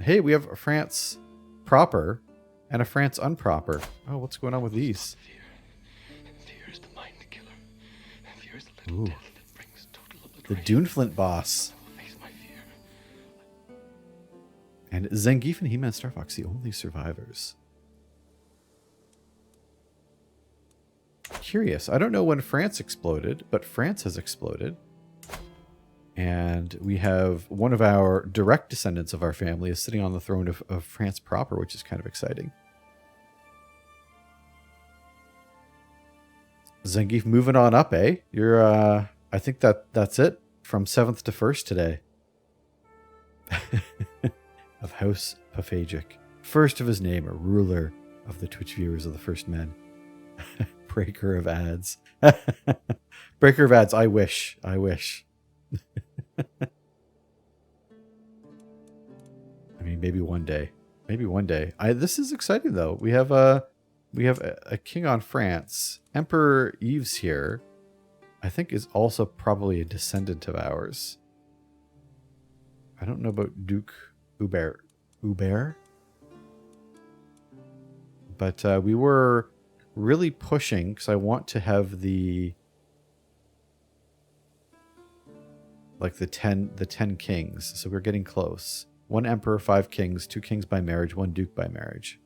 Hey, we have a France proper and a France unproper. Oh, what's going on with these? Fear is the mind killer. Fear is the little Ooh. death that brings total The obliteration. Duneflint boss. I will face my fear. And Zangief and He-Man Star Fox, the only survivors. Curious. I don't know when France exploded, but France has exploded. And we have one of our direct descendants of our family is sitting on the throne of France proper, which is kind of exciting. Zangief moving on up, eh? You're, I think that's it from 7th to 1st today. Of House Paphagic. First of his name, a ruler of the Twitch viewers of the First Men. Breaker of ads. Breaker of ads, I wish. I wish. I mean, maybe one day. Maybe one day. This is exciting though. We have a king on France. Emperor Yves here, I think, is also probably a descendant of ours. I don't know about Duke Hubert. But we were really pushing because I want to have the 10 kings. So we're getting close. 1 emperor, 5 kings, 2 kings by marriage, 1 duke by marriage.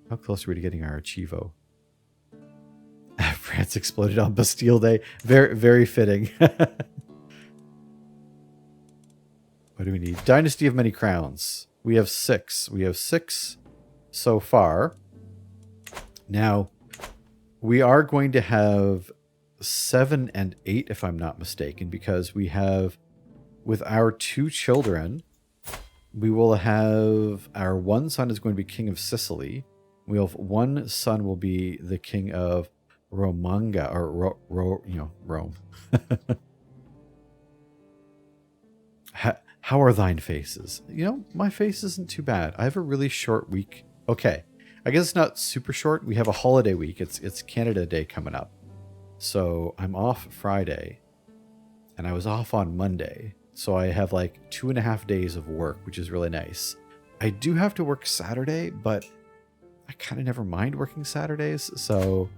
How close are we to getting our Archivo? France exploded on Bastille Day. Very, very fitting. What do we need? Dynasty of Many Crowns. We have 6. We have 6 so far. Now, we are going to have 7 and 8, if I'm not mistaken, because we have, with our 2 children, we will have, our 1 son is going to be king of Sicily. We'll have 1 son will be the king of Romanga, or Rome. How are thine faces? You know, my face isn't too bad. I have a really short week. Okay, I guess it's not super short. We have a holiday week. It's Canada Day coming up. So I'm off Friday, and I was off on Monday. So I have like 2.5 days of work, which is really nice. I do have to work Saturday, but I kind of never mind working Saturdays. So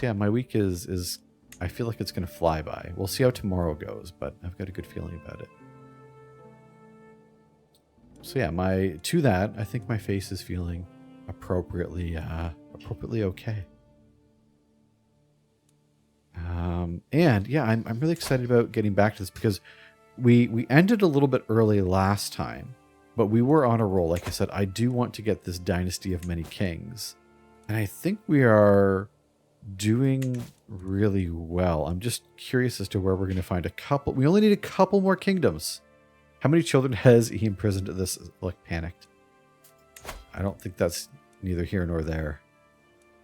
yeah, my week is I feel like it's going to fly by. We'll see how tomorrow goes, but I've got a good feeling about it. So yeah, I think my face is feeling appropriately okay. And yeah, I'm really excited about getting back to this because we ended a little bit early last time, but we were on a roll. Like I said, I do want to get this Dynasty of Many Kings, and I think we are doing really well. I'm just curious as to where we're going to find a couple. We only need a couple more kingdoms. How many children has he imprisoned at this? Like, panicked. I don't think that's neither here nor there.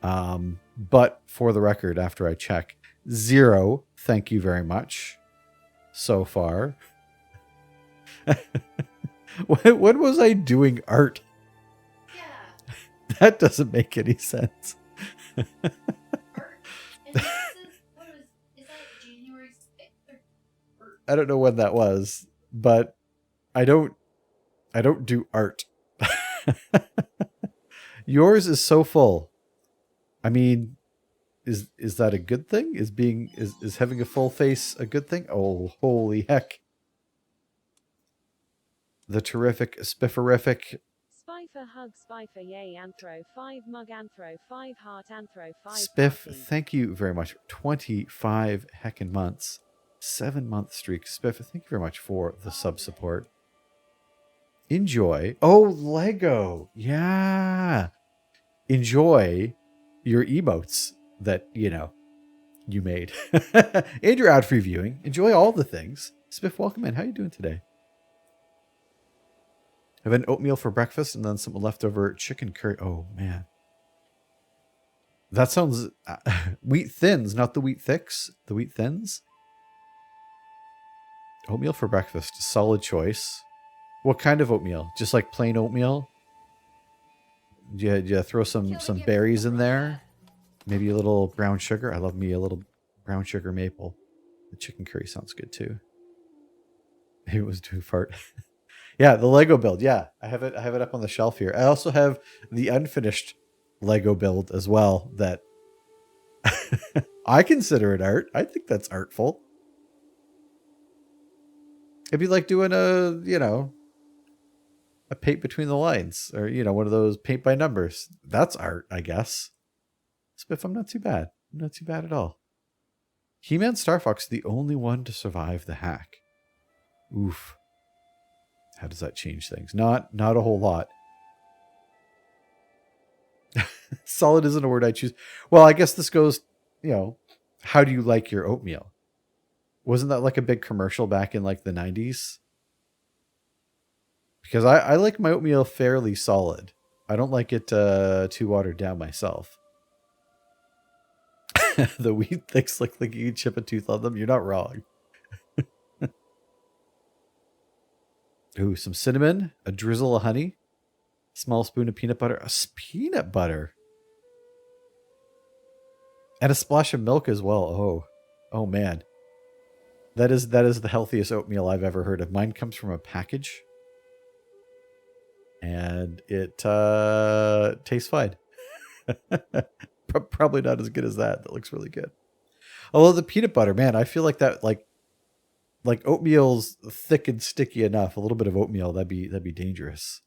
But for the record, after I check, 0. Thank you very much. So far. When was I doing art? Yeah. That doesn't make any sense. Art. And this is, is that January 6th? I don't know when that was, but I don't do art. Yours is so full. I mean, is that a good thing? Is having a full face a good thing? Oh, holy heck. The terrific, spifferific. Spifer hug Spifer yay anthro 5 mug anthro 5 heart anthro 5 Spiff, party. thank you very much. 25 heckin' months. 7-month streak. Spiff, thank you very much for the sub support. Enjoy. Oh, Lego. Yeah. Enjoy your emotes that, you made. And your ad free viewing. Enjoy all the things. Spiff, welcome in. How you doing today? I've had oatmeal for breakfast and then some leftover chicken curry. Oh, man. That sounds... wheat thins, not the wheat thicks. The wheat thins. Oatmeal for breakfast. Solid choice. What kind of oatmeal? Just like plain oatmeal? Do you throw some berries in there? Maybe a little brown sugar. I love me a little brown sugar maple. The chicken curry sounds good too. Maybe it was too fart. Yeah, the Lego build. Yeah, I have it. I have it up on the shelf here. I also have the unfinished Lego build as well. That I consider it art. I think that's artful. It'd be like doing a paint between the lines, or one of those paint by numbers. That's art, I guess. Spiff, I'm not too bad. I'm not too bad at all. He-Man Star Fox, the only one to survive the hack. Oof. How does that change things? Not a whole lot. Solid isn't a word I choose. Well, I guess this goes, how do you like your oatmeal? Wasn't that like a big commercial back in like the 90s? Because I like my oatmeal fairly solid. I don't like it too watered down myself. The wheat thicks like you can chip a tooth on them. You're not wrong. Ooh, some cinnamon, a drizzle of honey, small spoon of peanut butter, peanut butter, and a splash of milk as well. Oh man, that is the healthiest oatmeal I've ever heard of. Mine comes from a package, and it tastes fine. Probably not as good as that. That looks really good. Although the peanut butter, man, I feel like that like oatmeal's thick and sticky enough. A little bit of oatmeal, that'd be dangerous.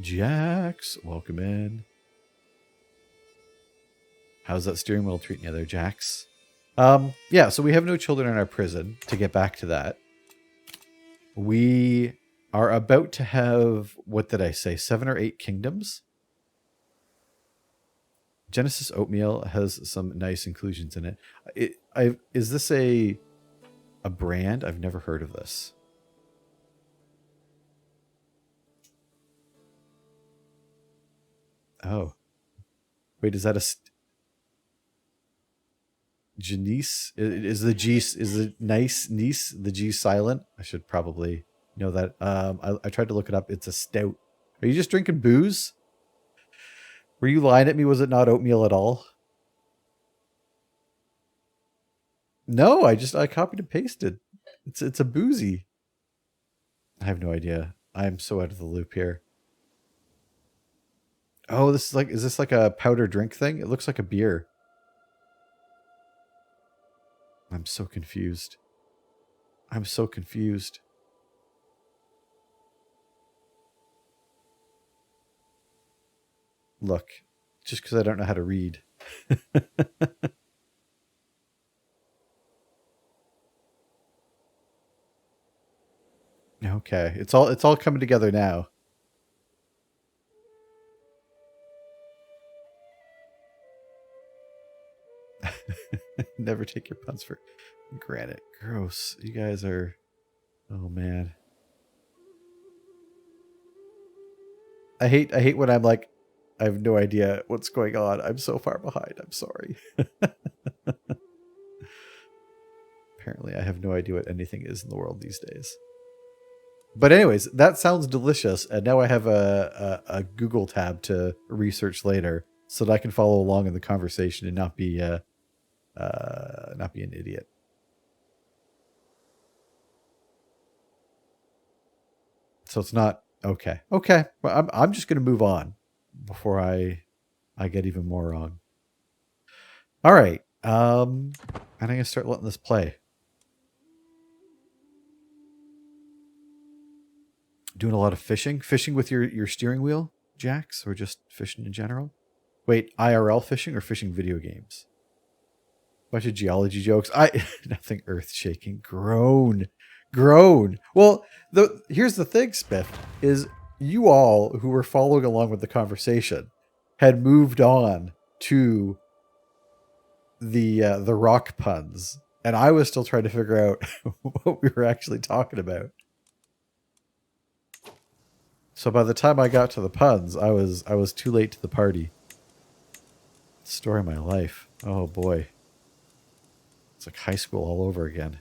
Jax, welcome in. How's that steering wheel treating you there, Jax? Yeah, so we have no children in our prison. To get back to that, we are about to have, what did I say, 7 or 8 kingdoms? Genesis Oatmeal has some nice inclusions in it. Is this a brand? I've never heard of this. Oh. Wait, is that a... Janice? Is the nice niece, the G silent? I should probably know that. I tried to look it up. It's a stout. Are you just drinking booze? Were you lying at me? Was it not oatmeal at all? No, I copied and pasted. It's a boozy. I have no idea. I'm so out of the loop here. Oh, is this like a powder drink thing? It looks like a beer. I'm so confused. I'm so confused. Look, just because I don't know how to read. Okay, it's all coming together now. Never take your puns for granted. Gross. You guys are... Oh, man. I hate when I'm like, I have no idea what's going on. I'm so far behind. I'm sorry. Apparently, I have no idea what anything is in the world these days. But anyways, that sounds delicious. And now I have a Google tab to research later so that I can follow along in the conversation and not be an idiot. So it's not okay. Okay, well, I'm just going to move on before I get even more wrong. All right, and I'm going to start letting this play. Doing a lot of fishing with your steering wheel, Jax, or just fishing in general? Wait, IRL fishing or fishing video games? Bunch of geology jokes. Nothing earth shaking. Groan. Well, here's the thing, Spiff, is you all who were following along with the conversation had moved on to the rock puns, and I was still trying to figure out what we were actually talking about. So by the time I got to the puns, I was too late to the party. Story of my life. Oh boy. It's like high school all over again.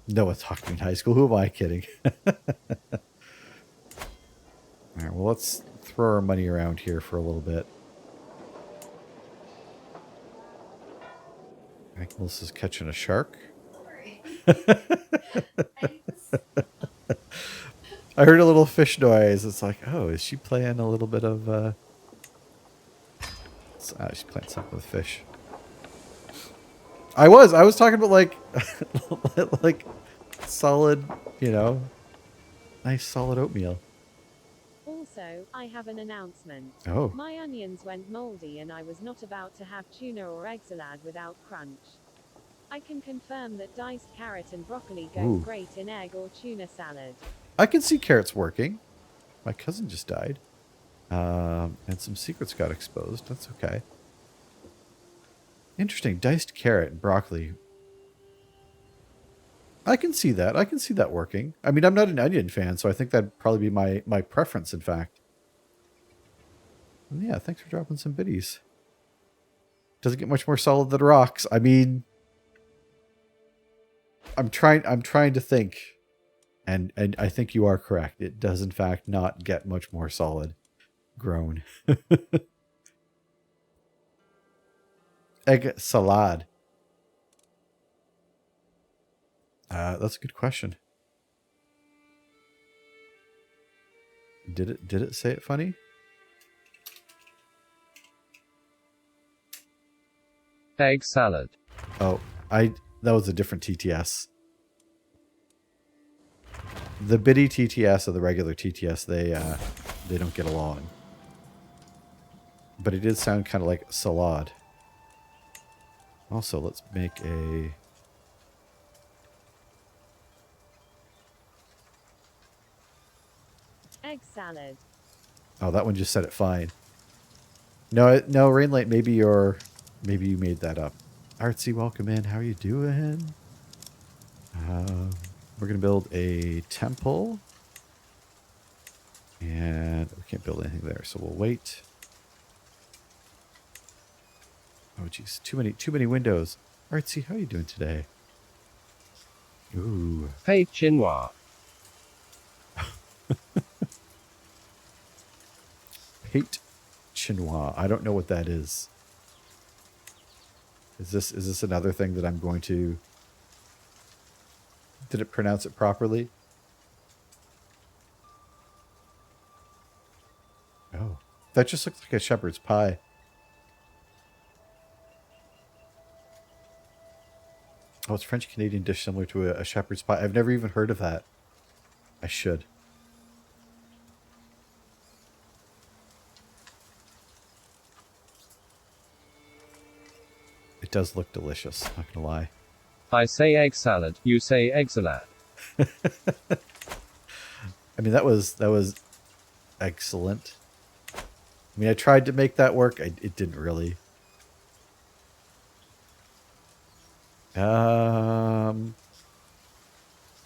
No one's talking in high school. Who am I kidding? All right, well, let's throw our money around here for a little bit. I think Melissa's catching a shark. Sorry. I just, I heard a little fish noise. It's like, oh, is she playing a little bit of... she's playing something with fish. I was talking about like, like solid, you know, nice solid oatmeal. Also, I have an announcement. Oh, My onions went moldy and I was not about to have tuna or egg salad without crunch. I can confirm that diced carrot and broccoli goes Ooh. great in egg or tuna salad. I can see carrots working. My cousin just died. And some secrets got exposed. That's okay. Interesting. Diced carrot and broccoli. I can see that. I can see that working. I mean, I'm not an onion fan, so I think that'd probably be my preference, in fact. And yeah, thanks for dropping some biddies. Doesn't get much more solid than rocks. I mean, I'm trying to think. And I think you are correct. It does, in fact, not get much more solid grown. Egg salad. That's a good question. Did it say it funny? Egg salad. Oh, that was a different TTS. The biddy TTS or the regular TTS, they don't get along. But it did sound kind of like salad. Also, let's make a... Egg salad. Oh, that one just said it fine. No, Rainlight, maybe you made that up. Artsy, welcome in. How are you doing? We're going to build a temple. And we can't build anything there, so we'll wait. Oh, geez. Too many windows. Artsy, how are you doing today? Ooh. Hey Chinois. Hate chinois. I don't know what that is. Is this another thing that I'm going to... Did it pronounce it properly? Oh. That just looks like a shepherd's pie. Oh, it's a French-Canadian dish similar to a shepherd's pie. I've never even heard of that. I should. It does look delicious, not gonna lie. I say egg salad, you say egg salad. I mean, that was excellent. I mean, I tried to make that work. It didn't really.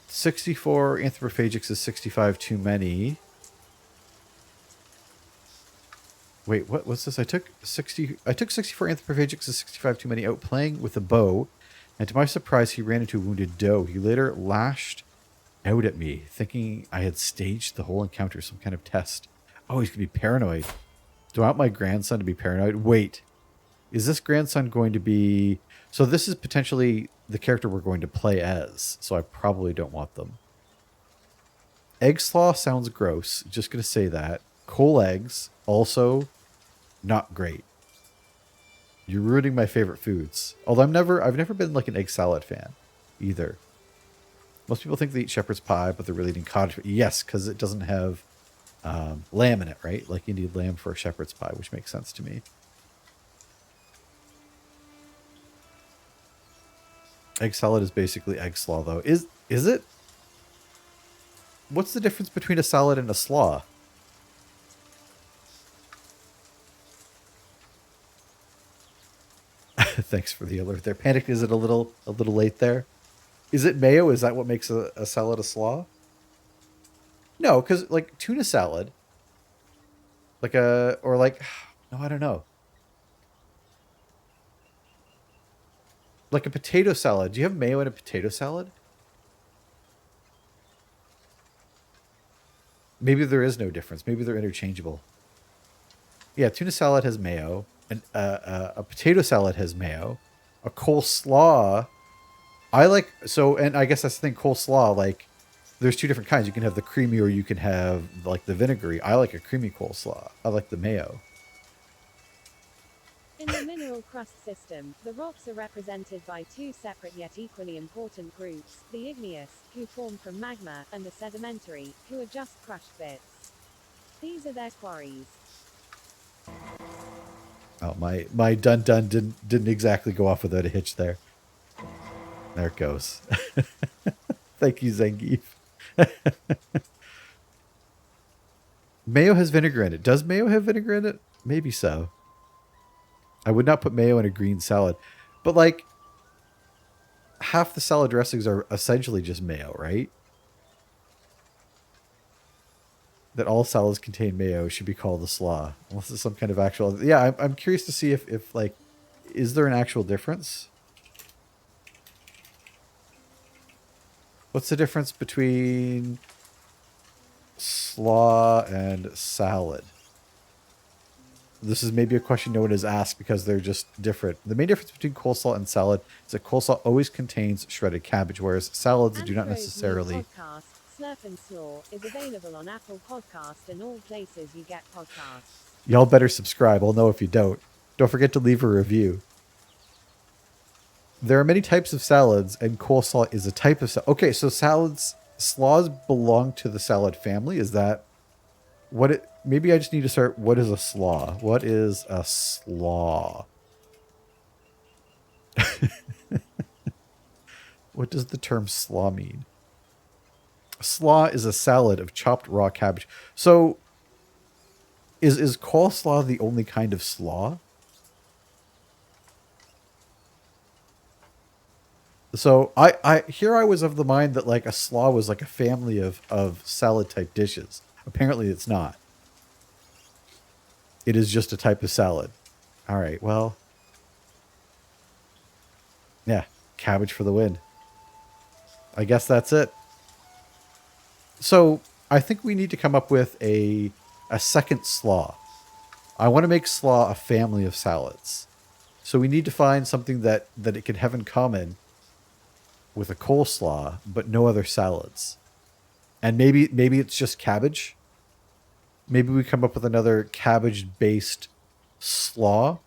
64 anthropophagics is 65 too many. Wait, what's this? I took 64 anthropophagics is 65 too many out playing with a bow, and to my surprise, he ran into a wounded doe. He later lashed out at me, thinking I had staged the whole encounter, some kind of test. Oh, he's gonna be paranoid. Do I want my grandson to be paranoid? Wait, is this grandson going to be... So this is potentially the character we're going to play as, so I probably don't want them. Egg slaw sounds gross. Just going to say that. Coal eggs, also not great. You're ruining my favorite foods. Although I've never been like an egg salad fan either. Most people think they eat shepherd's pie, but they're really eating cottage. Yes, because it doesn't have lamb in it, right? Like you need lamb for a shepherd's pie, which makes sense to me. Egg salad is basically egg slaw, though. Is it? What's the difference between a salad and a slaw? Thanks for the alert there. Panicked, is it a little late there? Is it mayo? Is that what makes a salad a slaw? No, because like tuna salad, no, I don't know. Like a potato salad. Do you have mayo in a potato salad? Maybe there is no difference. Maybe they're interchangeable. Yeah, tuna salad has mayo, and a potato salad has mayo, A coleslaw, I like, so, and I guess that's the thing, coleslaw, like, there's two different kinds. You can have the creamy or you can have, like, the vinegary. I like a creamy coleslaw. I like the mayo. In the mineral crust system, the rocks are represented by two separate yet equally important groups, the igneous, who form from magma, and the sedimentary, who are just crushed bits. These are their quarries. Oh, my dun-dun didn't exactly go off without a hitch there. There it goes. Thank you, Zangief. Mayo has vinegar in it. Does mayo have vinegar in it? Maybe so. I would not put mayo in a green salad. But, like, half the salad dressings are essentially just mayo, right? That all salads contain mayo should be called a slaw. Unless it's some kind of actual... Yeah, I'm curious to see if, like, is there an actual difference? What's the difference between slaw and salad? This is maybe a question no one has asked because they're just different. The main difference between coleslaw and salad is that coleslaw always contains shredded cabbage, whereas salads do not necessarily. Podcast, Slurp and Slaw, is available on Apple Podcast and all places you get podcasts. Y'all better subscribe. I'll know if you don't. Don't forget to leave a review. There are many types of salads, and coleslaw is a type of salad. Okay, so slaws belong to the salad family. Is that what it? Maybe I just need to start. What is a slaw? What is a slaw? What does the term slaw mean? Slaw is a salad of chopped raw cabbage. So, is coleslaw the only kind of slaw? So I was of the mind that like a slaw was like a family of salad type dishes. Apparently it's not. It is just a type of salad. All right, well. Yeah, cabbage for the win. I guess that's it. So I think we need to come up with a second slaw. I want to make slaw a family of salads. So we need to find something that it can have in common with a coleslaw, but no other salads. And maybe it's just cabbage. Maybe we come up with another cabbage-based slaw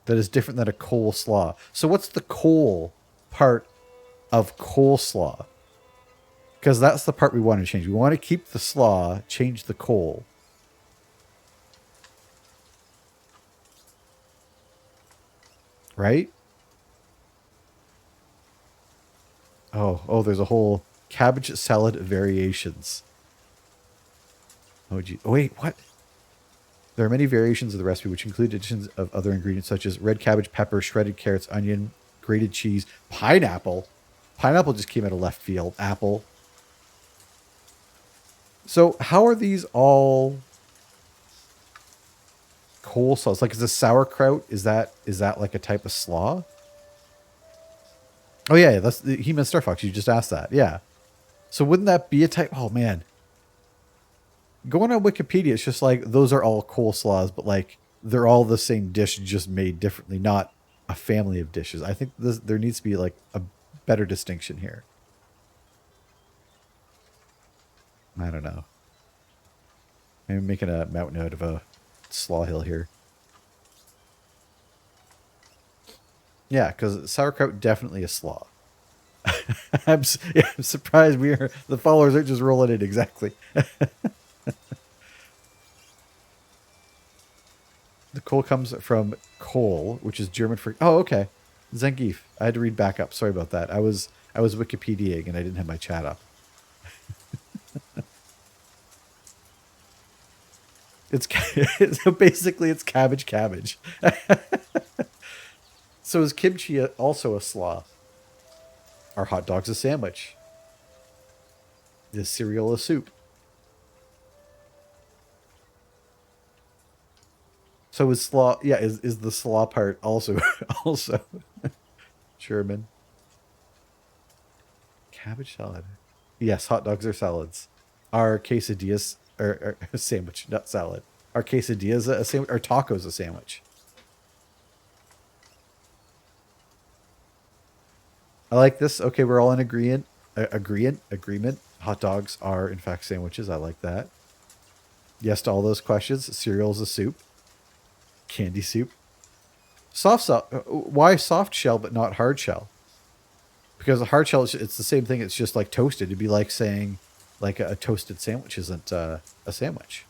that is different than a coleslaw. So what's the cole part of coleslaw? Because that's the part we want to change. We want to keep the slaw, change the cole. Right? Oh, there's a whole cabbage salad variations. Oh, gee. Oh, wait, what? There are many variations of the recipe, which include additions of other ingredients such as red cabbage, pepper, shredded carrots, onion, grated cheese, pineapple. Pineapple just came out of left field. Apple. So how are these all coleslaws? Like, is a sauerkraut, is that like a type of slaw? Oh, yeah, that's the He-Man Star Fox. You just asked that. Yeah. So wouldn't that be a type? Oh, man. Going on Wikipedia, it's just like those are all coleslaws, but like they're all the same dish, just made differently, not a family of dishes. I think there needs to be like a better distinction here. I don't know. Maybe making a mountain out of a slaw hill here. Yeah, because sauerkraut definitely a slaw. I'm surprised the followers aren't just rolling it exactly. The coal comes from coal, which is German for... Oh, okay. Zangief. I had to read back up. Sorry about that. I was Wikipediaing and I didn't have my chat up. So basically it's cabbage. So is kimchi also a slaw? Are hot dogs a sandwich? Is cereal a soup? So is slaw? Yeah, is the slaw part also German? Cabbage salad. Yes, hot dogs are salads. Are quesadillas or a sandwich, not salad? Are quesadillas a sandwich? Are tacos a sandwich? I like this. Okay, we're all in agreement. Hot dogs are in fact sandwiches. I like that. Yes to all those questions. Cereal is a soup. Candy soup. Why soft shell but not hard shell? Because a hard shell, it's the same thing. It's just like toasted. It'd be like saying like a toasted sandwich isn't a sandwich.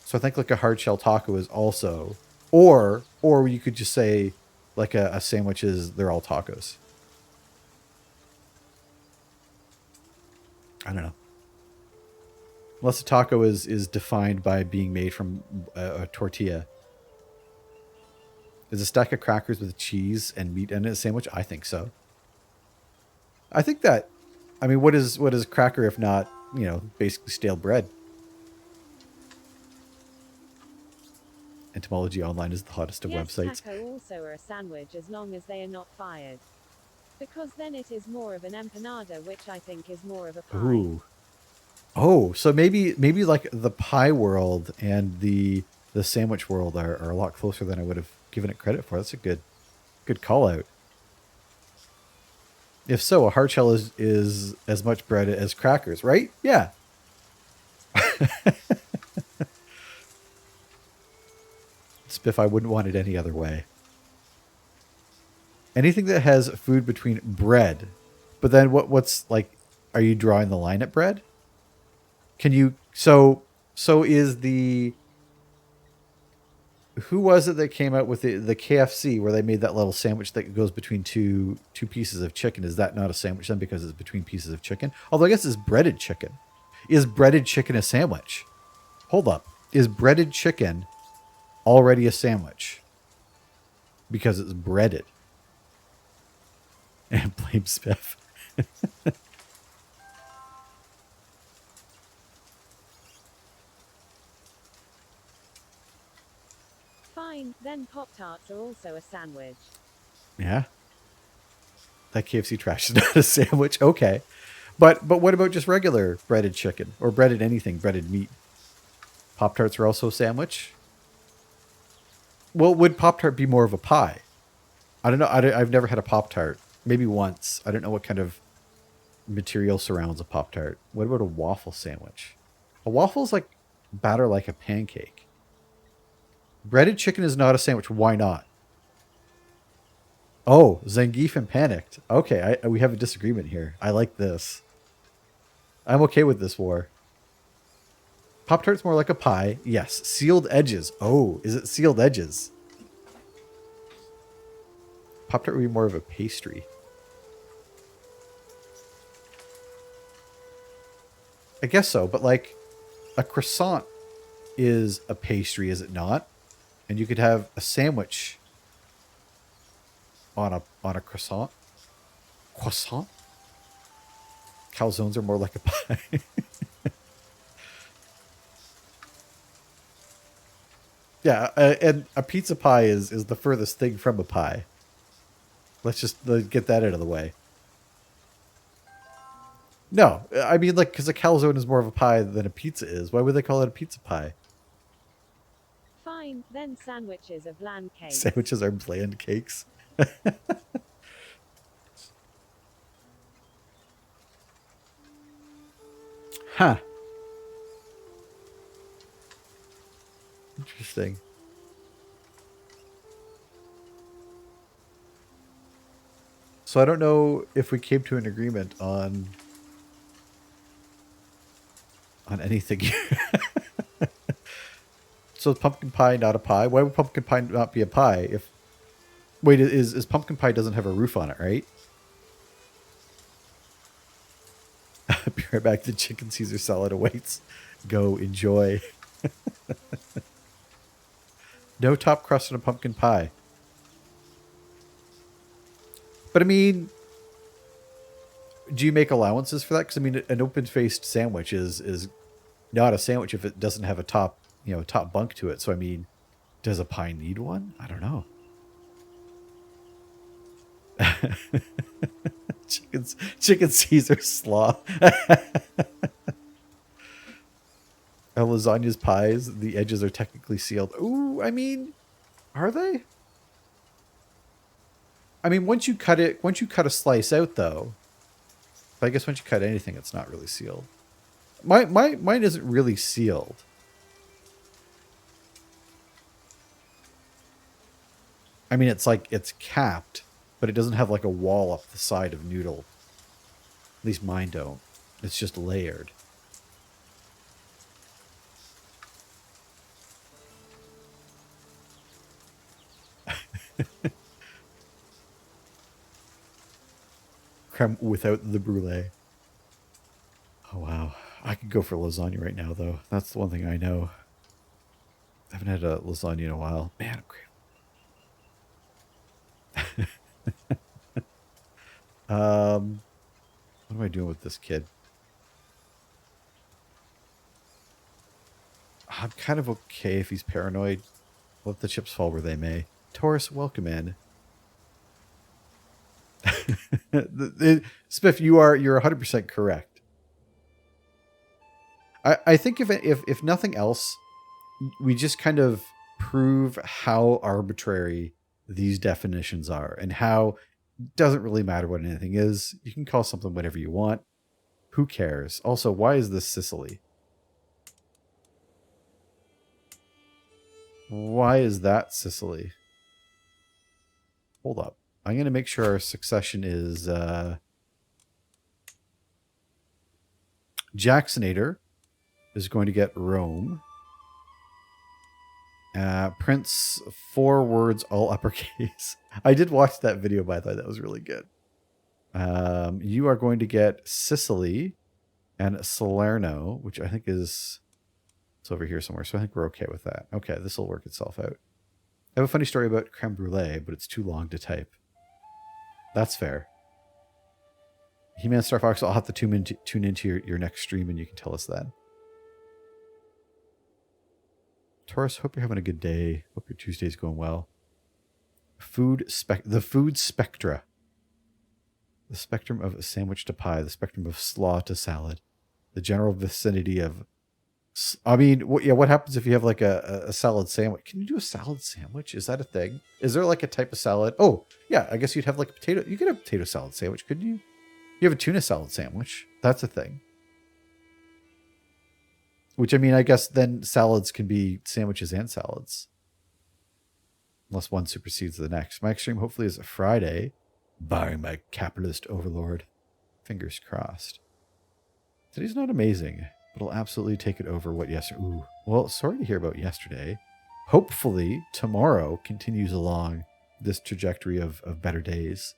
So I think like a hard shell taco is also, or you could just say like a sandwich is, they're all tacos. I don't know. Unless a taco is defined by being made from a tortilla. Is a stack of crackers with cheese and meat in a sandwich? I think so. I think that, I mean, what is cracker if not, basically stale bread? Entomology Online is the hottest of websites. Taco also are a sandwich as long as they are not fired. Because then it is more of an empanada, which I think is more of a pie. Ooh. Oh, so maybe like the pie world and the sandwich world are a lot closer than I would have given it credit for. That's a good call out. If so, a hard shell is as much bread as crackers, right? Yeah. Spiff, I wouldn't want it any other way. Anything that has food between bread. But then what's like, are you drawing the line at bread? Can you, so is the, who was it that came out with the KFC where they made that little sandwich that goes between two pieces of chicken? Is that not a sandwich then because it's between pieces of chicken? Although I guess it's breaded chicken. Is breaded chicken a sandwich? Hold up. Is breaded chicken already a sandwich? Because it's breaded. And blame Spiff. Fine, then Pop-Tarts are also a sandwich. Yeah. That KFC trash is not a sandwich. Okay. But what about just regular breaded chicken or breaded anything, breaded meat? Pop-Tarts are also a sandwich? Well, would Pop-Tart be more of a pie? I don't know. I've never had a Pop-Tart. Maybe once. I don't know what kind of material surrounds a Pop-Tart. What about a waffle sandwich? A waffle is like batter like a pancake. Breaded chicken is not a sandwich. Why not? Oh, Zangief and Panicked. Okay, we have a disagreement here. I like this. I'm okay with this war. Pop-Tart's more like a pie. Yes. Sealed edges. Oh, is it sealed edges? Pop-Tart would be more of a pastry. I guess so, but like a croissant is a pastry, is it not? And you could have a sandwich on a croissant. Croissant? Calzones are more like a pie. Yeah, and a pizza pie is the furthest thing from a pie. Let's just get that out of the way. No, I mean, like, because a calzone is more of a pie than a pizza is. Why would they call it a pizza pie? Fine, then sandwiches are bland cakes. Sandwiches are bland cakes. Huh. Interesting. So I don't know if we came to an agreement on anything here. So is pumpkin pie not a pie? Why would pumpkin pie not be a pie? If wait, is pumpkin pie doesn't have a roof on it, right? Be right back. The chicken Caesar salad awaits. Go enjoy. No top crust on a pumpkin pie. But I mean, do you make allowances for that? Because I mean, an open-faced sandwich is not a sandwich if it doesn't have a top, top bunk to it. So I mean, does a pie need one? I don't know. Chicken Caesar slaw. Lasagna's pies, the edges are technically sealed. Ooh, I mean, are they? I mean, once you cut a slice out, though, but I guess once you cut anything, it's not really sealed. Mine isn't really sealed. I mean, it's like, it's capped, but it doesn't have like a wall up the side of noodle. At least mine don't. It's just layered. Creme without the brulee. Oh, wow. I could go for lasagna right now, though. That's the one thing I know. I haven't had a lasagna in a while. Man, I'm craving. What am I doing with this kid? I'm kind of okay if he's paranoid. Let the chips fall where they may. Taurus, welcome in. Spiff, you're 100% correct. I think if nothing else, we just kind of prove how arbitrary these definitions are and how it doesn't really matter what anything is. You can call something whatever you want. Who cares? Also, why is this Sicily? Why is that Sicily? Hold up. I'm going to make sure our succession is Jacksonator is going to get Rome. Prince, 4 words, all uppercase. I did watch that video, by the way. That was really good. You are going to get Sicily and Salerno, which I think is... It's over here somewhere, so I think we're okay with that. Okay, this will work itself out. I have a funny story about creme brulee, but it's too long to type. That's fair. He-Man Star Fox, I'll have to tune into your next stream and you can tell us that. Taurus, hope you're having a good day. Hope your Tuesday's going well. The food spectra. The spectrum of sandwich to pie. The spectrum of slaw to salad. The general vicinity of... I mean, what happens if you have like a salad sandwich? Can you do a salad sandwich? Is that a thing? Is there like a type of salad? Oh, yeah, I guess you'd have like a potato. You could have a potato salad sandwich, couldn't you? You have a tuna salad sandwich. That's a thing. Which, I mean, I guess then salads can be sandwiches and salads. Unless one supersedes the next. My next stream hopefully is a Friday, barring my capitalist overlord. Fingers crossed. Today's not amazing, but I'll absolutely take it over what yesterday... Ooh. Well, sorry to hear about yesterday. Hopefully, tomorrow continues along this trajectory of better days.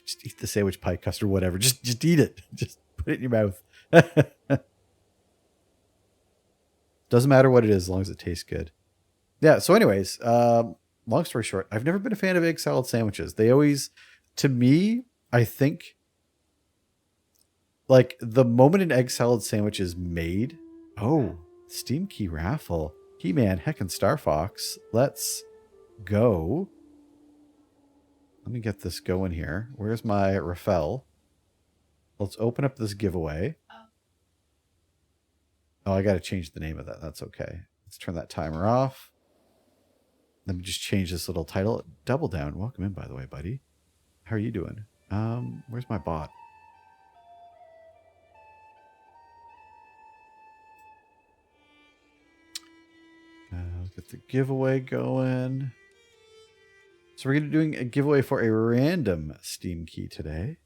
Just eat the sandwich pie crust or whatever. Just eat it. Just put it in your mouth. Doesn't matter what it is as long as it tastes good. Yeah, so anyways, long story short, I've never been a fan of egg salad sandwiches. They always, to me, I think, like the moment an egg salad sandwich is made, oh, Steam Key raffle. He-Man, heckin' Star Fox. Let's go. Let me get this going here. Where's my Rafael? Let's open up this giveaway. Oh, I got to change the name of that. That's okay. Let's turn that timer off. Let me just change this little title. Double Down. Welcome in, by the way, buddy. How are you doing? Where's my bot? Let's get the giveaway going. So we're going to be doing a giveaway for a random Steam key today.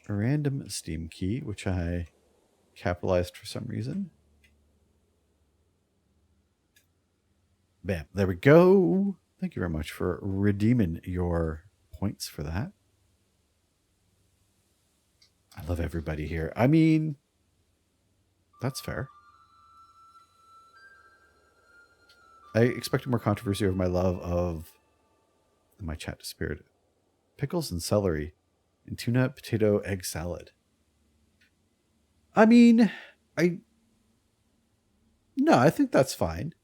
A random Steam key, which I capitalized for some reason. Bam. There we go. Thank you very much for redeeming your points for that. I love everybody here. I mean, that's fair. I expected more controversy over my love of... My chat disappeared. Pickles and celery and tuna, potato, egg salad. I mean, No, I think that's fine.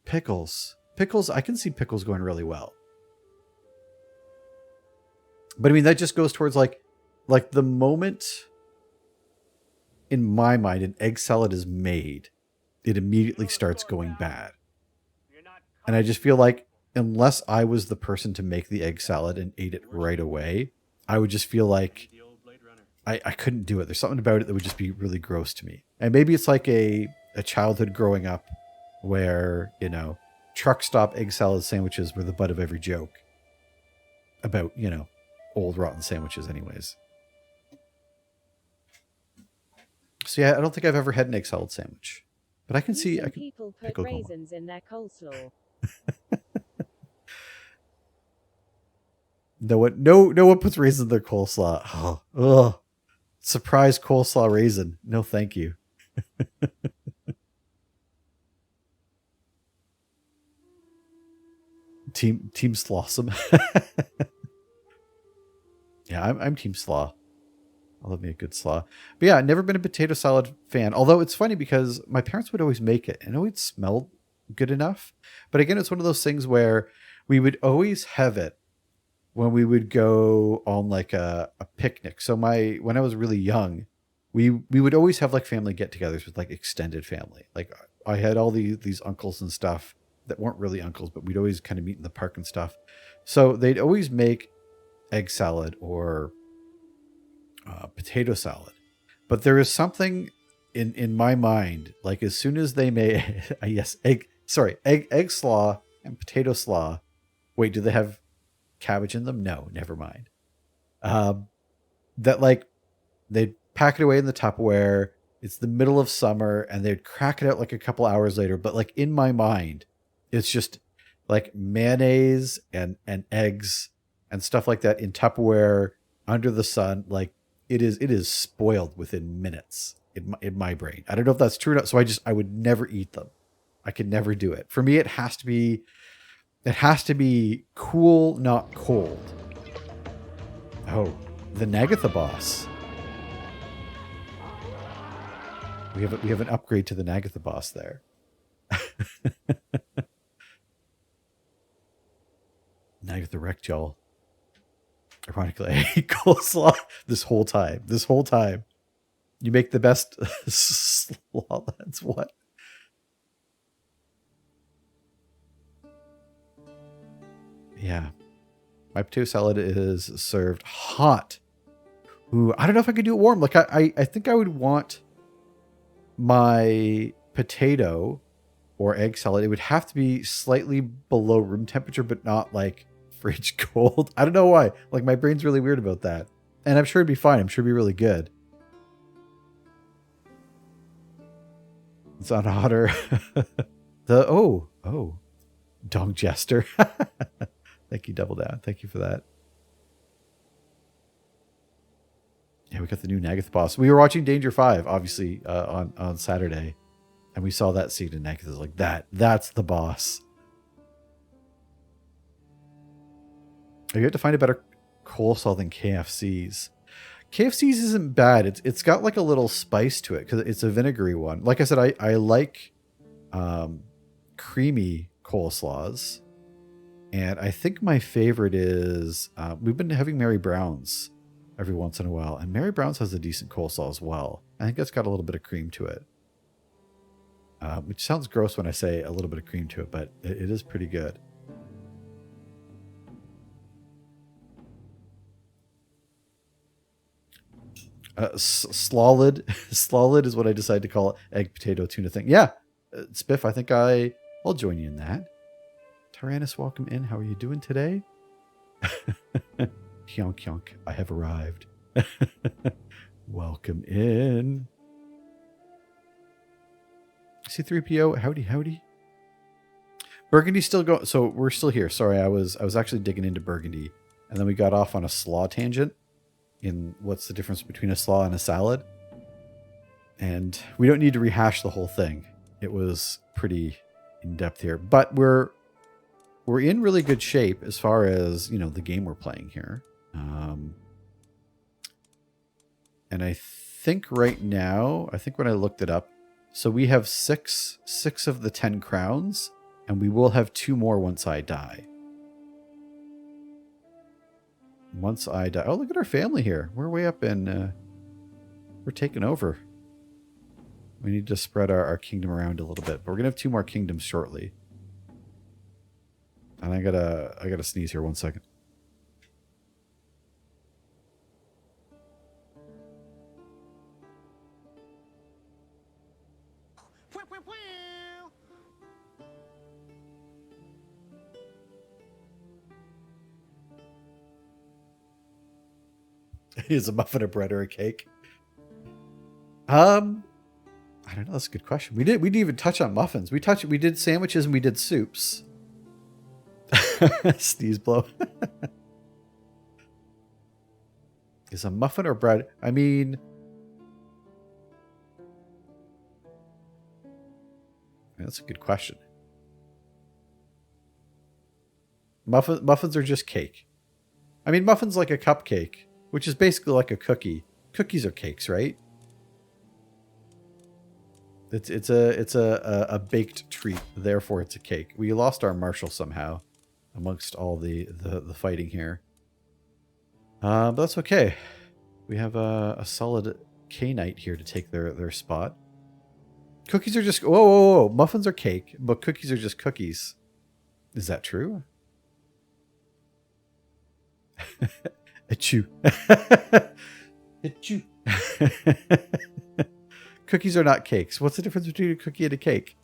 Pickles. Pickles, I can see pickles going really well. But I mean, that just goes towards like the moment... in my mind, an egg salad is made, it immediately starts going bad. And I just feel like unless I was the person to make the egg salad and ate it right away, I would just feel like I couldn't do it. There's something about it that would just be really gross to me. And maybe it's like a childhood growing up where, you know, truck stop egg salad sandwiches were the butt of every joke about, you know, old rotten sandwiches anyways. So yeah, I don't think I've ever had an egg salad sandwich. But I can see Some I can people put pickle coma. raisins in their coleslaw. No one puts raisins in their coleslaw. Oh, ugh. Surprise coleslaw raisin. No, thank you. Team Slawsome. Yeah, I'm Team Slaw. I love me a good slaw. But yeah, never been a potato salad fan. Although it's funny because my parents would always make it and it always smelled good enough. But again, it's one of those things where we would always have it when we would go on like a picnic. So when I was really young, we would always have like family get-togethers with like extended family. Like I had all these uncles and stuff that weren't really uncles, but we'd always kind of meet in the park and stuff. So they'd always make egg salad or potato salad. But there is something in my mind, like as soon as they made egg slaw and potato slaw. Wait, do they have cabbage in them? No, never mind. That like they'd pack it away in the Tupperware. It's the middle of summer and they'd crack it out like a couple hours later. But like in my mind, it's just like mayonnaise and eggs and stuff like that in Tupperware under the sun. Like it is spoiled within minutes in my brain. I don't know if that's true or not. So I would never eat them. I could never do it. For me, it has to be cool, not cold. Oh, the Nagatha boss. We have an upgrade to the Nagatha boss there. Nagatha wrecked y'all. Ironically, I hate coleslaw this whole time. You make the best slaw. That's what. Yeah. My potato salad is served hot. Ooh, I don't know if I could do it warm. Like I think I would want my potato or egg salad. It would have to be slightly below room temperature, but not like fridge cold. I don't know why. Like my brain's really weird about that. And I'm sure it'd be fine. I'm sure it'd be really good. It's on hotter. Dog Jester. Thank you, Double Down. Thank you for that. Yeah, we got the new Nagatha boss. We were watching Danger 5, obviously, on Saturday. And we saw that scene in Nagatha. Like, that's the boss. You have to find a better coleslaw than KFC's. KFC's isn't bad. It's got like a little spice to it because it's a vinegary one. Like I said, I like creamy coleslaws. And I think my favorite is, we've been having Mary Brown's every once in a while. And Mary Brown's has a decent coleslaw as well. I think it's got a little bit of cream to it. Which sounds gross when I say a little bit of cream to it, but it is pretty good. Slawlid. Slawlid is what I decided to call it. Egg, potato, tuna thing. Yeah. Spiff, I think I'll join you in that. Tyrannus, welcome in. How are you doing today? Hyonk hyonk, I have arrived. Welcome in. C3PO, howdy howdy. Burgundy's still going. So we're still here. Sorry, I was actually digging into Burgundy, and then we got off on a slaw tangent. In what's the difference between a slaw and a salad? And we don't need to rehash the whole thing. It was pretty in depth here, but we're in really good shape as far as, you know, the game we're playing here. And I think right now, when I looked it up, so we have six of the 10 crowns, and we will have 2 more once I die. Once I die. Oh, look at our family here. We're way up in, we're taking over. We need to spread our kingdom around a little bit. But we're going to have 2 more kingdoms shortly. And I gotta sneeze here 1 second. Is a muffin a bread or a cake? I don't know. That's a good question. We didn't even touch on muffins. We did sandwiches and we did soups. Sneeze blow. Is a muffin or bread? I mean, that's a good question. Muffins are just cake. I mean, muffins like a cupcake, which is basically like a cookie. Cookies are cakes, right? It's a baked treat, therefore it's a cake. We lost our marshal somehow amongst all the fighting here. But that's okay. We have a solid K-Knight here to take their spot. Cookies are just... Whoa. Muffins are cake, but cookies are just cookies. Is that true? Achoo. Achoo. Cookies are not cakes. What's the difference between a cookie and a cake?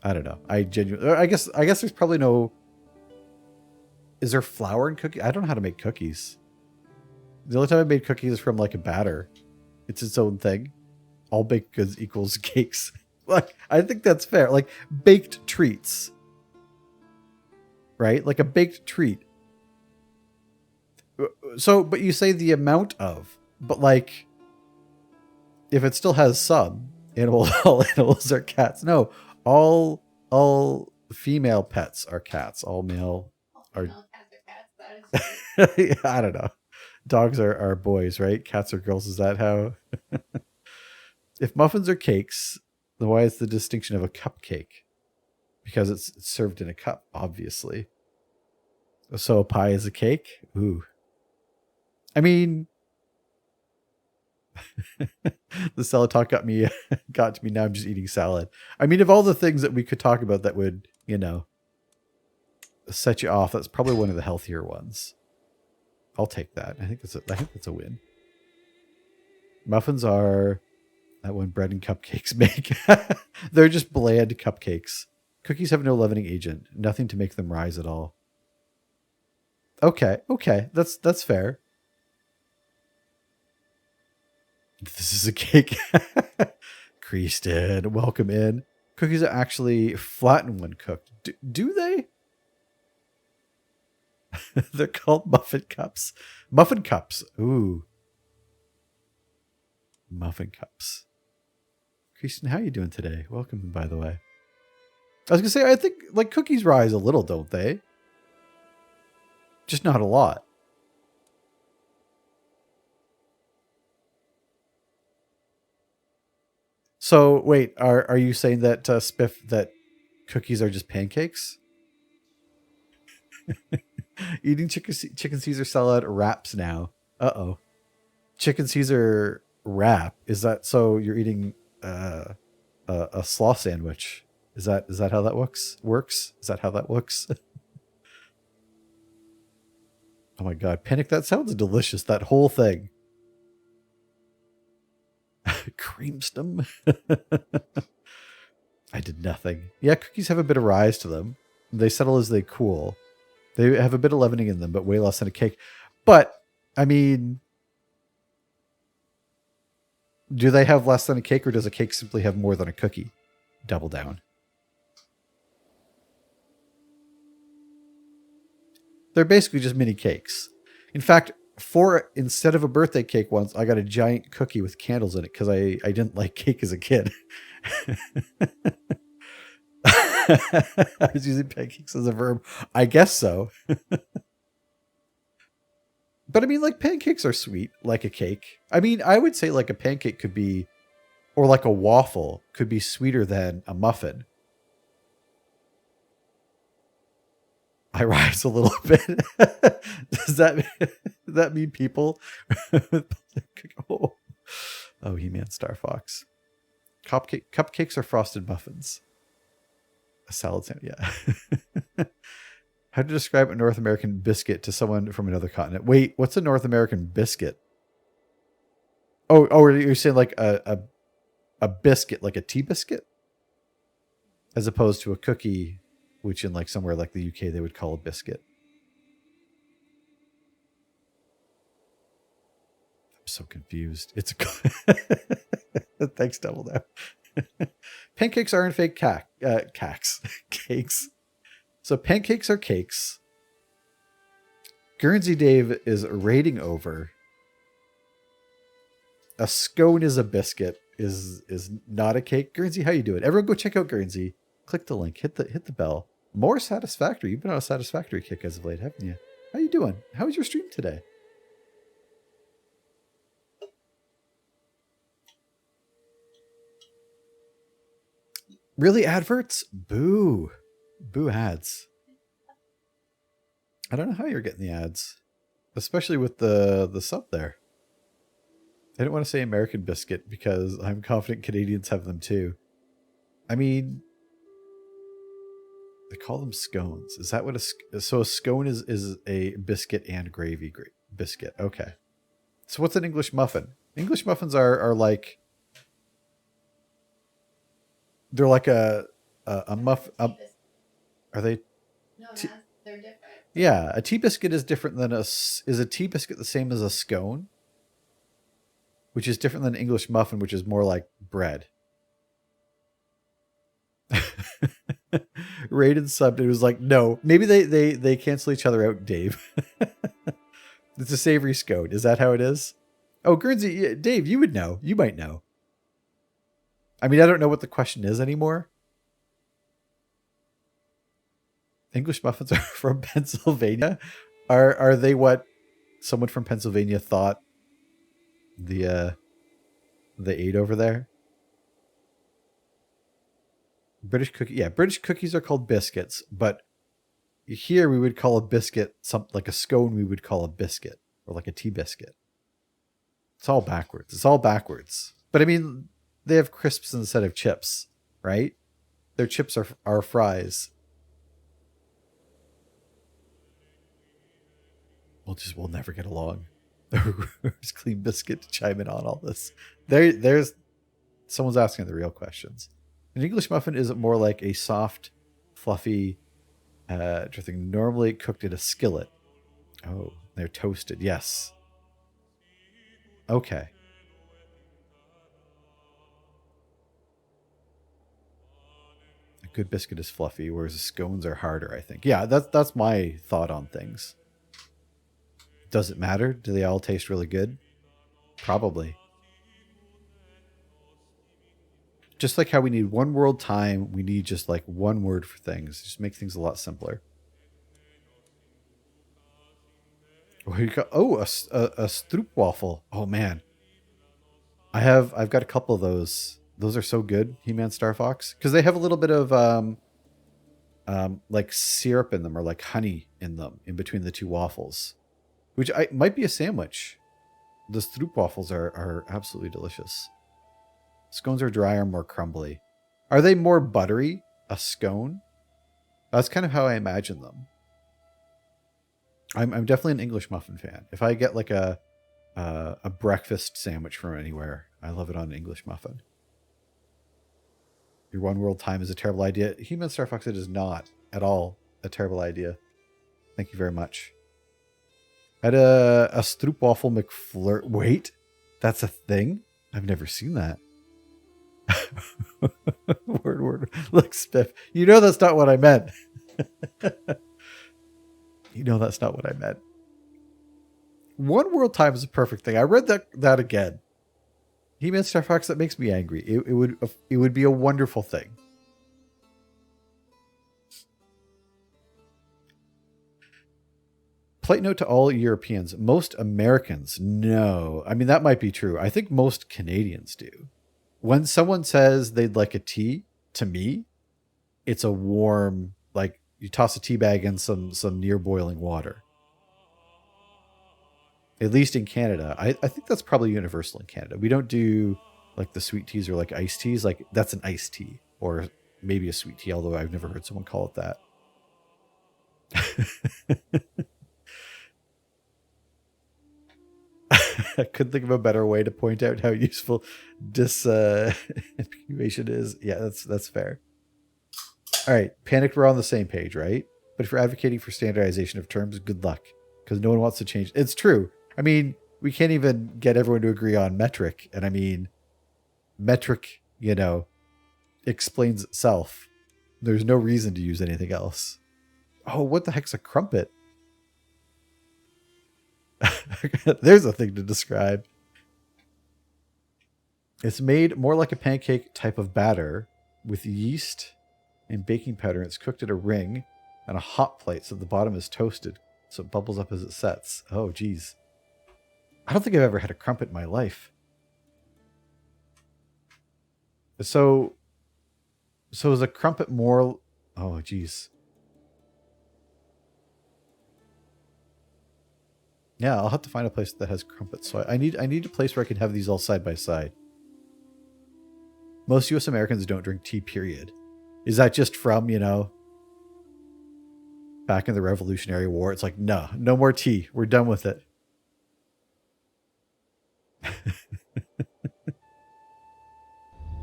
I don't know. I guess there's probably no... Is there flour in cookies? I don't know how to make cookies. The only time I made cookies is from like a batter. It's its own thing. All baked goods equals cakes. Like, I think that's fair. Like, baked treats. Right? Like a baked treat. So, but you say the amount of. But like, if it still has some, all animals are cats. No, all female pets are cats. All male are... I don't know. Dogs are boys, right? Cats are girls. Is that how? If muffins are cakes, then why is the distinction of a cupcake? Because it's served in a cup, obviously. So a pie is a cake? Ooh. I mean, the salad talk got to me. Now I'm just eating salad. I mean, of all the things that we could talk about that would, set you off, that's probably one of the healthier ones. I'll take that. I think that's a win. Muffins are that one bread and cupcakes make. They're just bland cupcakes. Cookies have no leavening agent. Nothing to make them rise at all. Okay. That's fair. This is a cake. Creaston, welcome in. Cookies are actually flattened when cooked. Do they? They're called muffin cups. Muffin cups. Ooh. Muffin cups. Creaston, how are you doing today? Welcome, by the way. I was going to say, I think like cookies rise a little, don't they? Just not a lot. So, wait, are you saying that, Spiff, that cookies are just pancakes? Eating chicken Caesar salad wraps now. Uh-oh. Chicken Caesar wrap. Is that so you're eating a slaw sandwich? Is that how that works? Is that how that works? Oh my god, Panic, that sounds delicious. That whole thing. Creamstem. I did nothing. Yeah, cookies have a bit of rise to them. They settle as they cool. They have a bit of leavening in them, but way less than a cake. But, I mean, do they have less than a cake, or does a cake simply have more than a cookie? Double down. They're basically just mini cakes. In fact, instead of a birthday cake once, I got a giant cookie with candles in it because I didn't like cake as a kid. I was using pancakes as a verb. I guess so. But I mean, like, pancakes are sweet, like a cake. I mean, I would say like a pancake could be, or like a waffle could be sweeter than a muffin. I rise a little bit. Does that mean people? Oh. Oh, He-Man, Star Fox. Cupcakes are frosted muffins. A salad sandwich, yeah. How to describe a North American biscuit to someone from another continent? Wait, what's a North American biscuit? Oh, you're saying like a biscuit, like a tea biscuit? As opposed to a cookie, which in like somewhere like the UK they would call a biscuit. I'm so confused. It's a thanks, Double Now. Pancakes are in fact cakes. So pancakes are cakes. Guernsey Dave is rating over. A scone is a biscuit. Is not a cake. Guernsey, how you doing? Everyone go check out Guernsey. Click the link. Hit the bell. More Satisfactory. You've been on a Satisfactory kick as of late, haven't you? How you doing? How was your stream today? Really, adverts? Boo. Boo ads. I don't know how you're getting the ads. Especially with the sub there. I didn't want to say American biscuit because I'm confident Canadians have them too. I mean, they call them scones. Is that what so a scone is a biscuit and gravy biscuit? Okay. So what's an English muffin? English muffins are like, they're like a muff. Are they? No, they're different. Yeah, a tea biscuit is different than is a tea biscuit the same as a scone? Which is different than an English muffin, which is more like bread. Rated subbed. It was like, no. Maybe they cancel each other out, Dave. It's a savory scone. Is that how it is? Oh, Guernsey, Dave, you would know. You might know. I mean, I don't know what the question is anymore. English muffins are from Pennsylvania. Are they what someone from Pennsylvania thought they ate over there? British cookies are called biscuits, but here we would call a biscuit something like a scone. We would call a biscuit, or like a tea biscuit. It's all backwards. But I mean, they have crisps instead of chips, right? Their chips are fries. We'll never get along. There's Clean Biscuit to chime in on all this. There's someone's asking the real questions. An English muffin is more like a soft, fluffy thing, normally cooked in a skillet. Oh, they're toasted. Yes. Okay. A good biscuit is fluffy, whereas the scones are harder, I think. Yeah, that's my thought on things. Does it matter? Do they all taste really good? Probably. Just like how we need one world time, we need just like one word for things. Just make things a lot simpler. Oh, a stroopwafel. Oh man, I've got a couple of those. Those are so good, He-Man, Star Fox, because they have a little bit of like syrup in them or like honey in them in between the two waffles, which might be a sandwich. The stroopwafels are absolutely delicious. Scones are drier, more crumbly. Are they more buttery? A scone? That's kind of how I imagine them. I'm definitely an English muffin fan. If I get like a breakfast sandwich from anywhere, I love it on an English muffin. Your one world time is a terrible idea. He-Man, Star Fox, it is not at all a terrible idea. Thank you very much. I had a stroopwafel McFlirt. Wait, that's a thing? I've never seen that. word. Look, Spiff. You know that's not what I meant. You know that's not what I meant. One world time is a perfect thing. I read that again. He-Man, Star Fox, that makes me angry. It would be a wonderful thing. Polite note to all Europeans. Most Americans, no. I mean, that might be true. I think most Canadians do. When someone says they'd like a tea, to me, it's a warm, like you toss a tea bag in some near boiling water. At least in Canada. I think that's probably universal in Canada. We don't do like the sweet teas or like iced teas. Like that's an iced tea or maybe a sweet tea, although I've never heard someone call it that. I couldn't think of a better way to point out how useful disambiguation is. Yeah, that's fair. All right, panicked. We're on the same page, right? But if you're advocating for standardization of terms, good luck, because no one wants to change. It's true. I mean, we can't even get everyone to agree on metric, and I mean, metric, explains itself. There's no reason to use anything else. Oh, what the heck's a crumpet? There's a thing to describe. It's made more like a pancake type of batter with yeast and baking powder. It's cooked at a ring on a hot plate so the bottom is toasted so it bubbles up as it sets. Oh, geez. I don't think I've ever had a crumpet in my life. So is a crumpet more... Oh, geez. Yeah, I'll have to find a place that has crumpets. So I need a place where I can have these all side by side. Most US Americans don't drink tea, period. Is that just from, back in the Revolutionary War? It's like, no more tea. We're done with it.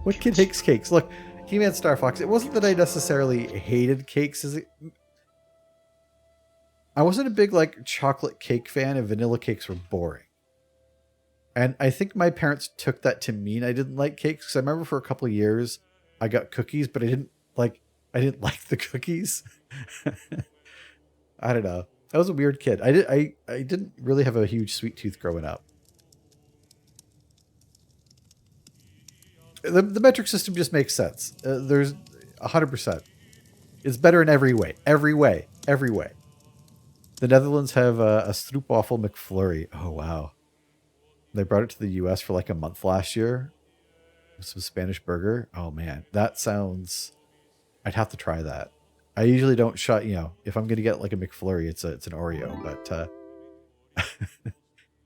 What kid hates cakes? Look, He-Man Star Fox, it wasn't that I necessarily hated cakes. I wasn't a big chocolate cake fan, and vanilla cakes were boring. And I think my parents took that to mean I didn't like cakes, because I remember for a couple of years I got cookies, but I didn't like the cookies. I don't know. I was a weird kid. I didn't really have a huge sweet tooth growing up. The metric system just makes sense. There's 100%. It's better in every way. Every way. The Netherlands have a stroopwafel McFlurry. Oh, wow. They brought it to the US for a month last year. Some Spanish burger. Oh, man. That sounds... I'd have to try that. I usually don't shot, if I'm going to get a McFlurry, it's an Oreo. But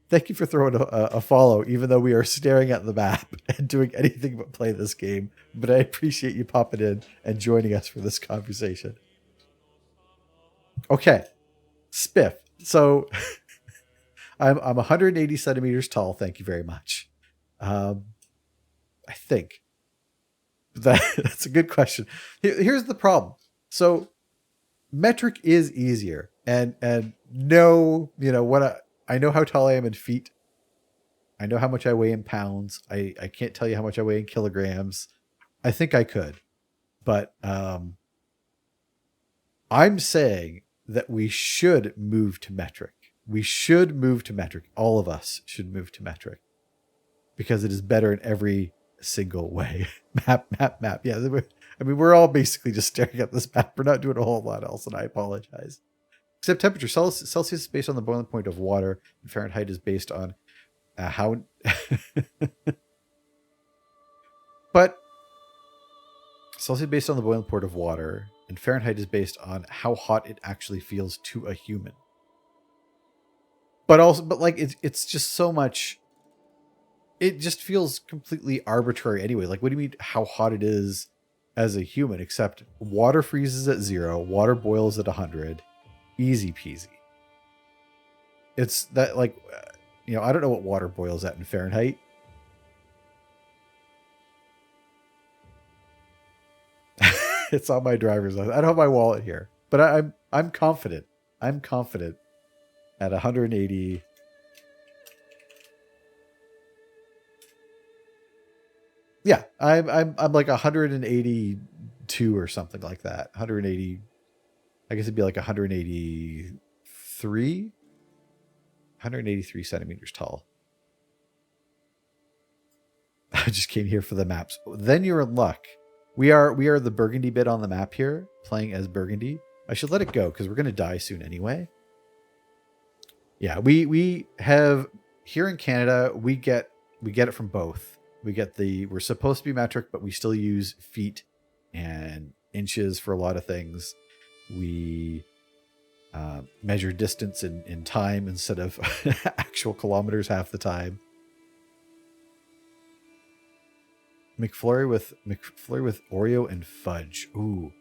thank you for throwing a follow, even though we are staring at the map and doing anything but play this game. But I appreciate you popping in and joining us for this conversation. Okay. Spiff. So I'm 180 centimeters tall. Thank you very much. I think that's a good question. Here's the problem. So metric is easier, and no, I know how tall I am in feet. I know how much I weigh in pounds. I can't tell you how much I weigh in kilograms. I think I could, but I'm saying that we should move to metric. We should move to metric. All of us should move to metric because it is better in every single way. Map. Yeah, I mean, we're all basically just staring at this map. We're not doing a whole lot else, and I apologize. Except temperature. Celsius is based on the boiling point of water, and Fahrenheit is based on how... But Celsius is based on the boiling point of water, and Fahrenheit is based on how hot it actually feels to a human. But it's just so much... It just feels completely arbitrary anyway. What do you mean how hot it is as a human? Except water freezes at 0, water boils at 100. Easy peasy. It's that I don't know what water boils at in Fahrenheit. It's on my driver's license. I don't have my wallet here, but I'm confident. I'm confident at 180. Yeah, I'm 182 or something like that. 180. I guess it'd be 183 centimeters tall. I just came here for the maps. Then you're in luck. We are the Burgundy bit on the map here, playing as Burgundy. I should let it go because we're going to die soon anyway. Yeah, we have here in Canada, we get it from both. We're supposed to be metric, but we still use feet and inches for a lot of things. We measure distance in time instead of actual kilometers half the time. McFlurry with Oreo and fudge. Ooh,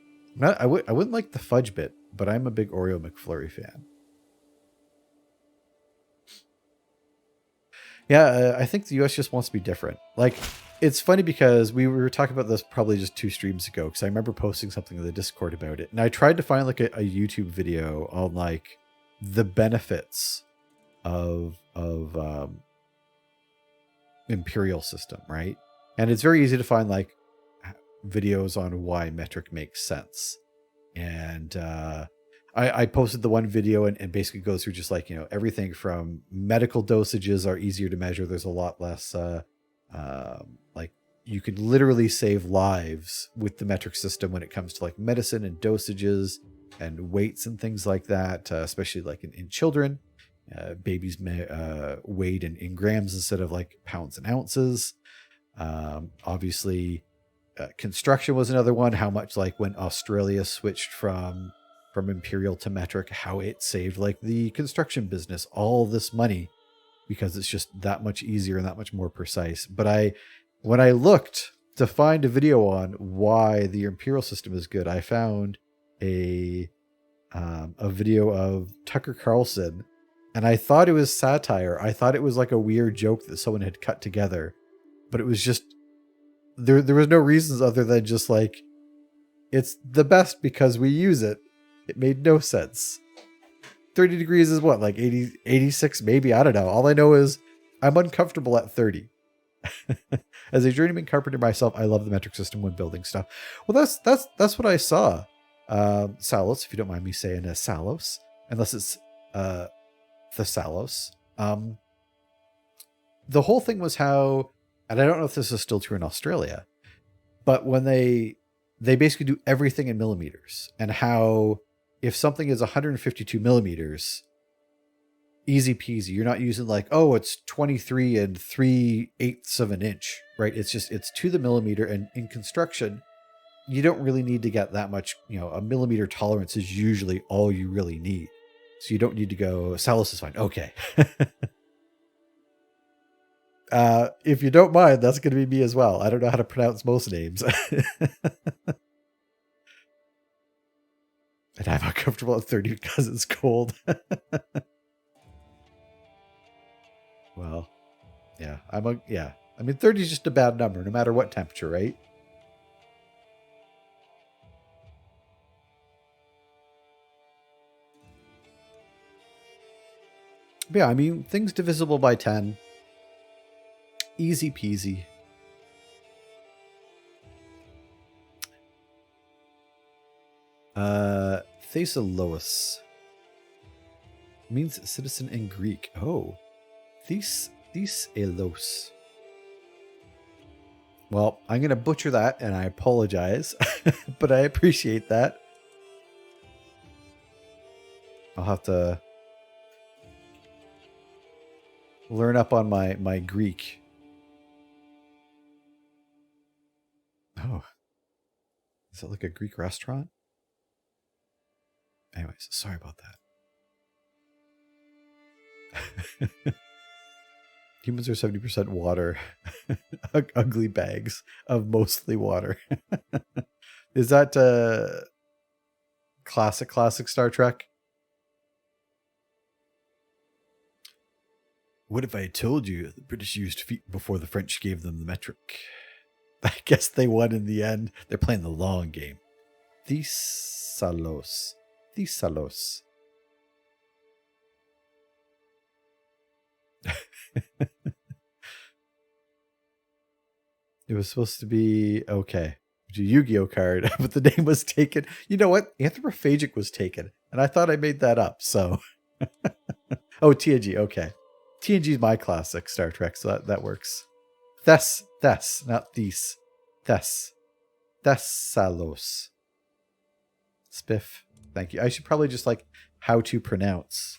I wouldn't like the fudge bit, but I'm a big Oreo McFlurry fan. Yeah, I think the US just wants to be different. Like, it's funny because we were talking about this probably just 2 streams ago, because I remember posting something in the Discord about it, and I tried to find like a YouTube video on like the benefits of imperial system, right? And it's very easy to find like videos on why metric makes sense. And I posted the one video and basically goes through just like, everything from medical dosages are easier to measure. There's a lot less, like you could literally save lives with the metric system when it comes to like medicine and dosages and weights and things like that, especially like in children. Babies weighed in grams instead of like pounds and ounces. Obviously, construction was another one. How much, like when Australia switched from imperial to metric, how it saved like the construction business all this money because it's just that much easier and that much more precise. But when I looked to find a video on why the imperial system is good, I found a video of Tucker Carlson, and I thought it was satire. I thought it was like a weird joke that someone had cut together, but it was just there was no reasons other than just like it's the best because we use it. It made no sense. 30 degrees is what, like 80, 86 maybe? I don't know. All I know is I'm uncomfortable at 30. As a journeyman carpenter myself, I love the metric system when building stuff. Well, that's what I saw. Salos, if you don't mind me saying Salos, unless it's Thessalos. The whole thing was how, and I don't know if this is still true in Australia, but when they basically do everything in millimeters, and how if something is 152 millimeters, easy peasy. You're not using like, oh, it's 23 and 3/8 of an inch, right? It's to the millimeter. And in construction, you don't really need to get that much, a millimeter tolerance is usually all you really need. So you don't need to go, Salos is fine. Okay. If you don't mind, that's going to be me as well. I don't know how to pronounce most names. And I'm uncomfortable at 30 because it's cold. Well, yeah, I mean, 30 is just a bad number, no matter what temperature, right? But yeah, I mean, things divisible by 10. Easy peasy. Thessalos means citizen in Greek. Oh, Thessalos. Well, I'm going to butcher that, and I apologize, but I appreciate that. I'll have to learn up on my Greek. Oh, is it like a Greek restaurant? Anyways, sorry about that. Humans are 70% water. Ugly bags of mostly water. Is that classic Star Trek? What if I told you the British used feet before the French gave them the metric? I guess they won in the end. They're playing the long game. Thessalos. Thessalos. It was supposed to be okay. A Yu-Gi-Oh card, but the name was taken. You know what? Anthropophagic was taken, and I thought I made that up. So, oh, TNG. Okay, TNG is my classic Star Trek, so that works. Thess, not these. Thessalos. Spiff. Thank you. I should probably just like how to pronounce.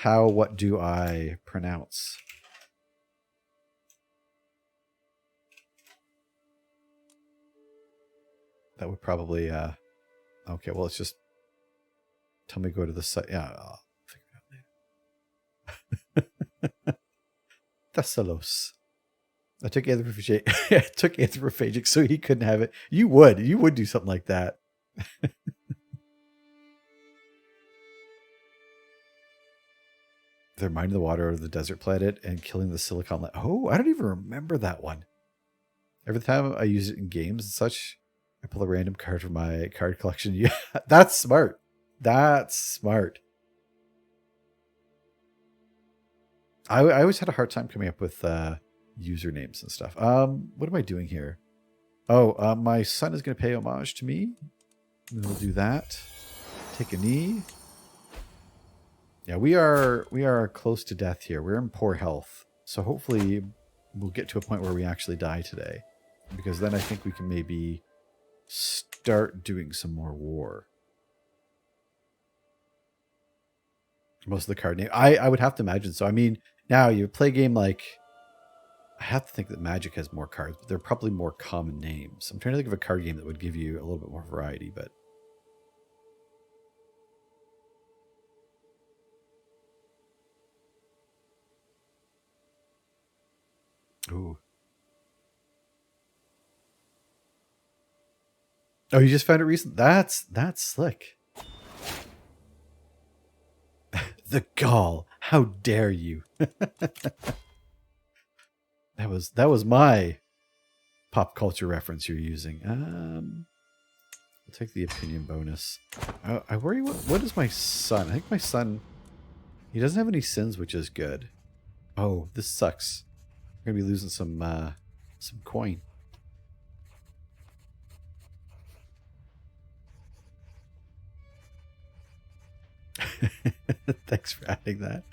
What do I pronounce? That would probably, okay, well, let's just Tell me to go to the site. Yeah, I'll figure it out later. Thessalos. I took anthropophagic. I took anthropophagic so he couldn't have it. You would do something like that. They're mining the water out of the desert planet and killing the silicon. Oh, I don't even remember that one. Every time I use it in games and such, I pull a random card from my card collection. Yeah, that's smart. That's smart. I always had a hard time coming up with usernames and stuff. What am I doing here? Oh, my son is going to pay homage to me. And we'll do that. Take a knee. Yeah, we are close to death here. We're in poor health. So hopefully we'll get to a point where we actually die today. Because then I think we can maybe start doing some more war. Most of the card name. I would have to imagine so. I mean, now you play a game like... I have to think that Magic has more cards, but they're probably more common names. I'm trying to think of a card game that would give you a little bit more variety, but... Ooh. Oh, you just found it recently? That's slick. The gall. How dare you? That was my pop culture reference you're using. I'll take the opinion bonus. I worry what is my son? I think my son, he doesn't have any sins, which is good. Oh, this sucks. We're gonna be losing some coin. Thanks for adding that.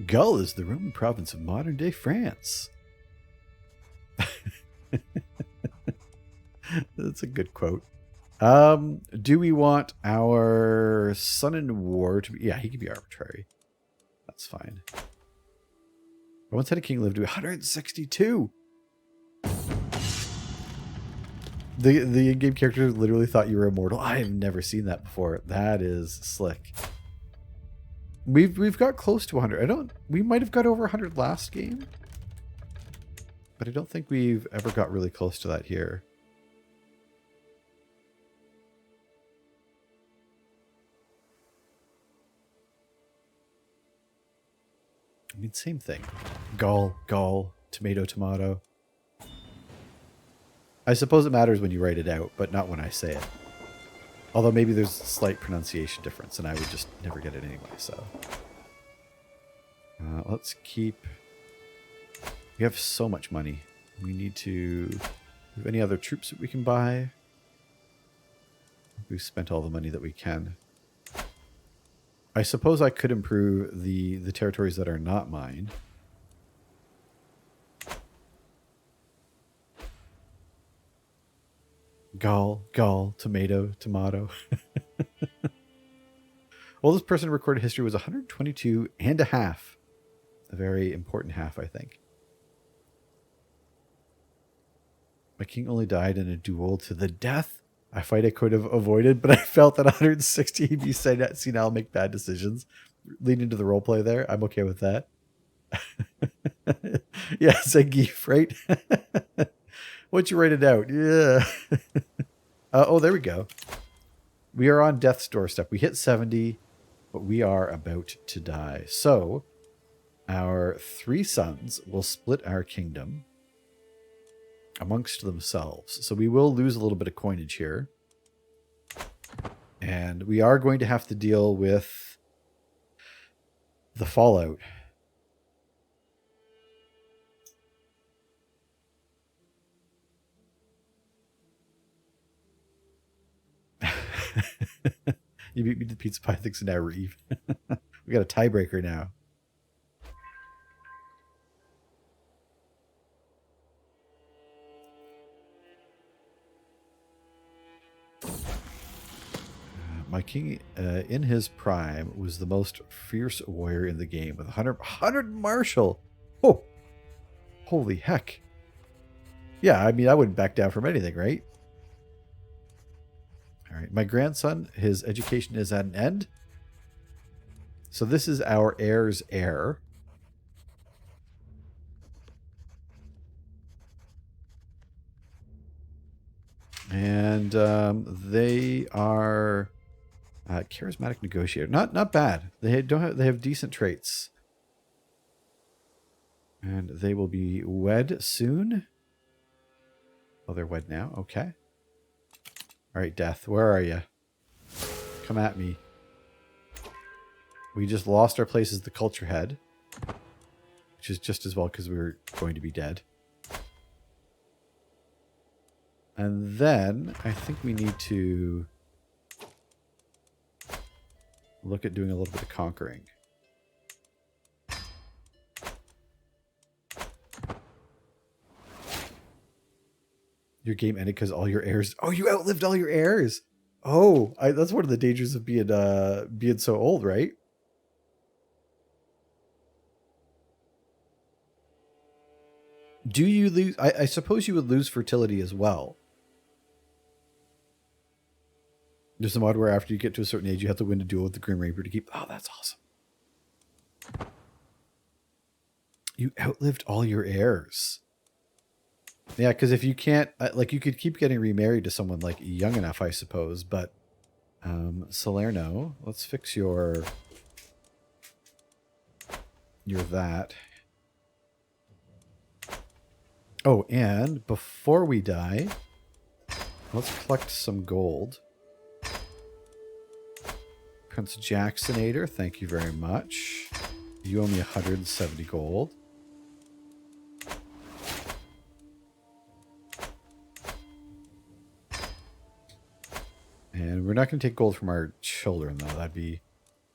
Gaul is the Roman province of modern-day France. That's a good quote. Do we want our son in war to be... Yeah, he can be arbitrary. That's fine. I once had a king live to 162. The in-game character literally thought you were immortal. I have never seen that before. That is slick. We've got close to 100. We might have got over 100 last game, but I don't think we've ever got really close to that here. I mean, same thing. Gall, tomato. I suppose it matters when you write it out, but not when I say it. Although maybe there's a slight pronunciation difference, and I would just never get it anyway, so. Let's keep... We have so much money. We need to... Do we have any other troops that we can buy? We've spent all the money that we can. I suppose I could improve the territories that are not mine. Gall, tomato. Oldest person in recorded history was 122 and a half. A very important half, I think. My king only died in a duel to the death. I fight I could have avoided, but I felt that 160 he'd be senile, make bad decisions. Lead into the roleplay there. I'm okay with that. Yeah, Zangief, right? Once you write it out, yeah. Oh, there we go. We are on death's doorstep. We hit 70, but we are about to die. So, our 3 sons will split our kingdom amongst themselves. So we will lose a little bit of coinage here. And we are going to have to deal with the fallout. You beat me to pizza pie things, and now we're even. We got a tiebreaker now. My king, in his prime, was the most fierce warrior in the game with 100 martial. Oh, holy heck! Yeah, I mean, I wouldn't back down from anything, right? All right, my grandson, his education is at an end. So this is our heir's heir. And they are charismatic negotiator. Not bad. They have decent traits. And they will be wed soon. Oh, they're wed now. Okay. All right, Death. Where are you? Come at me. We just lost our place as the culture head, which is just as well because we were going to be dead. And then I think we need to look at doing a little bit of conquering. Your game ended because all your heirs... Oh, you outlived all your heirs! Oh, that's one of the dangers of being so old, right? Do you lose... I suppose you would lose fertility as well. There's a mod where after you get to a certain age, you have to win a duel with the Grim Reaper to keep... Oh, that's awesome. You outlived all your heirs. Yeah, because if you can't... Like, you could keep getting remarried to someone, like, young enough, I suppose. But, Salerno, let's fix your that. Oh, and before we die, let's collect some gold. Prince Jacksonator, thank you very much. You owe me 170 gold. And we're not going to take gold from our children, though. That'd be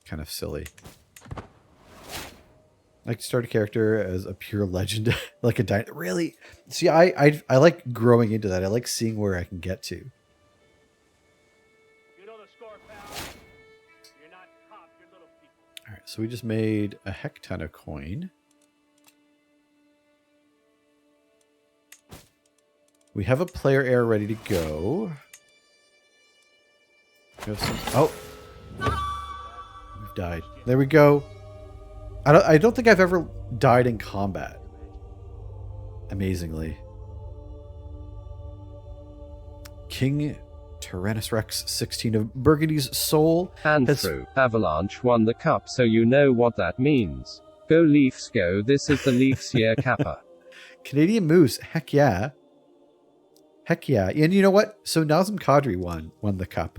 kind of silly. I like to start a character as a pure legend, like a dino. Really? See, I like growing into that. I like seeing where I can get to. You know the score, pal. You're not cop, you're little people. All right, so we just made a heck ton of coin. We have a player heir ready to go. We have some, oh, we've died. There we go. I don't think I've ever died in combat. Amazingly. King Tyrannus Rex 16 of Burgundy's soul And has... through Avalanche won the cup, so you know what that means. Go Leafs go, this is the Leafs year Kappa. Canadian Moose, heck yeah. Heck yeah. And you know what? So Nazem Kadri won the cup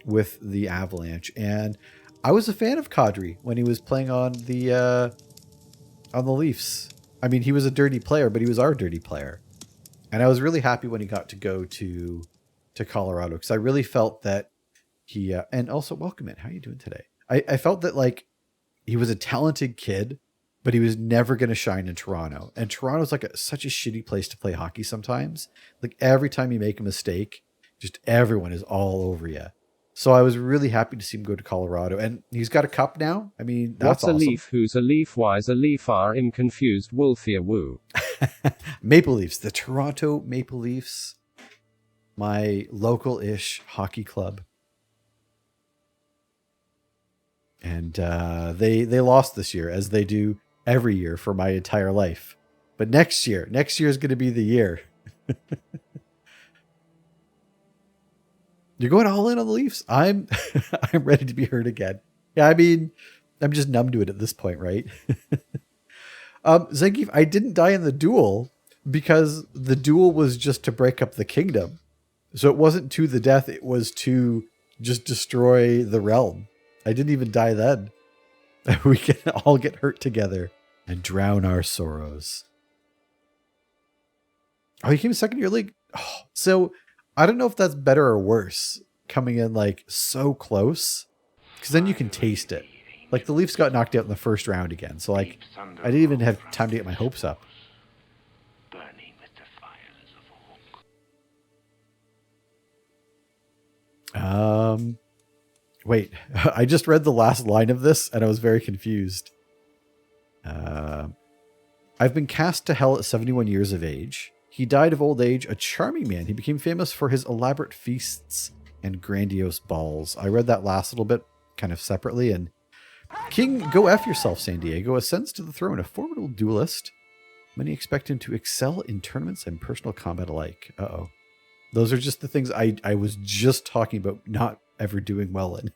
with the Avalanche, and I was a fan of Kadri when he was playing on the Leafs. I mean, he was a dirty player, but he was our dirty player. And I was really happy when he got to go to Colorado, because I really felt that he and also welcome it. How are you doing today? I felt that like he was a talented kid, but he was never going to shine in Toronto. And Toronto's like such a shitty place to play hockey sometimes. Like every time you make a mistake, just everyone is all over you. So I was really happy to see him go to Colorado, and he's got a cup now. I mean, that's What's awesome. a leaf? Who's a leaf? Why's a leaf? Are im confused wolfia woo. Maple Leafs, the Toronto Maple Leafs, my local-ish hockey club. And they lost this year, as they do every year for my entire life. But next year is going to be the year. You're going all in on the Leafs. I'm ready to be hurt again. Yeah, I mean, I'm just numb to it at this point, right? Zangief, I didn't die in the duel because the duel was just to break up the kingdom. So it wasn't to the death, it was to just destroy the realm. I didn't even die then. We can all get hurt together and drown our sorrows. Oh, he came second year league? Oh, so I don't know if that's better or worse, coming in like so close, because then you can taste it. Like the Leafs got knocked out in the first round again, so like I didn't even have time to get my hopes up. Burning with the fires of war. Wait, I just read the last line of this and I was very confused. I've been cast to hell at 71 years of age. He died of old age, a charming man. He became famous for his elaborate feasts and grandiose balls. I read that last little bit kind of separately. And King Go F Yourself San Diego ascends to the throne, a formidable duelist. Many expect him to excel in tournaments and personal combat alike. Uh-oh. Those are just the things I was just talking about not ever doing well in.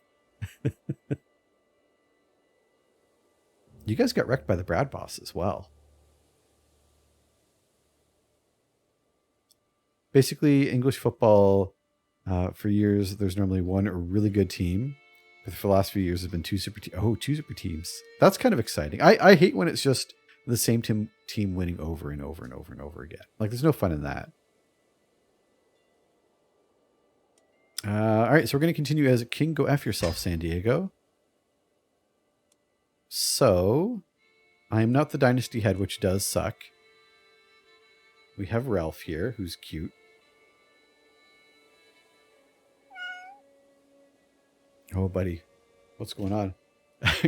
You guys got wrecked by the Brad boss as well. Basically, English football, for years, there's normally one really good team. But for the last few years, there's been two super teams. That's kind of exciting. I hate when it's just the same team winning over and over and over and over again. Like, there's no fun in that. All right, so we're going to continue as King Go F Yourself, San Diego. So, I am not the Dynasty head, which does suck. We have Ralph here, who's cute. Oh, buddy. What's going on?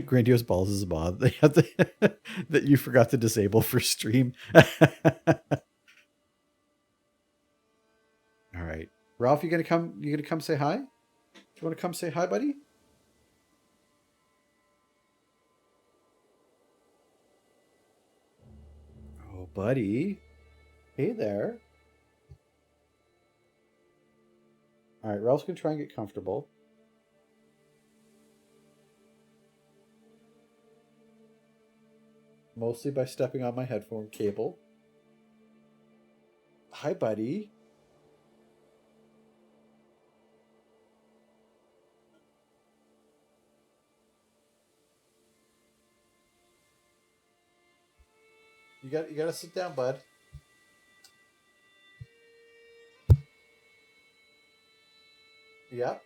Grandiose Balls is a mod that you forgot to disable for stream. All right. Ralph, you gonna come say hi? Do you want to come say hi, buddy? Oh, buddy. Hey there. All right, Ralph's gonna try and get comfortable. Mostly by stepping on my headphone cable. Hi, buddy. You gotta sit down, bud. Yep.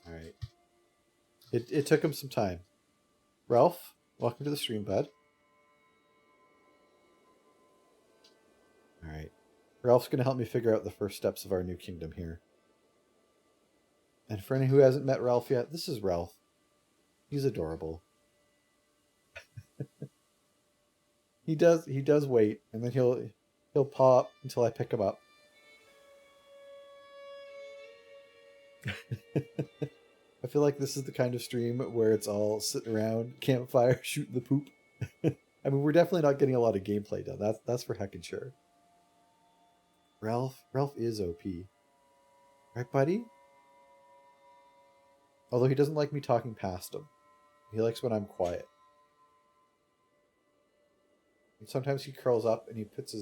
All right. It took him some time. Ralph, welcome to the stream, bud. All right. Ralph's going to help me figure out the first steps of our new kingdom here. And for anyone who hasn't met Ralph yet, this is Ralph. He's adorable. He does wait, and then he'll pop until I pick him up. I feel like this is the kind of stream where it's all sitting around, campfire, shooting the poop. I mean, we're definitely not getting a lot of gameplay done. That's for heckin' sure. Ralph is OP. Right, buddy? Although he doesn't like me talking past him. He likes when I'm quiet. And sometimes he curls up and he puts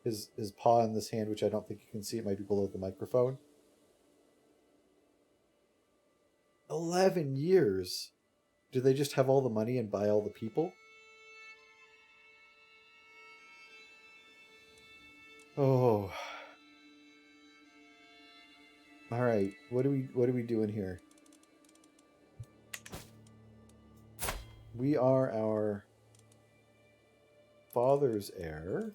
his paw in this hand, which I don't think you can see. It might be below the microphone. 11 years? Do they just have all the money and buy all the people? Oh. All right. What are we doing here? We are our father's heir.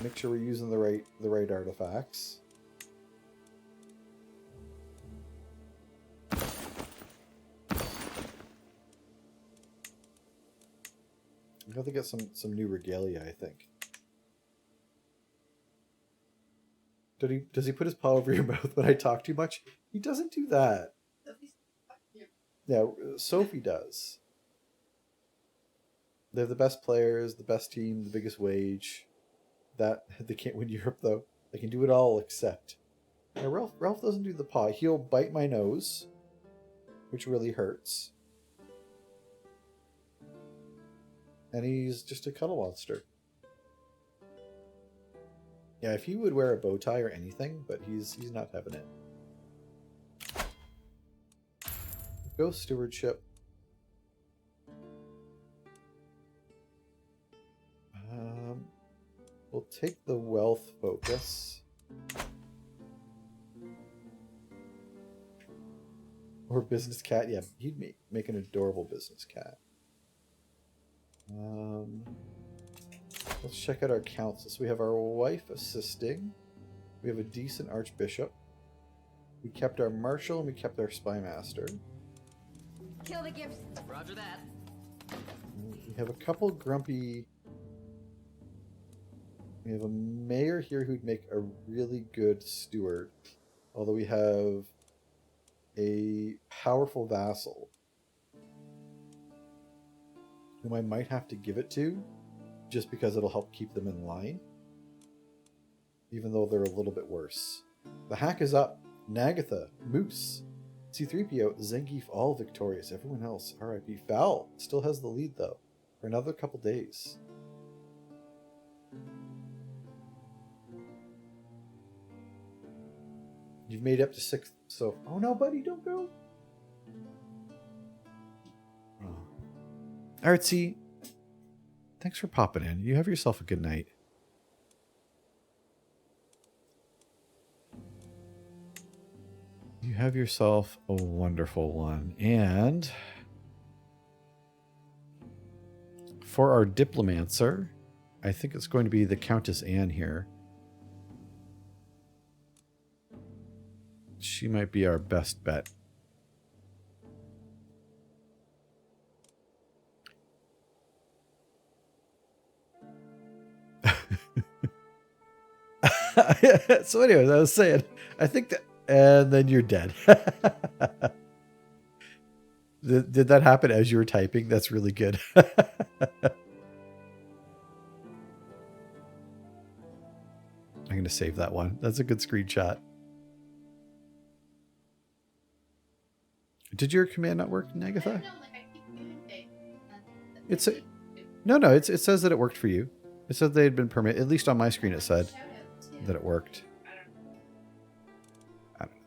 Make sure we're using the right artifacts. We have to get some new regalia, I think. Does he put his paw over your mouth when I talk too much? He doesn't do that. Yeah, Sophie does. They're the best players, the best team, the biggest wage. That they can't win Europe though. They can do it all except. Yeah, Ralph doesn't do the paw. He'll bite my nose, which really hurts. And he's just a cuddle monster. Yeah, if he would wear a bow tie or anything, but he's not having it. Go stewardship. We'll take the wealth focus. Or business cat. Yeah, he'd make an adorable business cat. Let's check out our council. So we have our wife assisting. We have a decent archbishop. We kept our marshal and we kept our spy master. Kill the gifts. Roger that. We have a couple grumpy. We have a mayor here who'd make a really good steward. Although we have a powerful vassal whom I might have to give it to just because it'll help keep them in line. Even though they're a little bit worse. The hack is up. Nagatha, Moose, C3PO, Zangief, all victorious. Everyone else, RIP. Val still has the lead though for another couple days. You've made up to 6th so. Oh no, buddy, don't go. Oh. Artsy, thanks for popping in. You have yourself a good night. You have yourself a wonderful one. And for our diplomancer, I think it's going to be the Countess Anne here. She might be our best bet. So anyways, I was saying, I think that, and then you're dead. Did that happen as you were typing? That's really good. I'm going to save that one. That's a good screenshot. Did your command not work, Nagatha? I don't know, like I keep doing things. It's a, no, it says that it worked for you. It said they had been permitted. At least on my screen, it said that it worked. I don't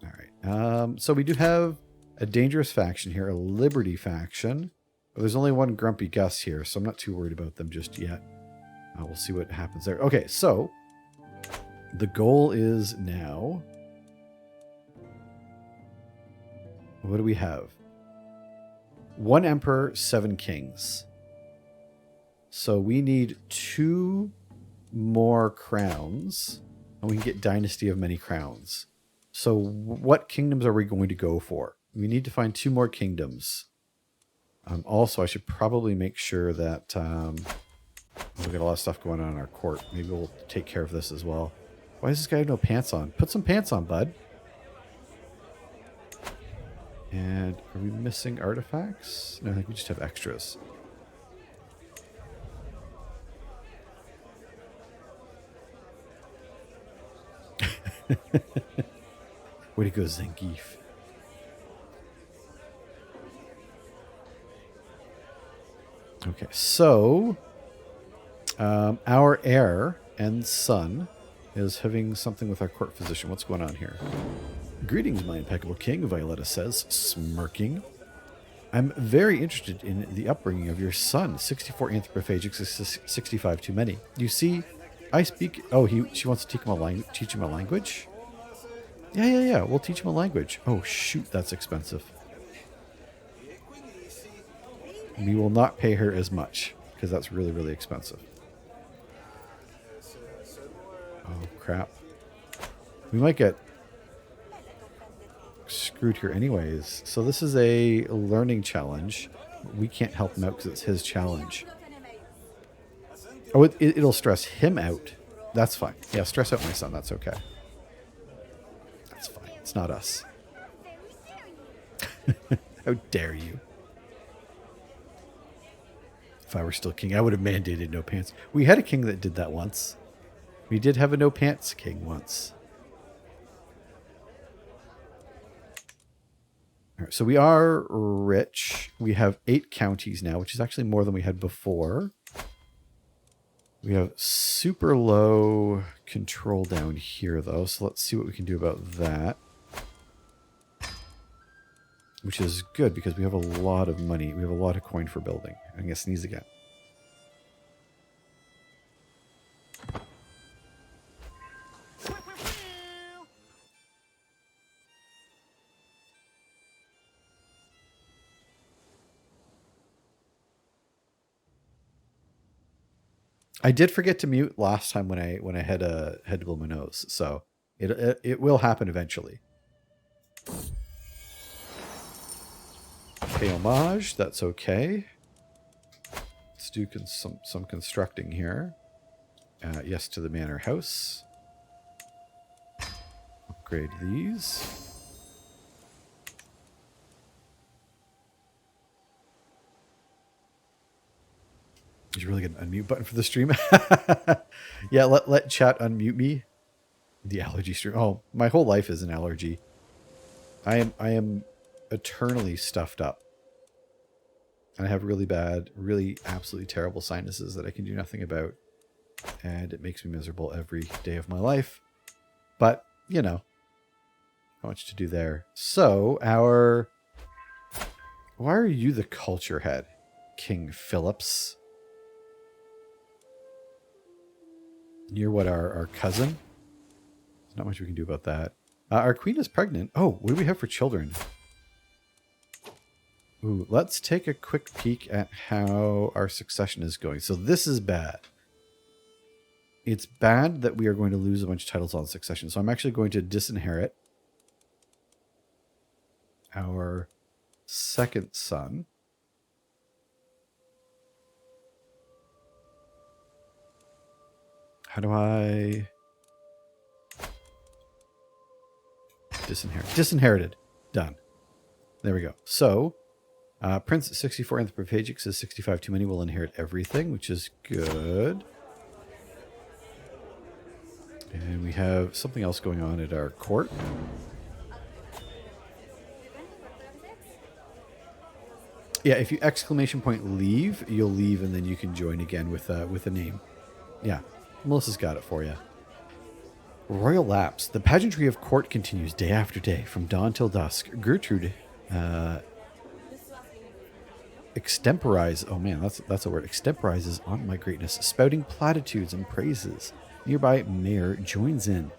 know. All right. So we do have a dangerous faction here, a Liberty faction. But there's only one Grumpy Gus here, so I'm not too worried about them just yet. We'll see what happens there. Okay, so the goal is now. What do we have? 1 emperor, 7 kings. So we need 2 more crowns, and we can get Dynasty of Many Crowns. So what kingdoms are we going to go for? We need to find 2 more kingdoms. Also, I should probably make sure that we got a lot of stuff going on in our court. Maybe we'll take care of this as well. Why does this guy have no pants on? Put some pants on, bud. And are we missing artifacts? No, I think we just have extras. Way to go, Zangief. Okay, so our heir and son is having something with our court physician. What's going on here? Greetings, my impeccable king, Violetta says, smirking. I'm very interested in the upbringing of your son. 64 anthropophagic, 65 too many. You see, I speak... Oh, she wants to teach him a language? Yeah. We'll teach him a language. Oh, shoot, that's expensive. We will not pay her as much, because that's really, really expensive. Oh, crap. We might get screwed here anyways. So this is a learning challenge. We can't help him out because it's his challenge. Oh, it'll stress him out. That's fine. Yeah, stress out my son. That's okay. That's fine. It's not us. How dare you? If I were still king, I would have mandated no pants. We had a king that did that once. We did have a no pants king once. All right, so we are rich. We have 8 counties now, which is actually more than we had before. We have super low control down here, though. So let's see what we can do about that. Which is good because we have a lot of money. We have a lot of coin for building. I'm going to sneeze again. I did forget to mute last time when I had to blow my nose, so it will happen eventually. Pay homage. That's okay. Let's do some constructing here. Yes, to the manor house. Upgrade these. Did you really get an unmute button for the stream? Yeah, let chat unmute me. The allergy stream. Oh, my whole life is an allergy. I am eternally stuffed up. And I have really bad, really absolutely terrible sinuses that I can do nothing about. And it makes me miserable every day of my life. But, you know, not much to do there. So, why are you the culture head, King Phillips? You're what, our cousin? There's not much we can do about that. Our queen is pregnant. Oh, what do we have for children? Ooh, let's take a quick peek at how our succession is going. So this is bad. It's bad that we are going to lose a bunch of titles on succession. So I'm actually going to disinherit our second son. How do I disinherit? Disinherited. Done. There we go. So, Prince 64 Anthropophagic is 65 too many. Will inherit everything, which is good. And we have something else going on at our court. Yeah, if you exclamation point leave, you'll leave and then you can join again with a name. Yeah, Melissa's got it for you. Royal Lapse. The pageantry of court continues day after day, from dawn till dusk. Gertrude extemporize. Oh man, that's a word. Extemporizes on my greatness, spouting platitudes and praises. Nearby mayor joins in,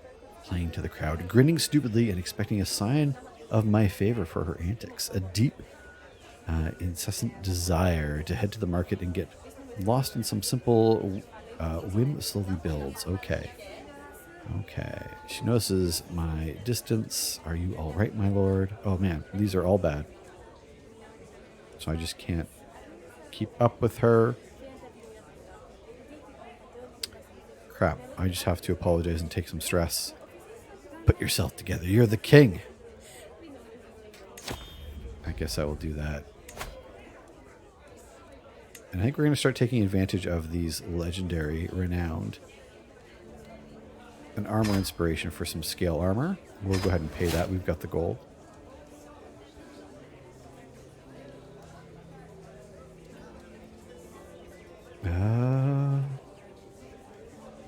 playing to the crowd, grinning stupidly and expecting a sign of my favor for her antics. A deep, incessant desire to head to the market and get lost in some simple whim slowly builds. Okay. She notices my distance. Are you all right, my lord? Oh man, these are all bad. So I just can't keep up with her. Crap, I just have to apologize and take some stress. Put yourself together. You're the king. I guess I will do that. And I think we're going to start taking advantage of these legendary, renowned, an armor inspiration for some scale armor. We'll go ahead and pay that. We've got the gold.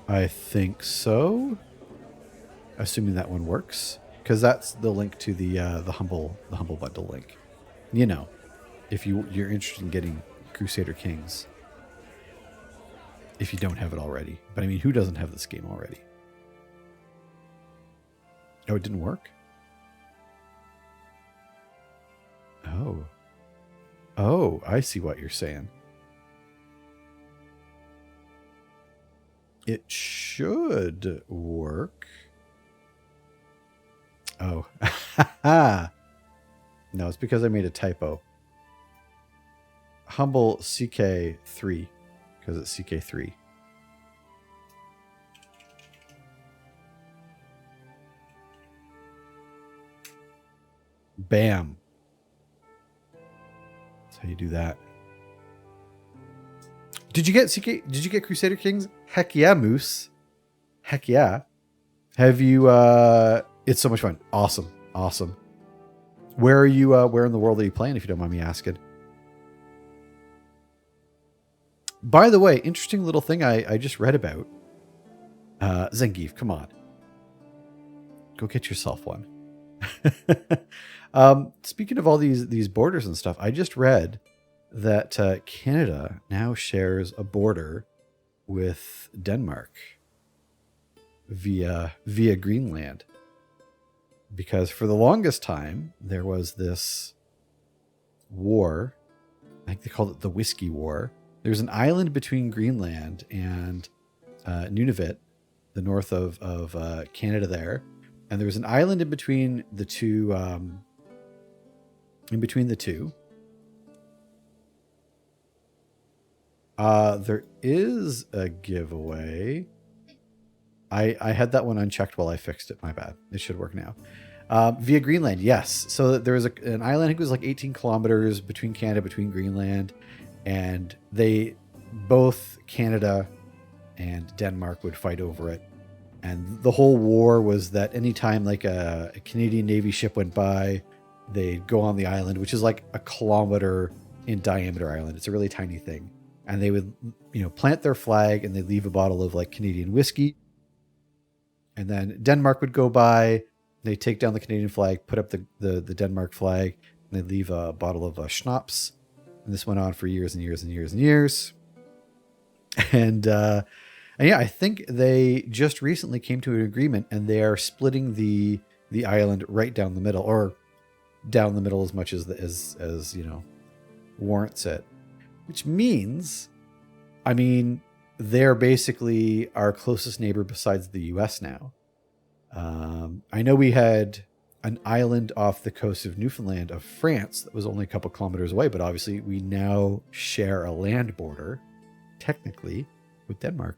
I think so. Assuming that one works, because that's the link to the humble bundle link. You know, if you're interested in getting Crusader Kings, if you don't have it already. But I mean, who doesn't have this game already? Oh, it didn't work? Oh, I see what you're saying. It should work. Oh. No, it's because I made a typo. Humble CK3, because it's CK3. Bam. That's how you do that. Did you get CK? Did you get Crusader Kings? Heck yeah, Moose. Heck yeah. Have you it's so much fun. Awesome. Where are you where in the world are you playing, if you don't mind me asking? By the way, interesting little thing I just read about. Zangief, come on. Go get yourself one. Speaking of all these borders and stuff, I just read that Canada now shares a border with Denmark via Greenland, because for the longest time there was this war. I think they called it the Whiskey War. There's an island between Greenland and Nunavut, the north of Canada there, and there's an island in between the two. There is a giveaway. I had that one unchecked while I fixed it. My bad. It should work now. Via Greenland, yes. So there was an island, I think it was like 18 kilometers between Canada, between Greenland, and both Canada and Denmark would fight over it. And the whole war was that anytime like a Canadian Navy ship went by, they'd go on the island, which is like a kilometer in diameter island. It's a really tiny thing. And they would, plant their flag and they'd leave a bottle of like Canadian whiskey. And then Denmark would go by, they take down the Canadian flag, put up the Denmark flag, and they leave a bottle of schnapps. And this went on for years and years and years and years. And yeah, I think they just recently came to an agreement, and they are splitting the island right down the middle, or down the middle as much as warrants it. Which means, they're basically our closest neighbor besides the U.S. now. I know we had an island off the coast of Newfoundland of France that was only a couple kilometers away, but obviously we now share a land border, technically, with Denmark.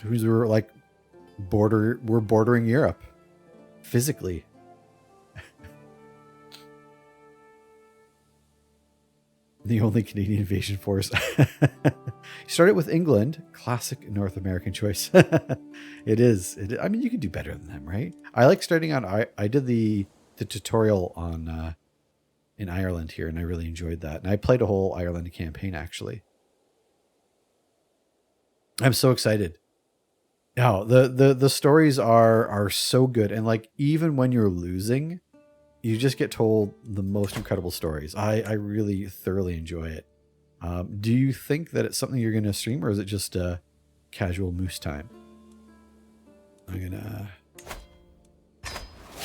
We're bordering Europe physically. The only Canadian invasion force. Started with England. Classic North American choice. It is. You could do better than them, right? I like starting on. I did the tutorial on in Ireland here, and I really enjoyed that. And I played a whole Ireland campaign actually. I'm so excited. No, the stories are so good, and like even when you're losing, you just get told the most incredible stories. I really thoroughly enjoy it. Do you think that it's something you're going to stream, or is it just a casual moose time? I'm going to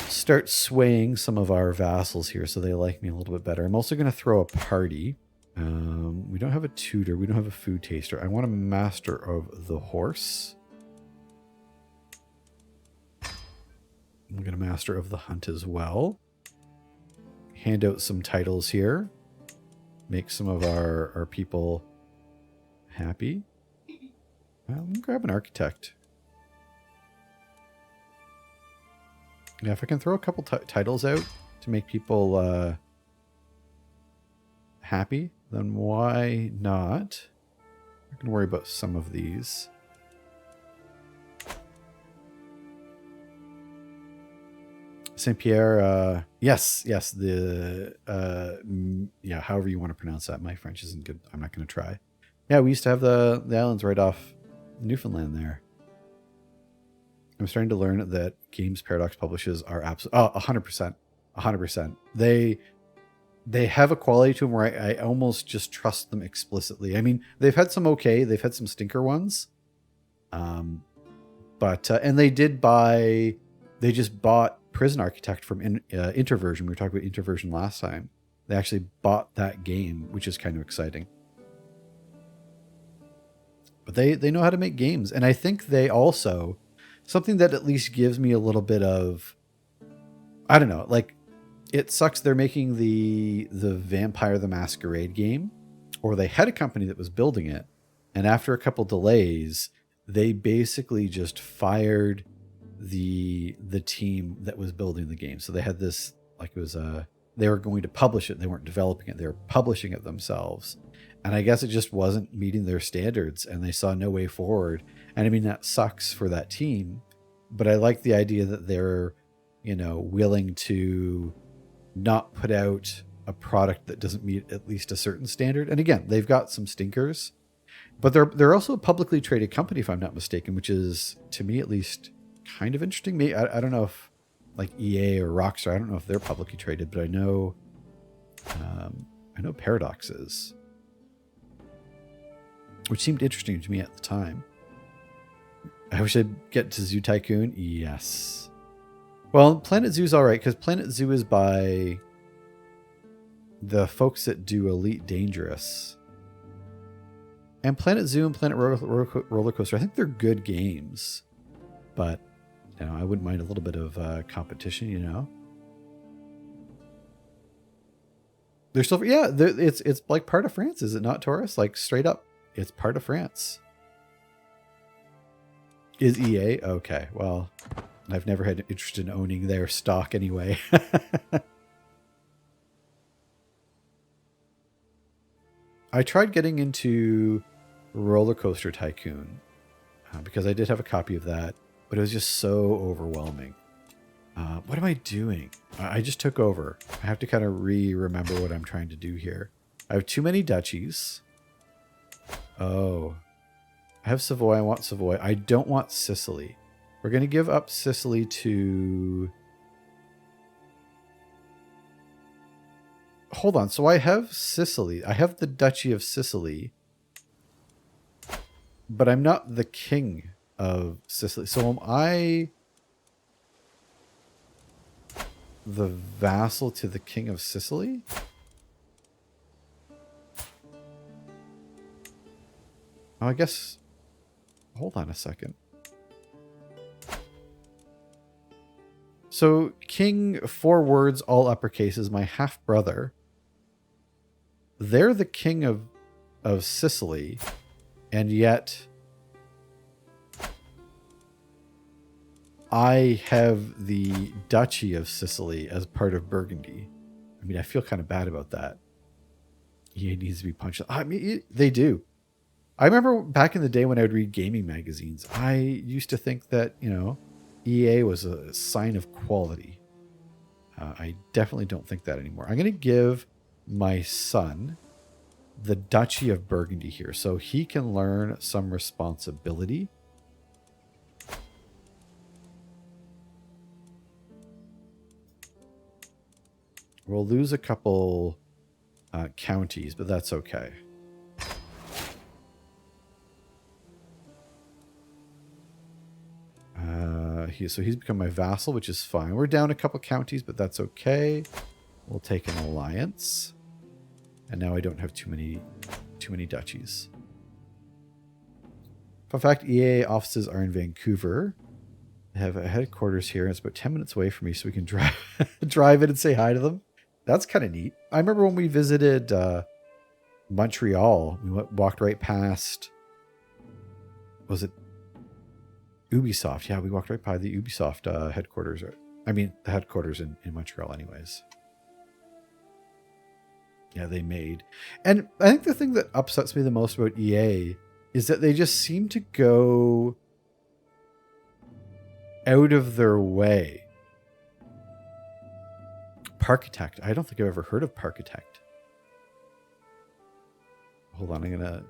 start swaying some of our vassals here so they like me a little bit better. I'm also going to throw a party. We don't have a tutor. We don't have a food taster. I want a master of the horse. I'm going to master of the hunt as well. Hand out some titles here. Make some of our people happy. Well, I'm gonna grab an architect. Yeah, if I can throw a couple titles out to make people happy, then why not? I can worry about some of these. Saint Pierre, yes, however you want to pronounce that. My French isn't good. I'm not going to try. Yeah, we used to have the islands right off Newfoundland there. I'm starting to learn that games Paradox publishes are absolutely 100%. They have a quality to them where I almost just trust them explicitly. They've had some they've had some stinker ones, but and they just bought Prison Architect from Interversion. We were talking about Interversion last time. They actually bought that game, which is kind of exciting. But they know how to make games. And I think they also, something that at least gives me a little bit of, I don't know, like it sucks they're making the Vampire the Masquerade game, or they had a company that was building it. And after a couple delays, they basically just fired the team that was building the game. So they had this, like it was they were going to publish it. They weren't developing it. They were publishing it themselves. And I guess it just wasn't meeting their standards, and they saw no way forward. And that sucks for that team, but I like the idea that they're, willing to not put out a product that doesn't meet at least a certain standard. And again, they've got some stinkers, but they're also a publicly traded company, if I'm not mistaken, which is, to me at least, kind of interesting. Me, I don't know if like EA or Rockstar, I don't know if they're publicly traded, but I know Paradox is, which seemed interesting to me at the time. I wish I'd get to Zoo Tycoon. Yes. Well, Planet Zoo's all right, because Planet Zoo is by the folks that do Elite Dangerous and Planet Zoo and Planet Roller Coaster, I think they're good games, but you know, I wouldn't mind a little bit of competition, you know. They're still, yeah, it's like part of France, is it not, Taurus? Like straight up, it's part of France. Is EA? Okay, well, I've never had an interest in owning their stock anyway. I tried getting into Roller Coaster Tycoon because I did have a copy of that, but it was just so overwhelming. What am I doing? I just took over. I have to kind of remember what I'm trying to do here. I have too many duchies. Oh, I have Savoy. I want Savoy. I don't want Sicily. We're going to give up Sicily to... Hold on. So I have Sicily. I have the Duchy of Sicily. But I'm not the king of Sicily. So am I the vassal to the king of Sicily? Oh, I guess... Hold on a second. So, king, 4 words, all uppercase, is my half-brother. They're the king of Sicily, and yet I have the Duchy of Sicily as part of Burgundy. I mean, I feel kind of bad about that. He needs to be punched. I mean, they do. I remember back in the day when I would read gaming magazines, I used to think that, you know, EA was a sign of quality. I definitely don't think that anymore. I'm going to give my son the Duchy of Burgundy here so he can learn some responsibility. We'll lose a couple counties, but that's okay. So he's become my vassal, which is fine. We're down a couple counties, but that's okay. We'll take an alliance. And now I don't have too many duchies. Fun fact, EA offices are in Vancouver. They have a headquarters here, and it's about 10 minutes away from me, so we can drive in and say hi to them. That's kind of neat. I remember when we visited Montreal, we walked right past... Was it Ubisoft? Yeah, we walked right by the Ubisoft headquarters. I mean, the headquarters in Montreal anyways. Yeah, they made. And I think the thing that upsets me the most about EA is that they just seem to go out of their way. Parkitect. I don't think I've ever heard of Parkitect. Hold on, I'm going to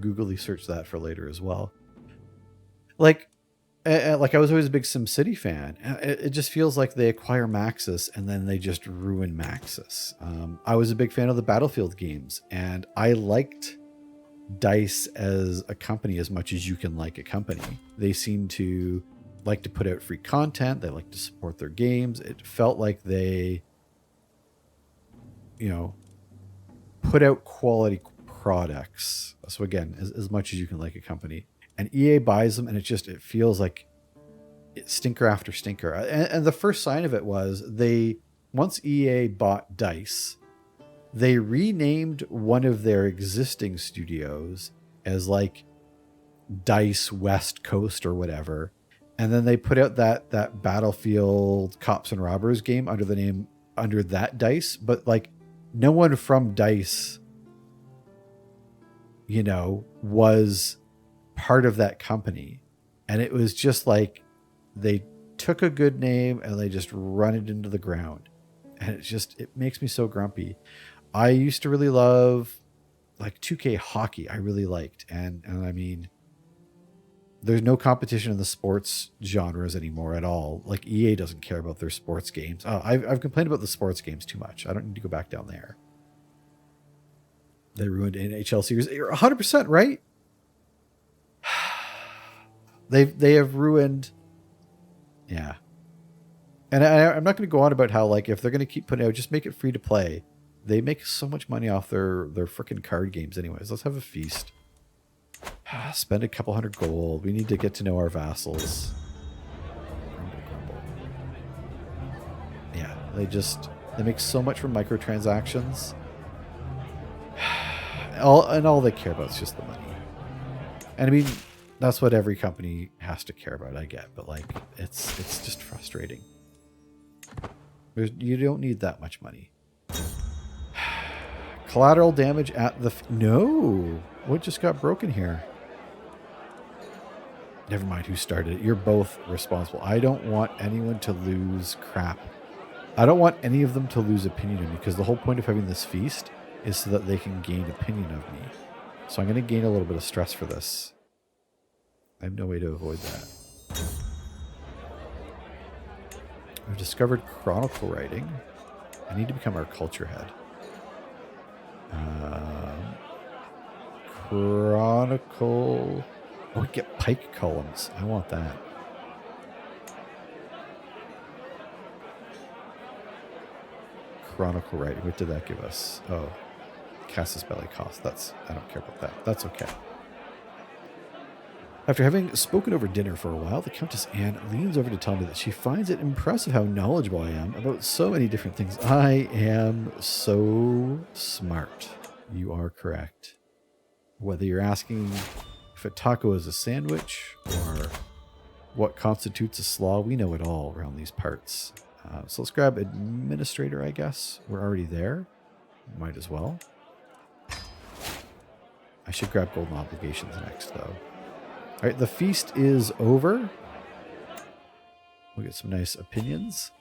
googly search that for later as well. Like I was always a big SimCity fan. It just feels like they acquire Maxis and then they just ruin Maxis. I was a big fan of the Battlefield games, and I liked DICE as a company as much as you can like a company. They seem to like to put out free content. They like to support their games. It felt like they, you know, put out quality products. So again, as much as you can like a company. And EA buys them, and it feels like stinker after stinker. And the first sign of it was once EA bought DICE, they renamed one of their existing studios as like DICE West Coast or whatever. And then they put out that Battlefield Cops and Robbers game under that DICE. But like no one from DICE, you know, was part of that company. And it was just like they took a good name and they just run it into the ground. And it makes me so grumpy. I used to really love like 2K hockey. I really liked. And I mean, there's no competition in the sports genres anymore at all. Like EA doesn't care about their sports games. I've complained about the sports games too much. I don't need to go back down there. They ruined NHL series. You're 100% right. They have ruined, yeah. And I'm not going to go on about how, like, if they're going to keep putting out, just make it free to play. They make so much money off their freaking card games anyways. Let's have a feast. Spend a couple hundred gold. We need to get to know our vassals. Yeah, they make so much from microtransactions. All they care about is just the money. And I mean, that's what every company has to care about, I get, but like it's just frustrating. You don't need that much money. Collateral damage at the no. What just got broken here? Never mind who started it. You're both responsible. I don't want anyone to lose crap. I don't want any of them to lose opinion of me, because the whole point of having this feast is so that they can gain opinion of me. So I'm going to gain a little bit of stress for this. I have no way to avoid that. I've discovered chronicle writing. I need to become our culture head. Chronicle. Oh, we get pike columns. I want that. Chronicle writing. What did that give us? Oh, Casus Belli cost. I don't care about that. That's okay. After having spoken over dinner for a while, the Countess Anne leans over to tell me that she finds it impressive how knowledgeable I am about so many different things. I am so smart. You are correct. Whether you're asking if a taco is a sandwich or what constitutes a slaw, we know it all around these parts. So let's grab administrator, I guess. We're already there. Might as well. I should grab golden obligations next, though. All right, the feast is over. We'll get some nice opinions.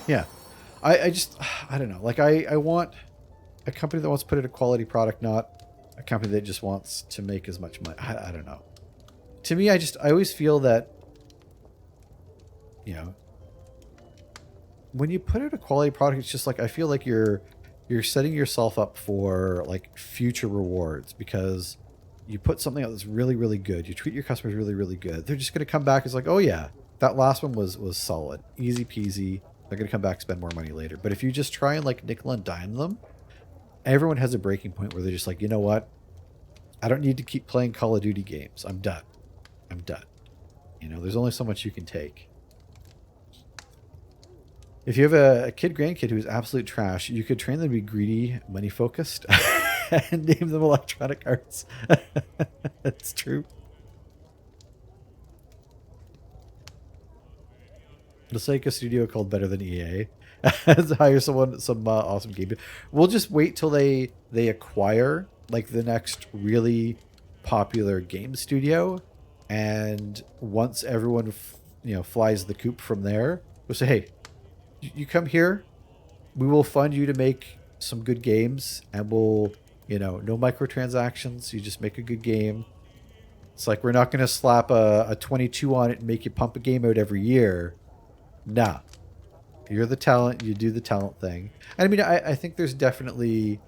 Yeah, I don't know. Like, I want a company that wants to put out a quality product, not a company that just wants to make as much money. I don't know. To me, I always feel that, you know, when you put out a quality product, it's just like, I feel like you're setting yourself up for like future rewards, because you put something out that's really, really good. You treat your customers really, really good. They're just going to come back. It's like, oh yeah, that last one was solid. Easy peasy. They're going to come back, spend more money later. But if you just try and like nickel and dime them, everyone has a breaking point where they're just like, you know what? I don't need to keep playing Call of Duty games. I'm done. I'm done. You know, there's only so much you can take. If you have a kid, grandkid who's absolute trash, you could train them to be greedy, money focused, and name them Electronic Arts. That's true. Let's make a studio called Better Than EA. Hire some awesome game. We'll just wait till they acquire like the next really popular game studio, and once everyone flies the coop from there, we'll say, hey, you come here, we will fund you to make some good games, and we'll, no microtransactions. You just make a good game. It's like, we're not going to slap a 22 on it and make you pump a game out every year. Nah. You're the talent. You do the talent thing. And I mean, I think there's definitely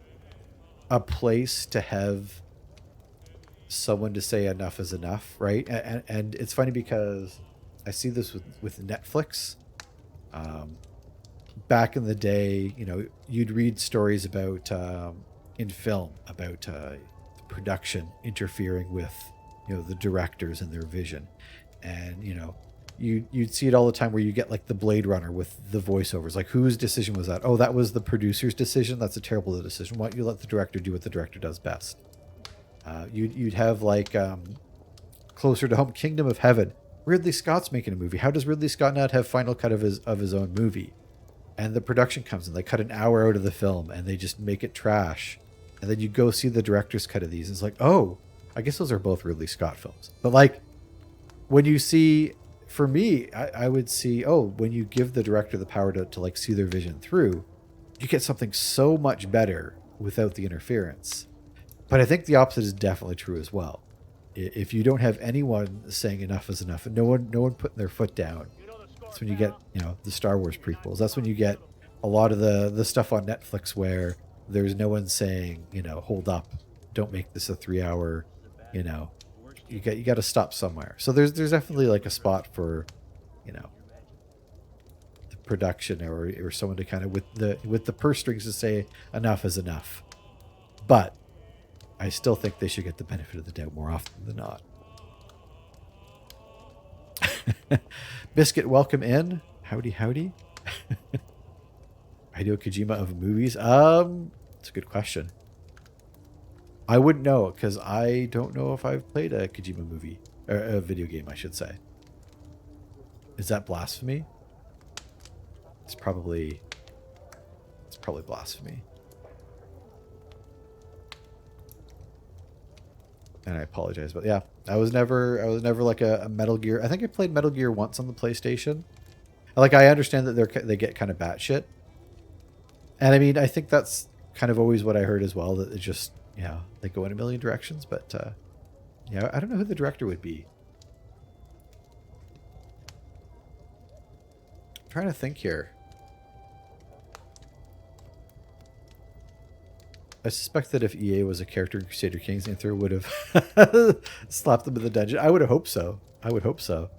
a place to have someone to say enough is enough, right? And it's funny because I see this with Netflix. Back in the day, you'd read stories about in film about the production interfering with the directors and their vision, and you'd see it all the time where you get like the Blade Runner with the voiceovers, like, whose decision was that? Oh, that was the producer's decision. That's a terrible decision. Why don't you let the director do what the director does best? You'd have like closer to home, Kingdom of Heaven. Ridley Scott's making a movie. How does Ridley Scott not have final cut of his own movie? And the production comes in, they cut an hour out of the film and they just make it trash. And then you go see the director's cut of these. And it's like, oh, I guess those are both Ridley Scott films. But like, when you see, for me, I would see, oh, when you give the director the power to like see their vision through, you get something so much better without the interference. But I think the opposite is definitely true as well. If you don't have anyone saying enough is enough, and no one putting their foot down, that's when you get, the Star Wars prequels. That's when you get a lot of the stuff on Netflix where there's no one saying, hold up, don't make this a 3-hour, you got to stop somewhere. So there's definitely like a spot for, production or someone to kind of with the purse strings to say enough is enough. But I still think they should get the benefit of the doubt more often than not. Biscuit, welcome in. Howdy, howdy. Hideo Kojima of movies. It's a good question. I wouldn't know because I don't know if I've played a Kojima movie or a video game, I should say. Is that blasphemy? It's probably blasphemy. And I apologize, but yeah, I was never like a Metal Gear. I think I played Metal Gear once on the PlayStation. Like, I understand that they get kind of batshit, and I mean, I think that's kind of always what I heard as well. That it just, yeah, they go in a million directions. But yeah, I don't know who the director would be. I'm trying to think here. I suspect that if EA was a character in Crusader Kings, Anther would have slapped them in the dungeon. I would have hoped so. I would hope so.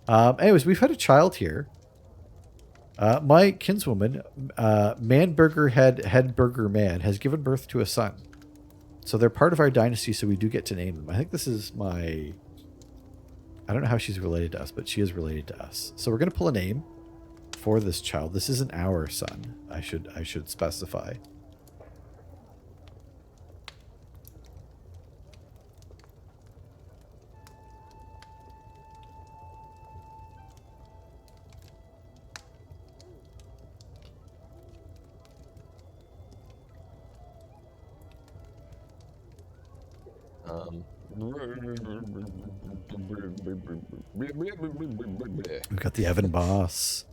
Anyways, we've had a child here. My kinswoman, Manburger Head Burger Man, has given birth to a son. So they're part of our dynasty, so we do get to name them. I think this is my... I don't know how she's related to us, but she is related to us. So we're going to pull a name for this child. This isn't our son. I should specify. We've got the Evan Boss.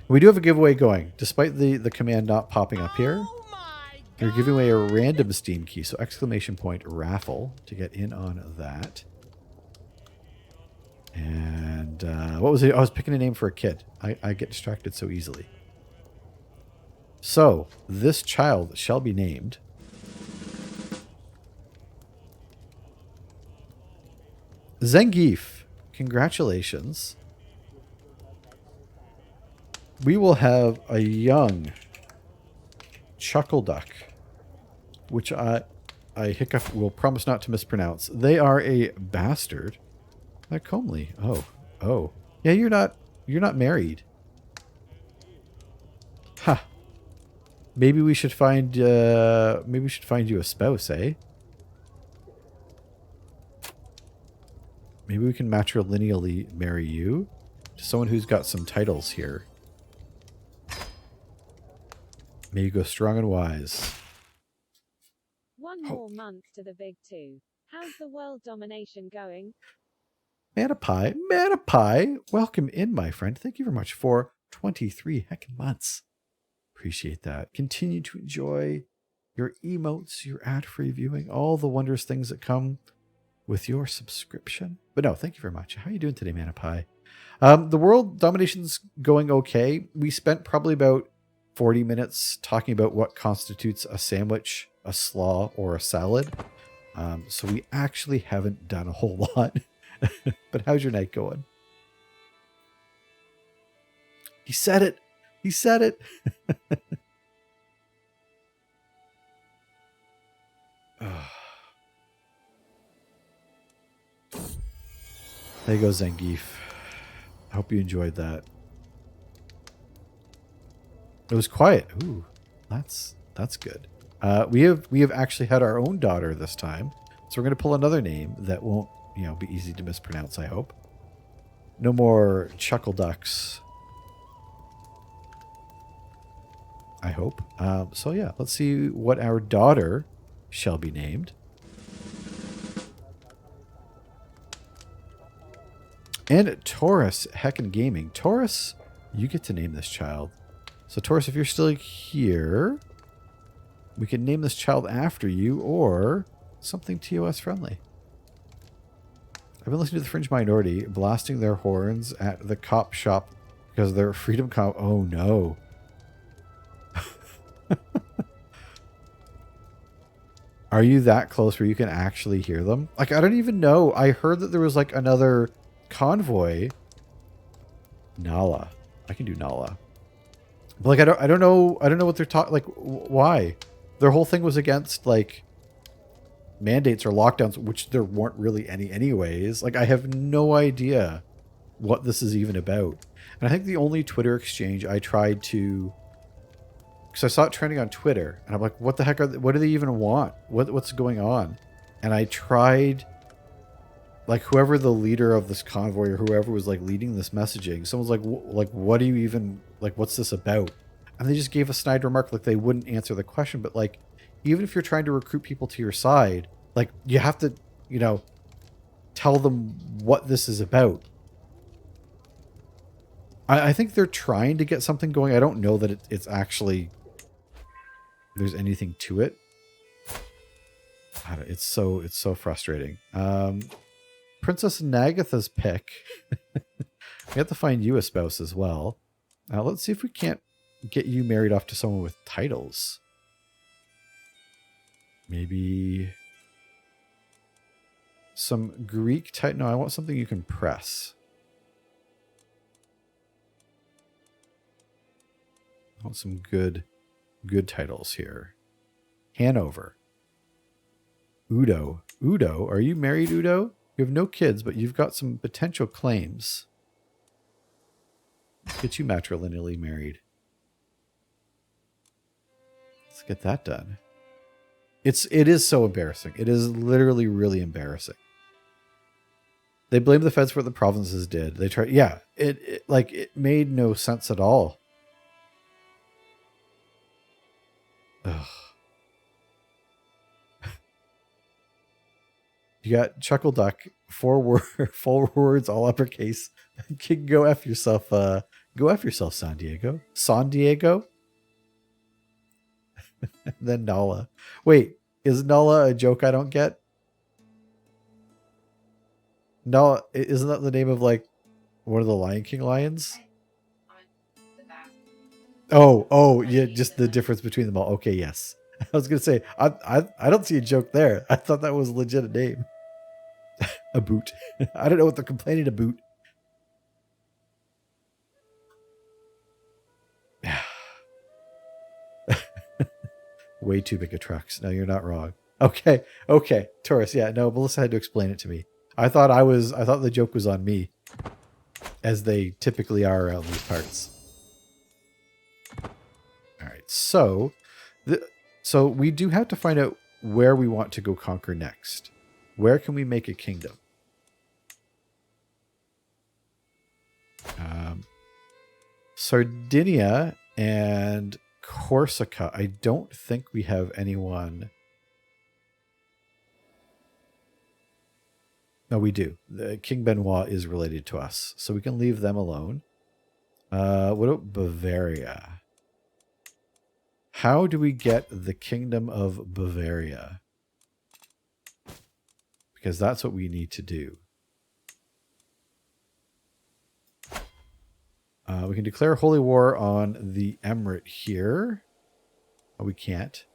We do have a giveaway going, despite the command not popping up here. We're giving away a random Steam key, so exclamation point raffle to get in on that. And what was it? I was picking a name for a kid. I get distracted so easily. So this child shall be named Zangief. Congratulations. We will have a young chuckle duck, which I hiccup will promise not to mispronounce. They are a bastard. Comely. Oh. Yeah, you're not married. Ha. Huh. Maybe we should find you a spouse, eh? Maybe we can matrilineally marry you to someone who's got some titles here. May you go strong and wise. One more month to the big two. How's the world domination going? Manapie, welcome in, my friend. Thank you very much for 23 heckin' months. Appreciate that. Continue to enjoy your emotes, your ad-free viewing, all the wondrous things that come with your subscription. But no, thank you very much. How are you doing today, Manapie? The world domination's going okay. We spent probably about 40 minutes talking about what constitutes a sandwich, a slaw, or a salad. So we actually haven't done a whole lot. But how's your night going? He said it. He said it. There you go, Zangief. I hope you enjoyed that. It was quiet. Ooh, that's good. We have actually had our own daughter this time, so we're going to pull another name that won't, be easy to mispronounce. I hope. No more chuckle ducks. I hope. So yeah, let's see what our daughter shall be named. And Taurus Heckin' Gaming. Taurus, you get to name this child. So Taurus, if you're still here, we can name this child after you or something TOS friendly. I've been listening to the Fringe Minority blasting their horns at the cop shop because they're freedom cop. Oh no. Are you that close where you can actually hear them? Like, I don't even know. I heard that there was like another convoy. Nala. I can do Nala. But like I don't know what they're talking, like why? Their whole thing was against like mandates or lockdowns, which there weren't really any anyways. Like I have no idea what this is even about. And I think the only Twitter exchange I tried to, because I saw it trending on Twitter, and I'm like, what the heck what do they even want? What's going on? And I tried, like whoever the leader of this convoy or whoever was like leading this messaging, someone's like, what do you even, like, what's this about? And they just gave a snide remark, like they wouldn't answer the question. But like, even if you're trying to recruit people to your side, like you have to, you know, tell them what this is about. I think they're trying to get something going. I don't know that it's actually, there's anything to it. It's so frustrating. Princess Nagatha's pick. We have to find you a spouse as well. Let's see if we can't get you married off to someone with titles. Maybe some Greek title. No, I want something you can press. I want some good titles here. Hanover. Udo. Udo, are you married, Udo? You have no kids, but you've got some potential claims. Let's get you matrilineally married. Let's get that done. It is so embarrassing. It is literally really embarrassing. They blame the feds for what the provinces did. They tried, yeah. It made no sense at all. Ugh. You got Chuckle Duck, 4 words, all uppercase. Go F yourself. Go F yourself, San Diego. San Diego. Then Nala. Wait, is Nala a joke I don't get? Nala, isn't that the name of like one of the Lion King lions? Oh, yeah, just the difference between them all. Okay, yes. I was gonna say I don't see a joke there. I thought that was a legit name. A boot. I don't know what they're complaining about. Way too big of trucks. No, you're not wrong. Okay, Taurus. Yeah, no, Melissa had to explain it to me. I thought the joke was on me, as they typically are around these parts. All right, so we do have to find out where we want to go conquer next. Where can we make a kingdom? Sardinia and Corsica. I don't think we have anyone. No, we do. King Benoit is related to us, so we can leave them alone. What about Bavaria? How do we get the Kingdom of Bavaria? Because that's what we need to do. We can declare holy war on the emirate here. Oh, we can't.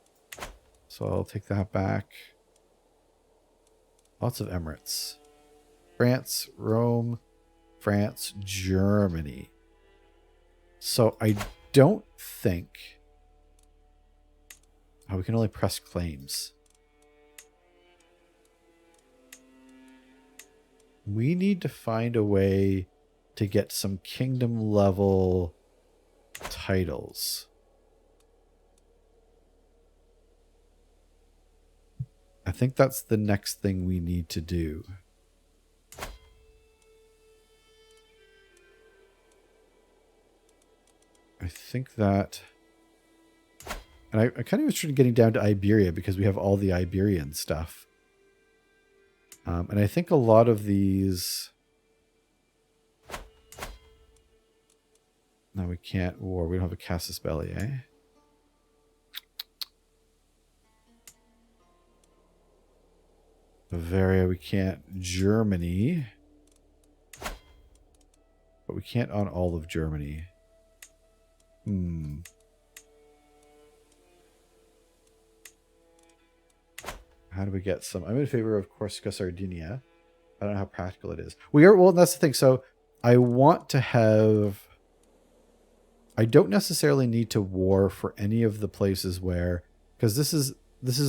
So I'll take that back. Lots of emirates. France, Rome, France, Germany. So I don't think... Oh, we can only press claims. We need to find a way to get some kingdom level titles. I think that's the next thing we need to do. I think that... And I kind of was trying getting down to Iberia because we have all the Iberian stuff. And I think a lot of these... No, we can't war. We don't have a casus belli, eh? Bavaria, we can't. Germany. But we can't on all of Germany. How do we get some? I'm in favor of Corsica, Sardinia. I don't know how practical it is. We are, well, that's the thing. So I want to have I don't necessarily need to war for any of the places where, because this is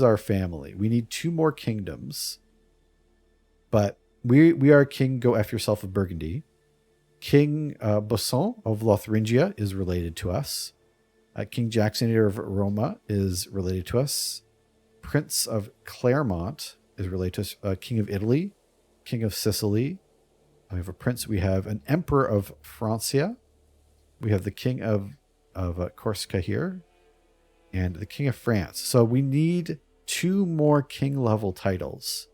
our family. We need 2 more kingdoms, but we are King Go F Yourself of Burgundy. King Bosson of Lotharingia is related to us. King Jacksonator of Roma is related to us. Prince of Clermont is related to us. King of Italy, King of Sicily. We have a prince. We have an Emperor of Francia. We have the King of Corsica here, and the King of France. So we need 2 more king level titles,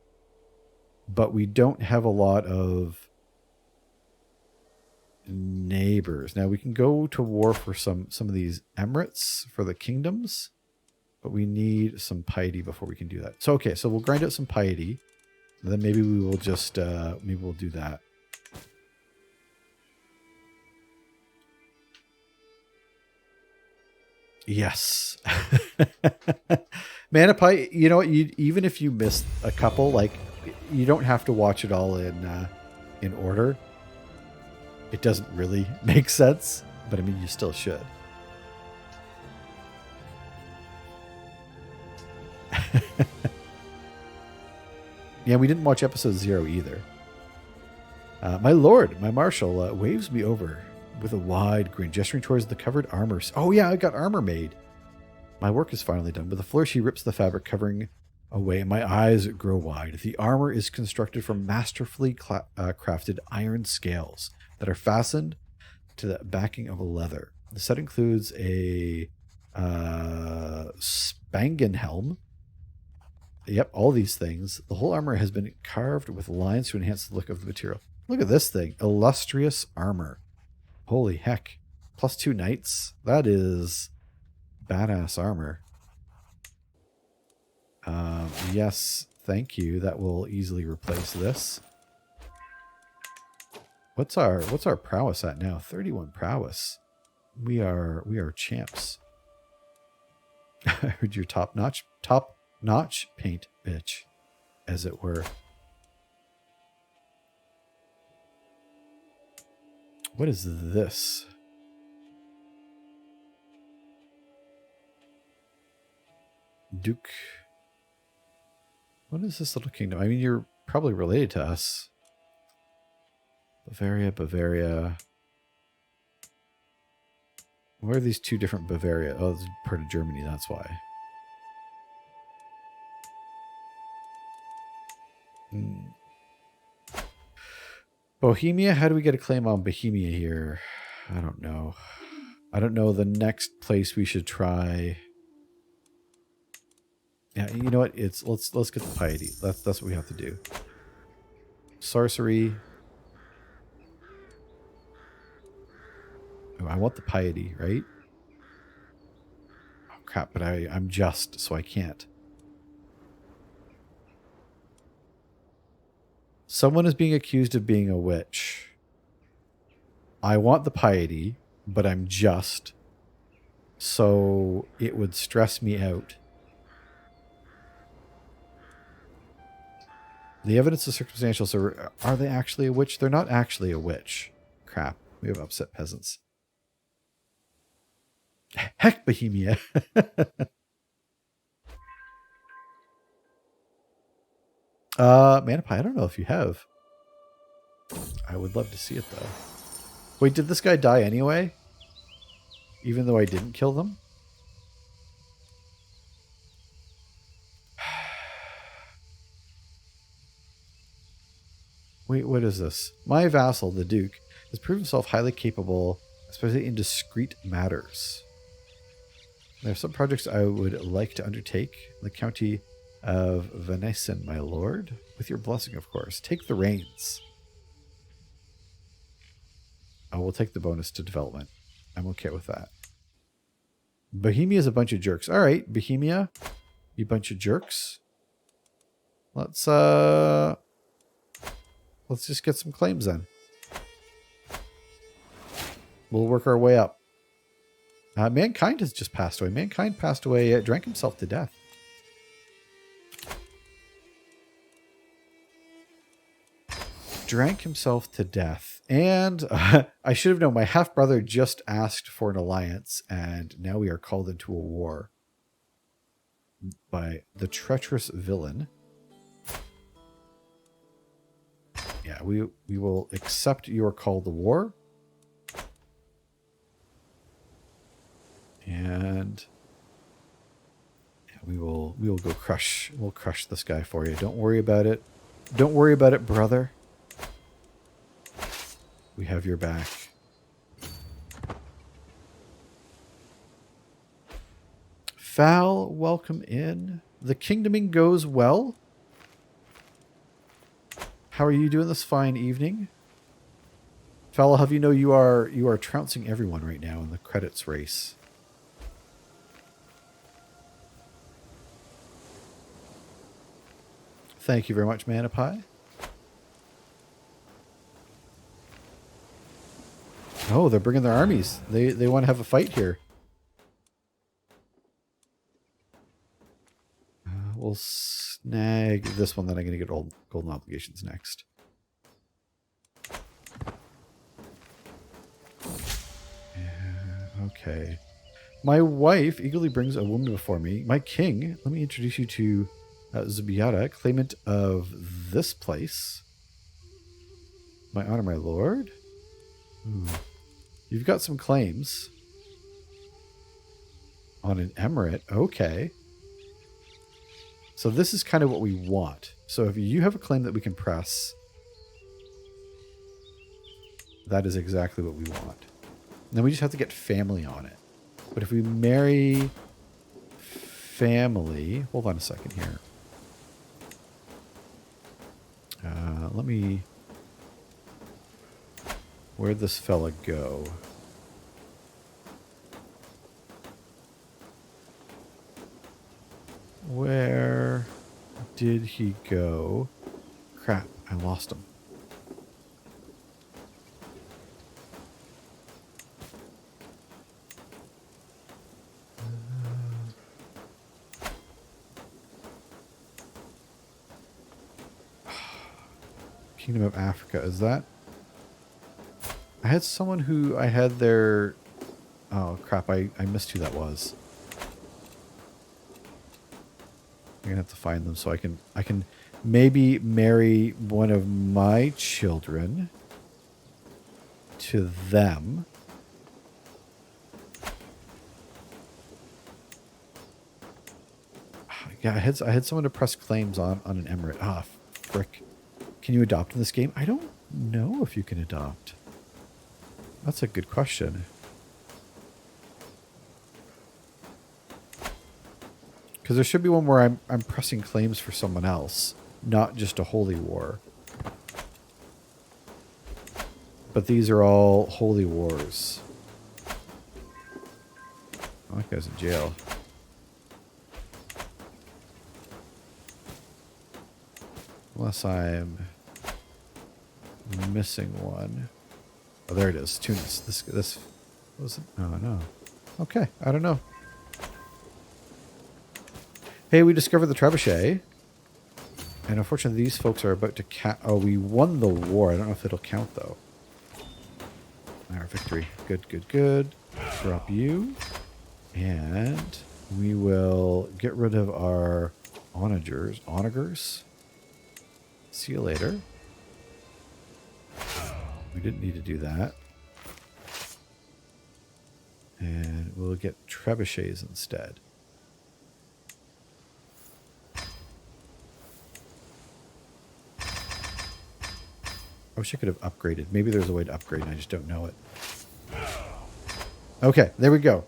but we don't have a lot of neighbors. Now we can go to war for some of these emirates for the kingdoms, but we need some piety before we can do that. So okay, so we'll grind out some piety, and then maybe we will just maybe we'll do that. Yes. Mana Pie, you know what, even if you missed a couple, like, you don't have to watch it all in order. It doesn't really make sense, but I mean, you still should. Yeah, we didn't watch episode 0 either. My lord, my marshal, waves me over with a wide grin, gesturing towards the covered armor. Oh yeah, I got armor made. My work is finally done. With a flourish, he rips the fabric covering away, and my eyes grow wide. The armor is constructed from masterfully crafted iron scales that are fastened to the backing of leather. The set includes a spangen helm. Yep, all these things. The whole armor has been carved with lines to enhance the look of the material. Look at this thing. Illustrious armor. Holy heck. +2 knights. That is badass armor. Yes, thank you. That will easily replace this. What's our prowess at now? 31 prowess. We are champs. I heard your top notch paint, bitch, as it were. What is this? Duke. What is this little kingdom? I mean, you're probably related to us. Bavaria. Where are these 2 different Bavaria? Oh, this is part of Germany, that's why. Bohemia? How do we get a claim on Bohemia here? I don't know. I don't know the next place we should try. Yeah, you know what? Let's get the piety. That's what we have to do. Sorcery. Oh, I want the piety, right? Oh crap, but I'm just, so I can't. Someone is being accused of being a witch. I want the piety, but I'm just. So it would stress me out. The evidence is circumstantial, so are they actually a witch? They're not actually a witch. Crap. We have upset peasants. Heck, Bohemia. Mana Pie, I don't know if you have. I would love to see it, though. Wait, did this guy die anyway? Even though I didn't kill them? Wait, what is this? My vassal, the Duke, has proven himself highly capable, especially in discreet matters. There are some projects I would like to undertake. The county of Venaissin, my lord. With your blessing, of course. Take the reins. Oh, we'll take the bonus to development. I'm okay with that. Bohemia is a bunch of jerks. All right, Bohemia, you bunch of jerks. Let's just get some claims then. We'll work our way up. Mankind has just passed away. Mankind passed away, drank himself to death. drank himself to death. And I should have known, my half-brother just asked for an alliance, and now we are called into a war by the treacherous villain. Yeah, we will accept your call to war. And yeah, we will go crush. We'll crush this guy for you. Don't worry about it. Don't worry about it, brother. We have your back. Fal, welcome in. The kingdoming goes well. How are you doing this fine evening? Fal, I'll have you know you are trouncing everyone right now in the credits race. Thank you very much, Manapie. Oh, they're bringing their armies. They want to have a fight here. We'll snag this one, then I'm going to get golden obligations next. Okay. My wife eagerly brings a woman before me. My king, let me introduce you to Zubiata, claimant of this place. My honor, my lord. Ooh. You've got some claims on an emirate. Okay. So this is kind of what we want. So if you have a claim that we can press, that is exactly what we want. And then we just have to get family on it. But if we marry family, hold on a second here. Let me... Where'd this fella go? Where did he go? Crap, I lost him. Kingdom of Africa, is that? I had someone who I had their... Oh crap, I missed who that was. I'm gonna have to find them so I can maybe marry one of my children to them. Yeah, I had someone to press claims on an emirate. Ah, frick. Can you adopt in this game? I don't know if you can adopt. That's a good question. Because there should be one where I'm pressing claims for someone else, not just a holy war. But these are all holy wars. Oh, that guy's in jail. Unless I'm missing one. Oh, there it is. Tunis. This was it? Oh, no. Okay, I don't know. Hey, we discovered the trebuchet. And unfortunately, these folks are about to oh, we won the war. I don't know if it'll count, though. Our victory. Good, good, good. Drop you. And we will get rid of our onagers. See you later. We didn't need to do that. And we'll get trebuchets instead. I wish I could have upgraded. Maybe there's a way to upgrade and I just don't know it. Okay, there we go.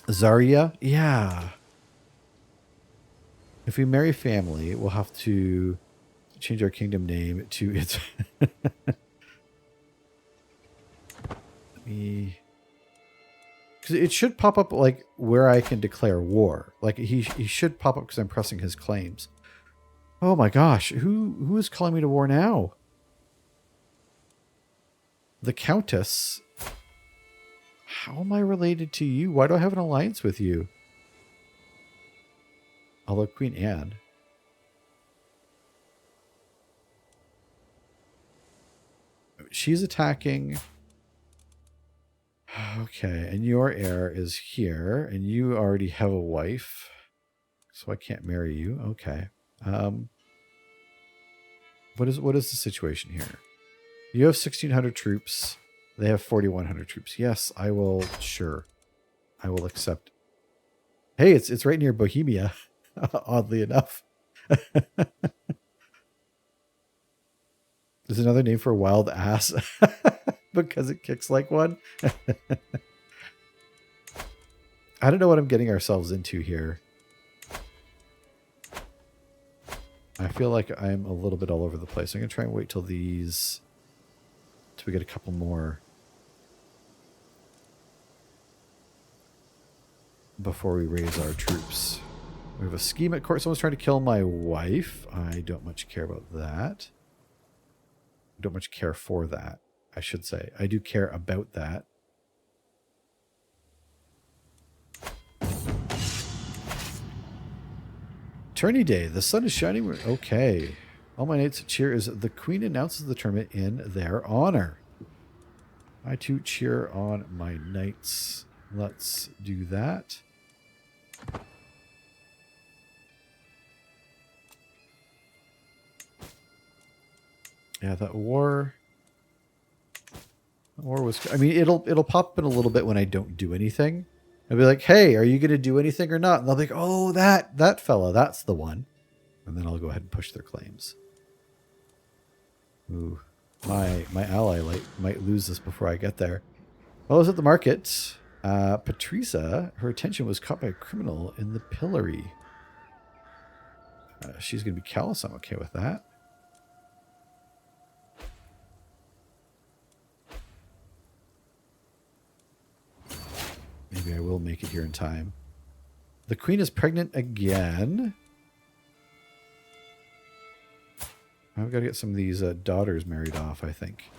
Zarya? Yeah. If we marry family, we'll have to change our kingdom name to its... Because it should pop up like where I can declare war. Like he should pop up because I'm pressing his claims. Oh my gosh, who is calling me to war now? The Countess. How am I related to you? Why do I have an alliance with you? Although Queen Anne. she's attacking. Okay, and your heir is here, and you already have a wife, so I can't marry you. Okay. What is the situation here? You have 1,600 troops. They have 4,100 troops. Yes, I will. Sure, I will accept. Hey, it's right near Bohemia, oddly enough. There's another name for a wild ass because it kicks like one. I don't know what I'm getting ourselves into here. I feel like I'm a little bit all over the place. I'm going to try and wait till we get a couple more before we raise our troops. We have a scheme at court. Someone's trying to kill my wife. I don't much care about that. I don't much care for that, I should say. I do care about that. Tourney day. The sun is shining. Okay. All my knights cheer as the queen announces the tournament in their honor. I too cheer on my knights. Let's do that. Yeah, that war was, I mean, it'll pop up in a little bit when I don't do anything. I'll be like, hey, are you going to do anything or not? And they'll be like, oh, that fella, that's the one. And then I'll go ahead and push their claims. Ooh, my ally might lose this before I get there. While I was at the market, Patricia, her attention was caught by a criminal in the pillory. She's going to be callous. I'm okay with that. Maybe I will make it here in time. The queen is pregnant again. I've got to get some of these daughters married off, I think.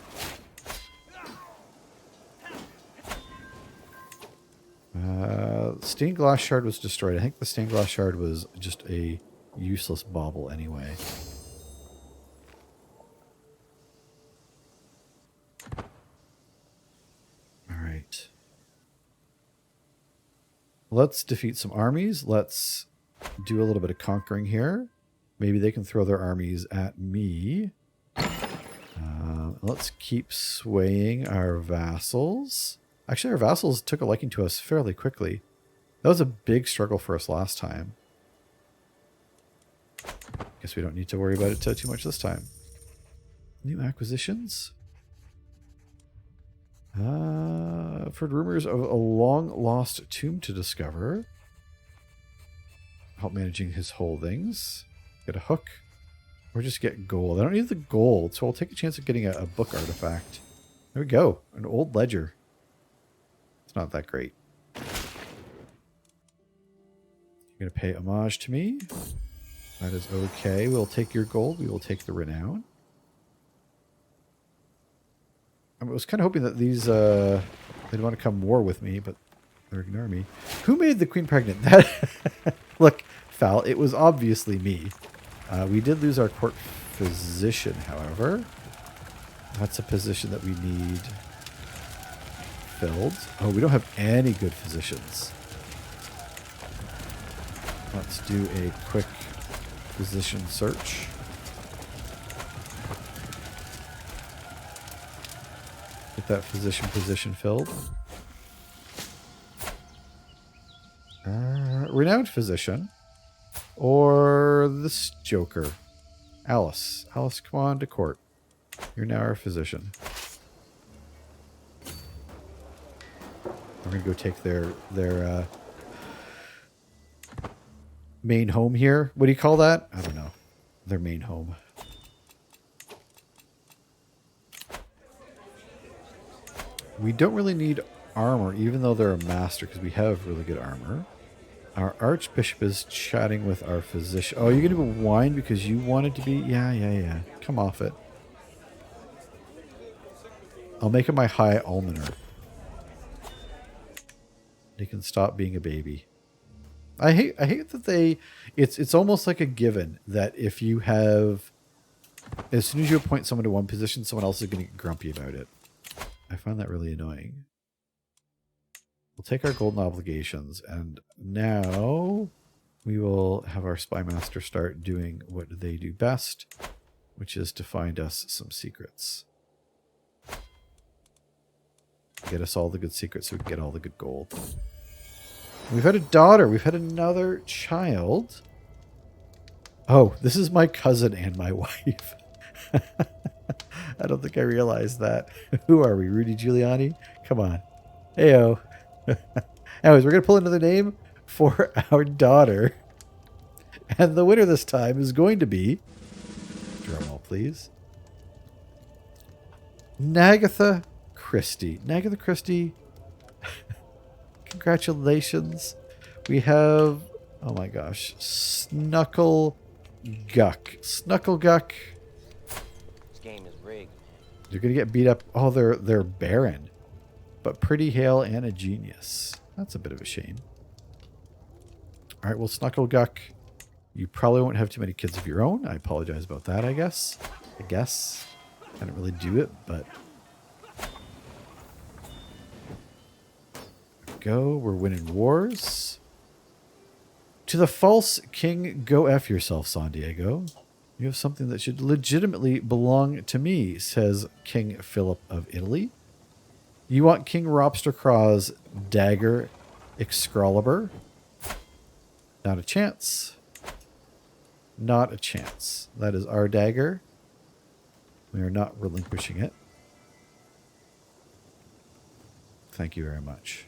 Stained glass shard was destroyed. I think the stained glass shard was just a useless bauble anyway. All right. Let's defeat some armies. Let's do a little bit of conquering here. Maybe they can throw their armies at me. Let's keep swaying our vassals. Actually, our vassals took a liking to us fairly quickly. That was a big struggle for us last time. Guess we don't need to worry about it too much this time. New acquisitions? I've heard rumors of a long-lost tomb to discover. Help managing his holdings. Get a hook. Or just get gold. I don't need the gold, so I'll take a chance of getting a book artifact. There we go. An old ledger. It's not that great. You're going to pay homage to me. That is okay. We'll take your gold. We will take the renown. I was kind of hoping that these, they'd want to come war with me, but they're ignoring me. Who made the queen pregnant? That look, Fal, it was obviously me. We did lose our court physician, however. That's a position that we need filled. Oh, we don't have any good physicians. Let's do a quick physician search. Get that physician position filled. Renowned physician. Or this joker. Alice. Alice, come on to court. You're now our physician. We're going to go take their main home here. What do you call that? I don't know. Their main home. We don't really need armor, even though they're a master, because we have really good armor. Our archbishop is chatting with our physician. Oh, you're going to whine because you wanted to be? Yeah. Come off it. I'll make him my high almoner. He can stop being a baby. I hate that they... It's almost like a given that if you have As soon as you appoint someone to one position, someone else is going to get grumpy about it. I find that really annoying. We'll take our golden obligations, and now we will have our spy master start doing what they do best, which is to find us some secrets. Get us all the good secrets so we can get all the good gold. We've had a daughter. We've had another child. Oh, this is my cousin and my wife. I don't think I realized that. Who are we? Rudy Giuliani? Come on. Heyo. Anyways, we're going to pull another name for our daughter. And the winner this time is going to be, drum roll please, Nagatha Christie. Nagatha Christie, congratulations. We have, oh my gosh, Snuckle Guck. Snuckle Guck. This game is rigged. You're going to get beat up. Oh, they're barren. But pretty hale and a genius. That's a bit of a shame. All right, well, Snuckle Guck, you probably won't have too many kids of your own. I apologize about that, I guess. I didn't really do it, but... There we go. We're winning wars. To the false king, go F yourself, San Diego. You have something that should legitimately belong to me, says King Philip of Italy. You want King Robstercraw's dagger Excalibur? Not a chance. Not a chance. That is our dagger. We are not relinquishing it. Thank you very much.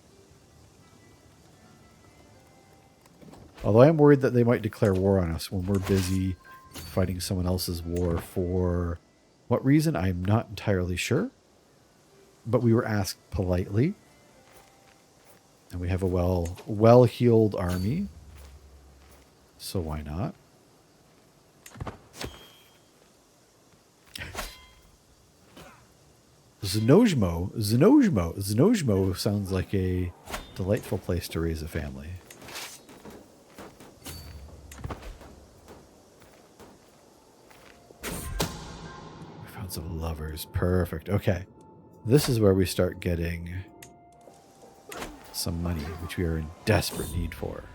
Although I am worried that they might declare war on us when we're busy fighting someone else's war for what reason, I'm not entirely sure. But we were asked politely. And we have a well-heeled army. So why not? Znojmo sounds like a delightful place to raise a family. We found some lovers. Perfect. Okay. This is where we start getting some money, which we are in desperate need for.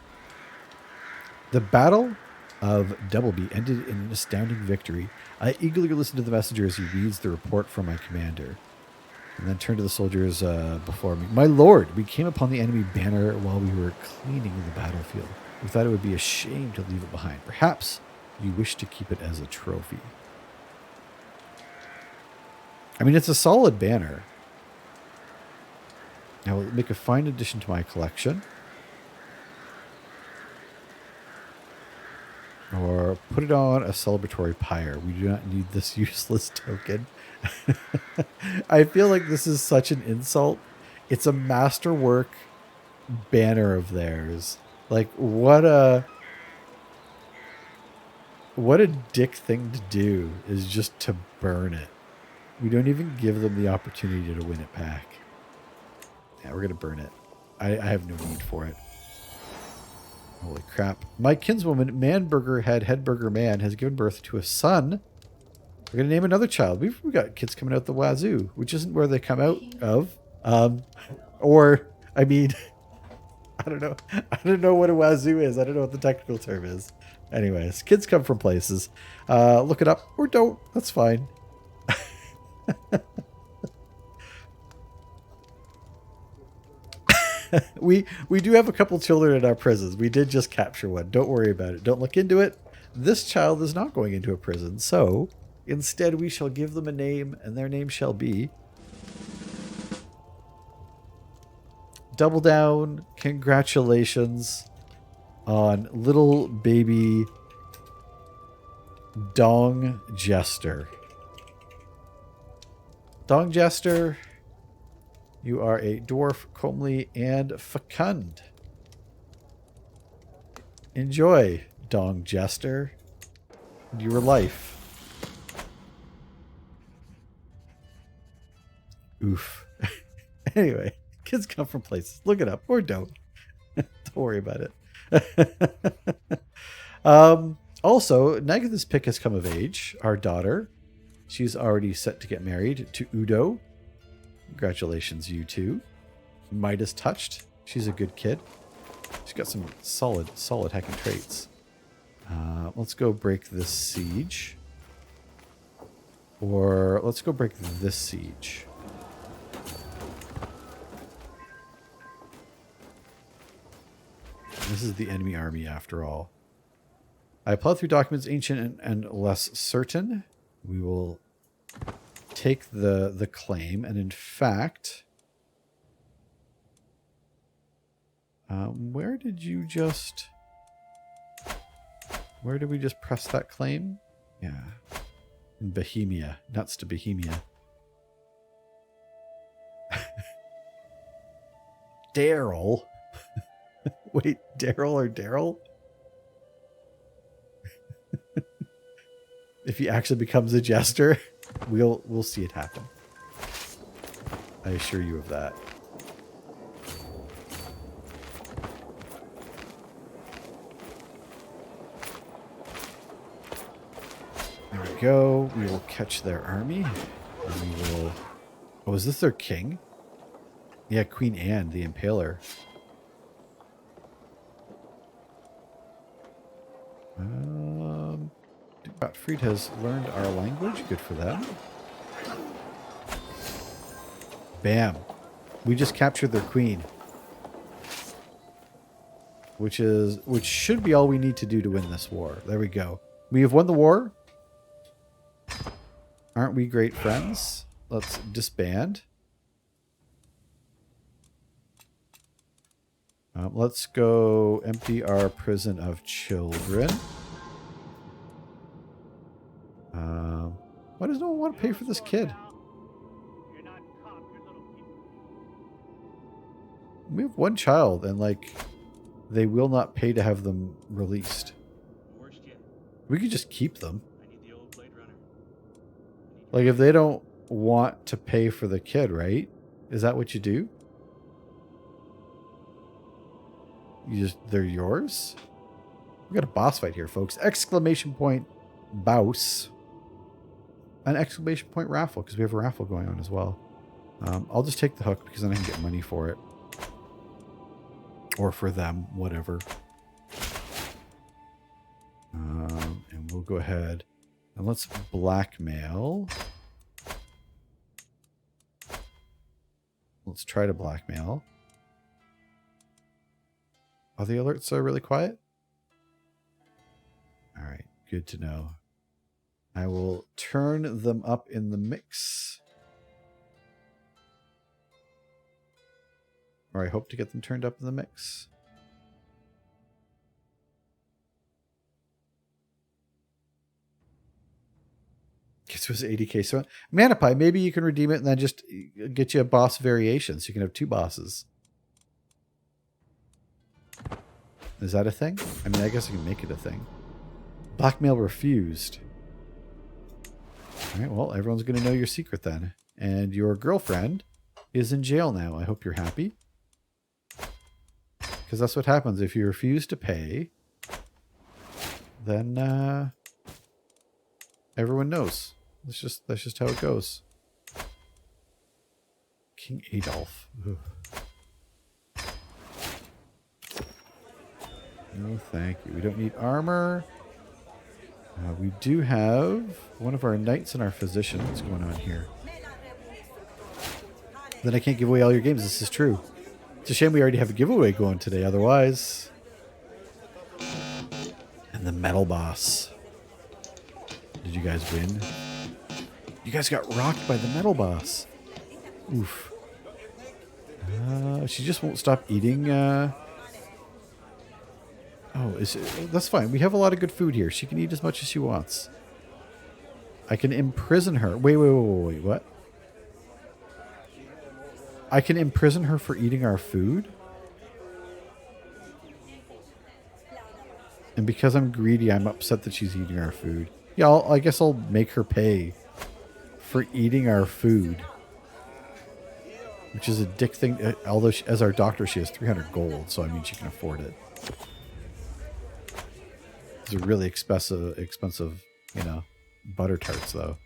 The Battle of Doubleby ended in an astounding victory. I eagerly listened to the messenger as he reads the report from my commander, and then turned to the soldiers before me. My lord, we came upon the enemy banner while we were cleaning the battlefield. We thought it would be a shame to leave it behind. Perhaps you wish to keep it as a trophy. I mean, it's a solid banner. I will make a fine addition to my collection. Or put it on a celebratory pyre. We do not need this useless token. I feel like this is such an insult. It's a masterwork banner of theirs. Like, what a dick thing to do is just to burn it. We don't even give them the opportunity to win it back. Yeah, we're going to burn it. I have no need for it. Holy crap. My kinswoman, Manburger Headburger Man, has given birth to a son. We're going to name another child. We've got kids coming out the wazoo, which isn't where they come out of. Or, I mean, I don't know. I don't know what a wazoo is. I don't know what the technical term is. Anyways, kids come from places. Look it up or don't. That's fine. We do have a couple children in our prisons. We did just capture one. Don't worry about it. Don't look into it. This child is not going into a prison. So instead we shall give them a name, and their name shall be Double Down. Congratulations on little baby Dong Jester. Dong Jester, you are a dwarf, comely, and fecund. Enjoy, Dong Jester, your life. Oof. Anyway, kids come from places. Look it up, or don't. Don't worry about it. Also, Nagatha's pick has come of age, our daughter. She's already set to get married to Udo. Congratulations, you two. Midas touched. She's a good kid. She's got some solid hacking traits. Let's go break this siege. Or let's go break this siege. This is the enemy army after all. I plowed through documents ancient and less certain. We will take the claim, and in fact, where did we just press that claim? Yeah, in Bohemia, nuts to Bohemia. Daryl. Wait, Daryl or Daryl? If he actually becomes a jester, we'll see it happen. I assure you of that. There we go. We will catch their army. And we will... Oh, is this their king? Yeah, Queen Anne, the Impaler. Gottfried has learned our language. Good for them. Bam. We just captured their queen. Which should be all we need to do to win this war. There we go. We have won the war. Aren't we great friends? Let's disband. Let's go empty our prison of children. Why does no one want to pay for this kid? You're not cop, you're little people. We have one child, and like, they will not pay to have them released. Worst yet, We could just keep them. I need the old Blade Runner. Like, if they don't want to pay for the kid, right? Is that what you do? They're yours? We got a boss fight here, folks. Exclamation point Bouse. An exclamation point raffle, because we have a raffle going on as well. I'll just take the hook because then I can get money for it. Or for them, whatever. And we'll go ahead and let's blackmail. Let's try to blackmail. Are the alerts really quiet? All right, good to know. I will turn them up in the mix. Or I hope to get them turned up in the mix. Guess it was 80k. So, Manapie, maybe you can redeem it and then just get you a boss variation so you can have two bosses. Is that a thing? I mean, I guess I can make it a thing. Blackmail refused. All right, well, everyone's going to know your secret then. And your girlfriend is in jail now. I hope you're happy. Because that's what happens. If you refuse to pay, then everyone knows. That's just how it goes. King Adolf. Ugh. No, thank you. We don't need armor. We do have one of our knights and our physician. What's going on here? Then I can't give away all your games. This is true. It's a shame we already have a giveaway going today. Otherwise. And the metal boss. Did you guys win? You guys got rocked by the metal boss. Oof. She just won't stop eating. Oh, that's fine. We have a lot of good food here. She can eat as much as she wants. I can imprison her. Wait, what? I can imprison her for eating our food? And because I'm greedy, I'm upset that she's eating our food. Yeah, I guess I'll make her pay for eating our food. Which is a dick thing. Although, as our doctor, she has 300 gold. So, I mean, she can afford it. These are really expensive, you know, butter tarts, though.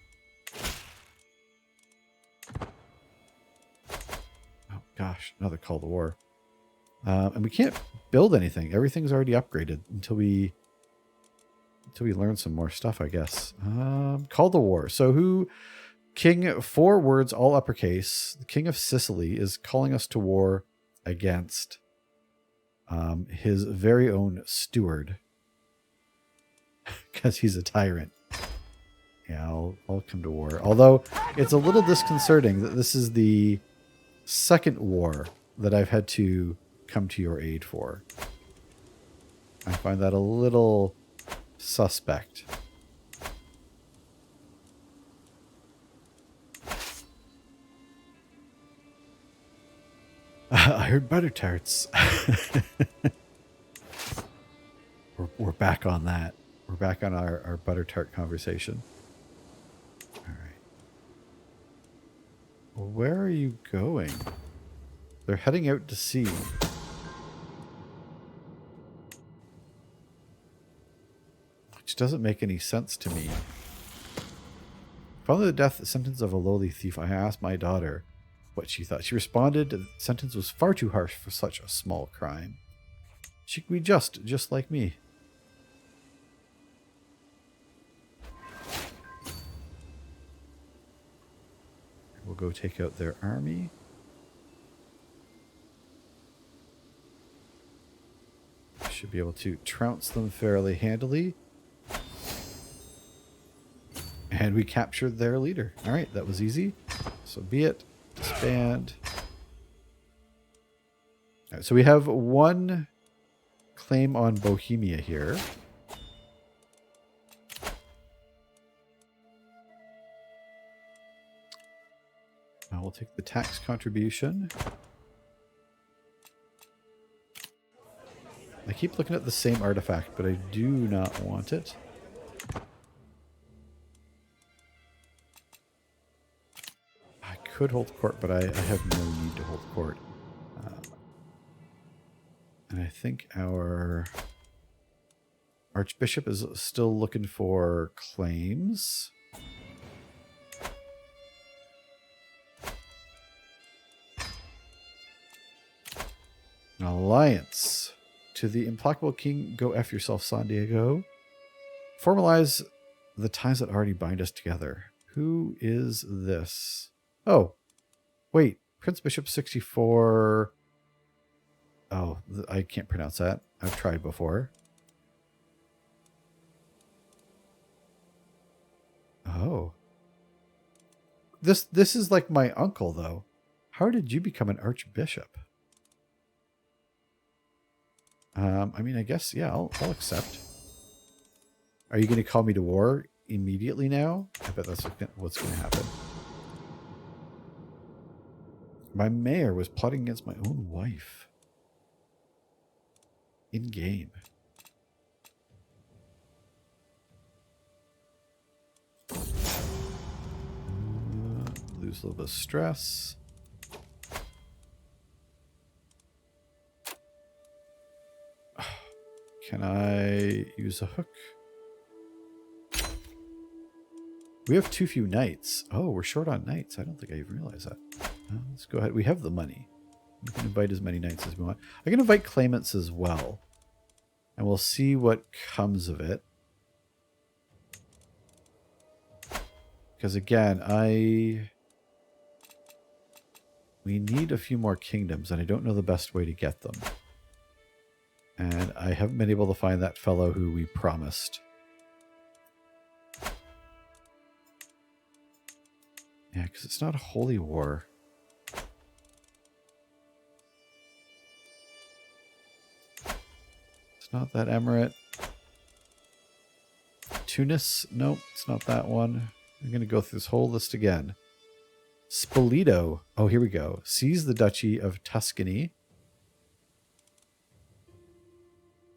Gosh, another call to war. And we can't build anything. Everything's already upgraded until we learn some more stuff, I guess. Call to war. So who... King, 4 words, all uppercase. The King of Sicily is calling us to war against his very own steward. Because he's a tyrant. Yeah, I'll come to war. Although, it's a little disconcerting that this is the second war that I've had to come to your aid for. I find that a little suspect. I heard butter tarts. We're back on that. We're back on our butter tart conversation. All right. Well, where are you going? They're heading out to sea. Which doesn't make any sense to me. Following the death sentence of a lowly thief, I asked my daughter what she thought. She responded the sentence was far too harsh for such a small crime. She could be just like me. We'll go take out their army. Should be able to trounce them fairly handily. And we captured their leader. All right, that was easy. So be it. Disband. All right, so we have 1 claim on Bohemia here. Now we'll take the tax contribution. I keep looking at the same artifact, but I do not want it. I could hold court, but I have no need to hold court. And I think our Archbishop is still looking for claims. An alliance. To the implacable king, go F yourself, San Diego. Formalize the ties that already bind us together. Who is this? Oh, wait. Prince Bishop 64. Oh, I can't pronounce that. I've tried before. Oh. This is like my uncle, though. How did you become an archbishop? I mean, I guess, yeah, I'll accept. Are you going to call me to war immediately now? I bet that's what's going to happen. My mayor was plotting against my own wife. In game. Lose a little bit of stress. Can I use a hook? We have too few knights. Oh, we're short on knights. I don't think I even realized that. Let's go ahead. We have the money. We can invite as many knights as we want. I can invite claimants as well. And we'll see what comes of it. Because again, we need a few more kingdoms, and I don't know the best way to get them. And I haven't been able to find that fellow who we promised. Yeah, because it's not a holy war. It's not that emirate. Tunis? Nope, it's not that one. I'm going to go through this whole list again. Spoleto. Oh, here we go. Seize the Duchy of Tuscany.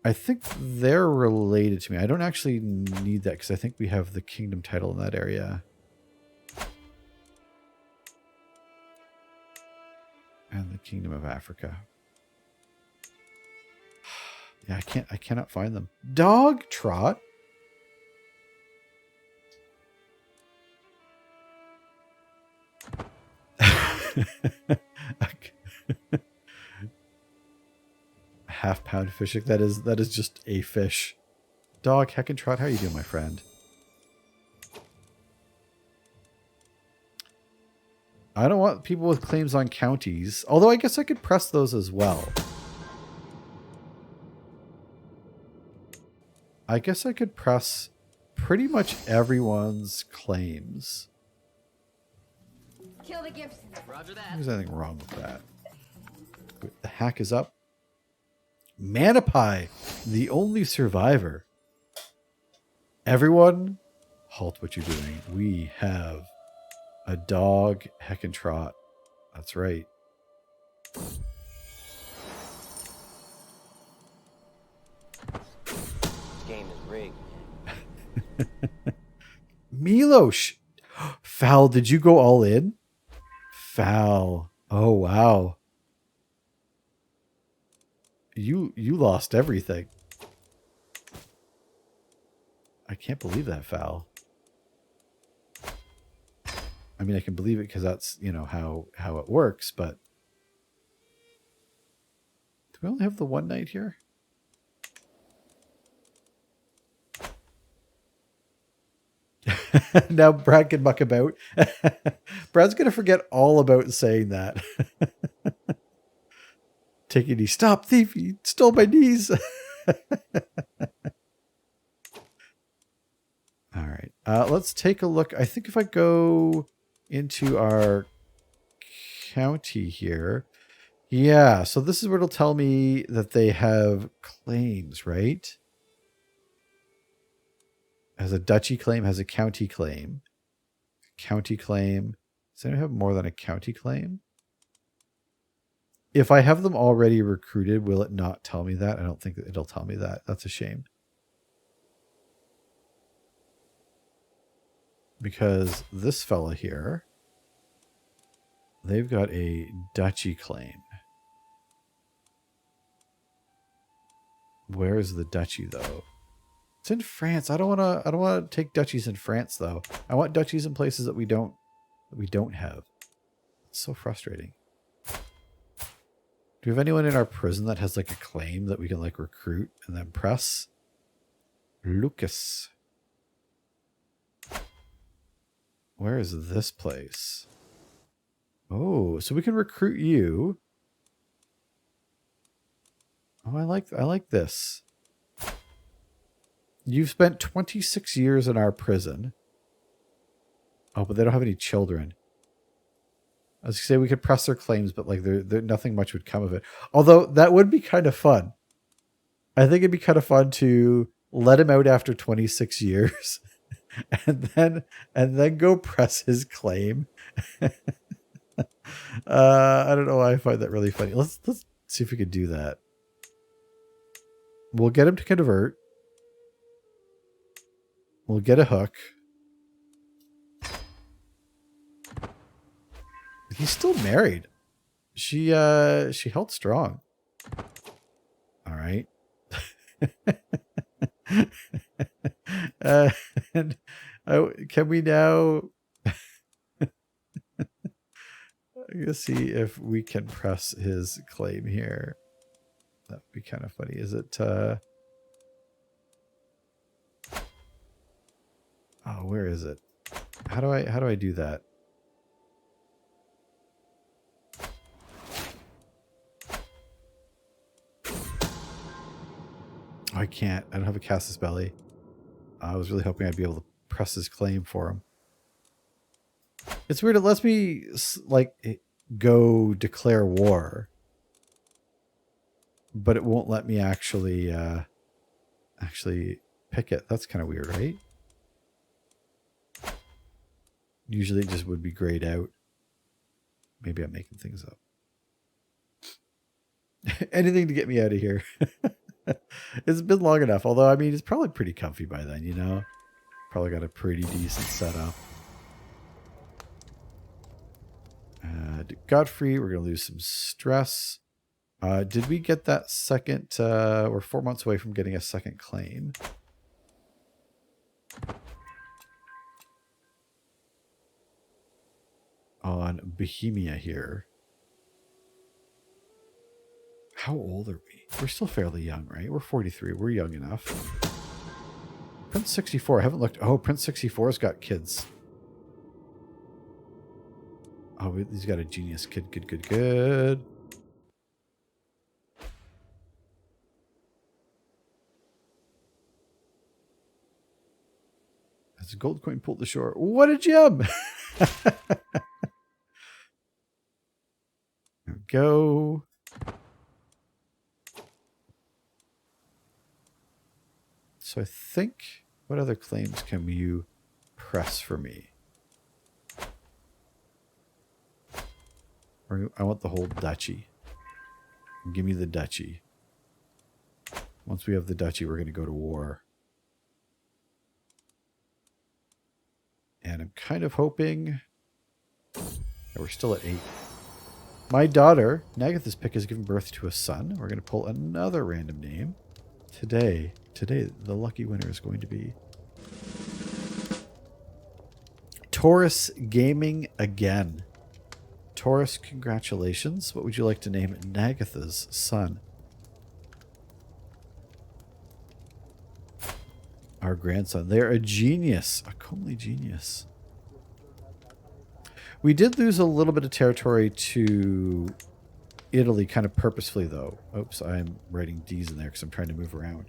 I think they're related to me. I don't actually need that because I think we have the kingdom title in that area. And the Kingdom of Africa. Yeah, I cannot find them. Dog trot. half-pound fishing. That is just a fish. Dog, heck and trot, how you doing, my friend? I don't want people with claims on counties, although I guess I could press those as well. I guess I could press pretty much everyone's claims. Kill the gifts. Roger that. There's anything wrong with that. The hack is up. Manapie, the only survivor. Everyone, halt what you're doing. We have a dog, heck and trot. That's right. This game is rigged. Milosh. Foul, did you go all in? Foul. Oh, wow. You lost everything. I can't believe that, Foul. I mean, I can believe it because that's, you know, how it works, but do we only have the one night here? Now Brad can muck about. Brad's going to forget all about saying that. Take a knee. Stop, thief. He stole my knees. All right. Let's take a look. I think if I go into our county here. Yeah. So this is where it'll tell me that they have claims, right? Has a duchy claim, has a county claim. County claim. Does anyone have more than a county claim? If I have them already recruited, will it not tell me that? I don't think that it'll tell me that. That's a shame. Because this fella here, they've got a duchy claim. Where is the duchy though? It's in France. I don't want to take duchies in France though. I want duchies in places that we don't have. It's so frustrating. Do we have anyone in our prison that has like a claim that we can like recruit and then press? Lucas. Where is this place? Oh, so we can recruit you. Oh, I like this. You've spent 26 years in our prison. Oh, but they don't have any children. I was going to say we could press their claims, but like nothing much would come of it. Although that would be kind of fun. I think it'd be kind of fun to let him out after 26 years and then go press his claim. I don't know why I find that really funny. Let's see if we could do that. We'll get him to convert. We'll get a hook. He's still married. She held strong. All right. And can we now? I'm gonna see if we can press his claim here. That would be kind of funny. Is it? Oh, where is it? How do I do that? I can't. I don't have a Casus Belli. I was really hoping I'd be able to press his claim for him. It's weird. It lets me like go declare war, but it won't let me actually pick it. That's kind of weird, right? Usually it just would be grayed out. Maybe I'm making things up. Anything to get me out of here. It's been long enough. Although, I mean, it's probably pretty comfy by then, you know? Probably got a pretty decent setup. Godfrey, we're going to lose some stress. Did we get that second? We're 4 months away from getting a second claim. On Bohemia here. How old are we? We're still fairly young, right? We're 43. We're young enough. Prince 64. I haven't looked. Oh, Prince 64's got kids. Oh, he's got a genius kid. Good, good, good. As a gold coin pulled to shore. What a gem! There we go. So I think, what other claims can you press for me? I want the whole duchy. Give me the duchy. Once we have the duchy, we're going to go to war. And I'm kind of hoping that we're still at 8. My daughter, Nagatha's pick, has given birth to a son. We're going to pull another random name. Today, the lucky winner is going to be Taurus Gaming again. Taurus, congratulations. What would you like to name Nagatha's son? Our grandson. They're a genius. A comely genius. We did lose a little bit of territory to Italy kind of purposefully, though. Oops, I'm writing D's in there because I'm trying to move around.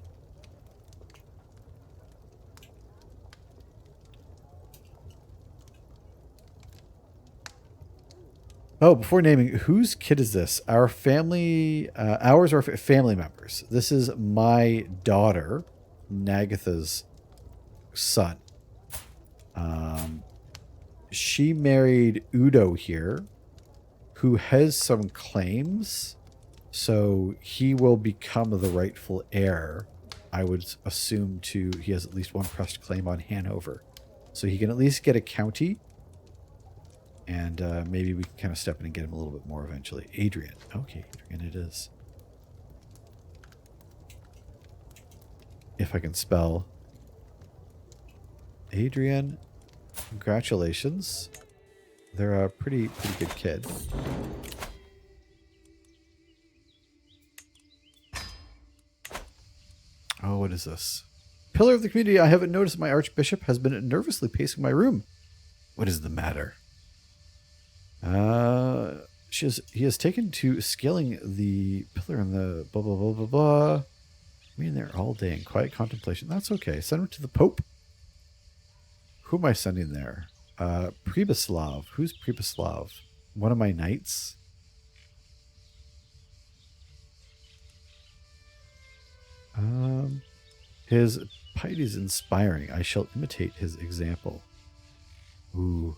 Oh, before naming, whose kid is this? Our family, ours are family members. This is my daughter, Nagatha's son. She married Udo here, who has some claims, so he will become the rightful heir. I would assume he has at least one pressed claim on Hanover, so he can at least get a county. And maybe we can kind of step in and get him a little bit more eventually. Adrian. Okay, Adrian it is. If I can spell. Adrian, congratulations. They're a pretty good kid. Oh, what is this? Pillar of the community, I haven't noticed my archbishop has been nervously pacing my room. What is the matter? He has taken to scaling the pillar and the blah, blah, blah, blah, blah. I mean, there all day in quiet contemplation. That's okay. Send him to the Pope. Who am I sending there? Prebislav. Who's Prebislav? One of my knights? His piety is inspiring. I shall imitate his example. Ooh.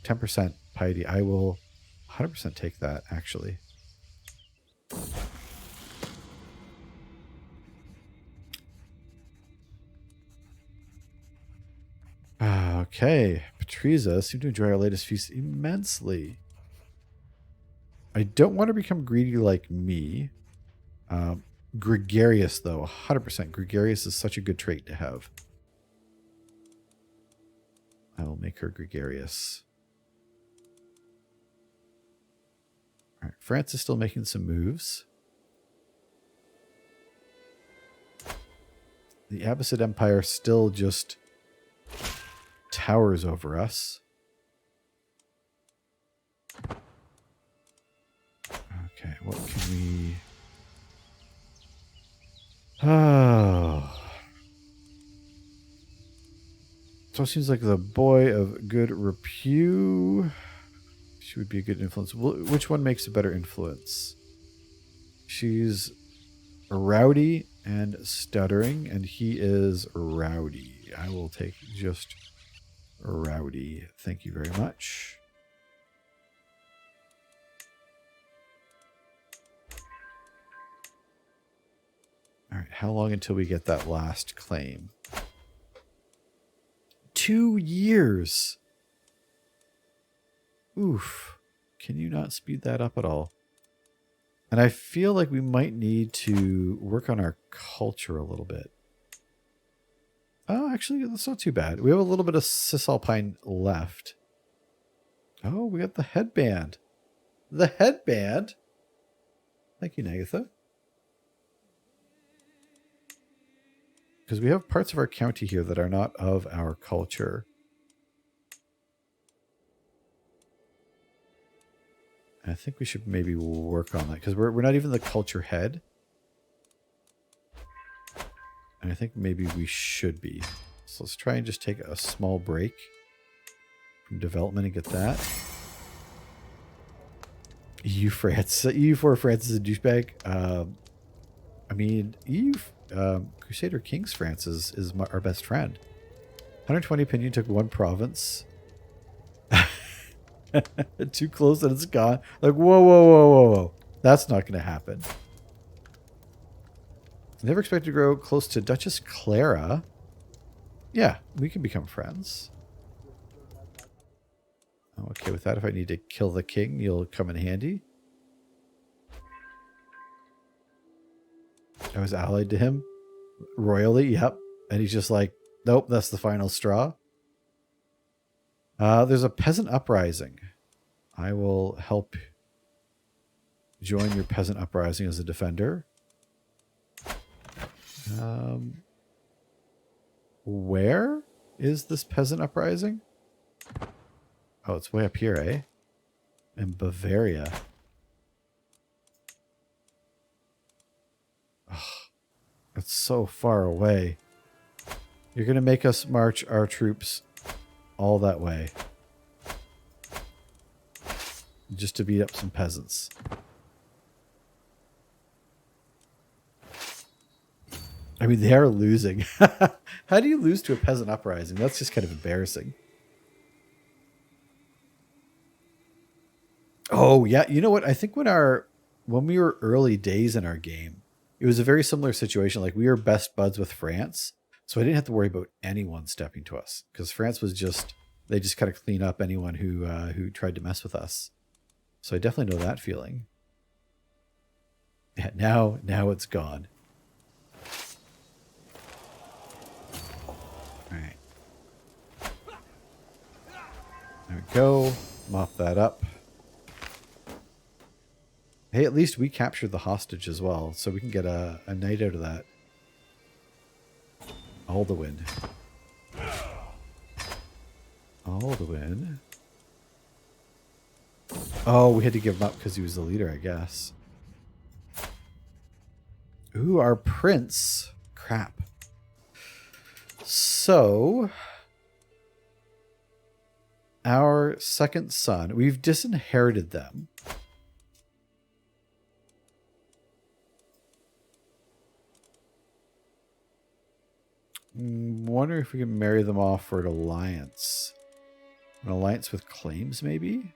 10% piety. I will 100% take that, actually. Okay. Patriza seemed to enjoy our latest feast immensely. I don't want to become greedy like me. Gregarious, though. 100%. Gregarious is such a good trait to have. I will make her gregarious. All right, France is still making some moves. The Abbasid Empire still just towers over us. Okay, what can we... Oh. So it seems like the boy of good repute. She would be a good influence. Which one makes a better influence? She's rowdy and stuttering, and he is rowdy. I will take just rowdy. Thank you very much. All right, how long until we get that last claim? 2 years. Oof. Can you not speed that up at all? And I feel like we might need to work on our culture a little bit. Oh, actually, that's not too bad. We have a little bit of Cisalpine left. Oh, we got the headband. The headband? Thank you, Nagatha. Because we have parts of our county here that are not of our culture. I think we should maybe work on that because we're not even the culture head. And I think maybe we should be. So let's try and just take a small break from development and get that. EU4 France is a douchebag. I mean, Crusader Kings France is our best friend. 120 opinion took one province. Too close and it's gone. Like, whoa, whoa, whoa, whoa, whoa. That's not going to happen. Never expected to grow close to Duchess Clara. Yeah, we can become friends. I'm okay with that. If I need to kill the king, you'll come in handy. I was allied to him royally, yep. And he's just like, nope, that's the final straw. There's a peasant uprising. I will help join your peasant uprising as a defender. Where is this peasant uprising? Oh, it's way up here, eh? In Bavaria. Oh, that's so far away. You're going to make us march our troops all that way. Just to beat up some peasants. I mean, they are losing. How do you lose to a peasant uprising? That's just kind of embarrassing. Oh, yeah. You know what? I think when we were early days in our game, it was a very similar situation. Like, we were best buds with France. So I didn't have to worry about anyone stepping to us. Because France was just... They just kind of clean up anyone who tried to mess with us. So I definitely know that feeling. Yeah, now it's gone. Alright. There we go. Mop that up. Hey, at least we captured the hostage as well, so we can get a night out of that. All the win. All the win. Oh, we had to give him up because he was the leader, I guess. Ooh, our prince. Crap. So, our second son, we've disinherited them. Wonder if we can marry them off for an alliance. An alliance with claims, maybe?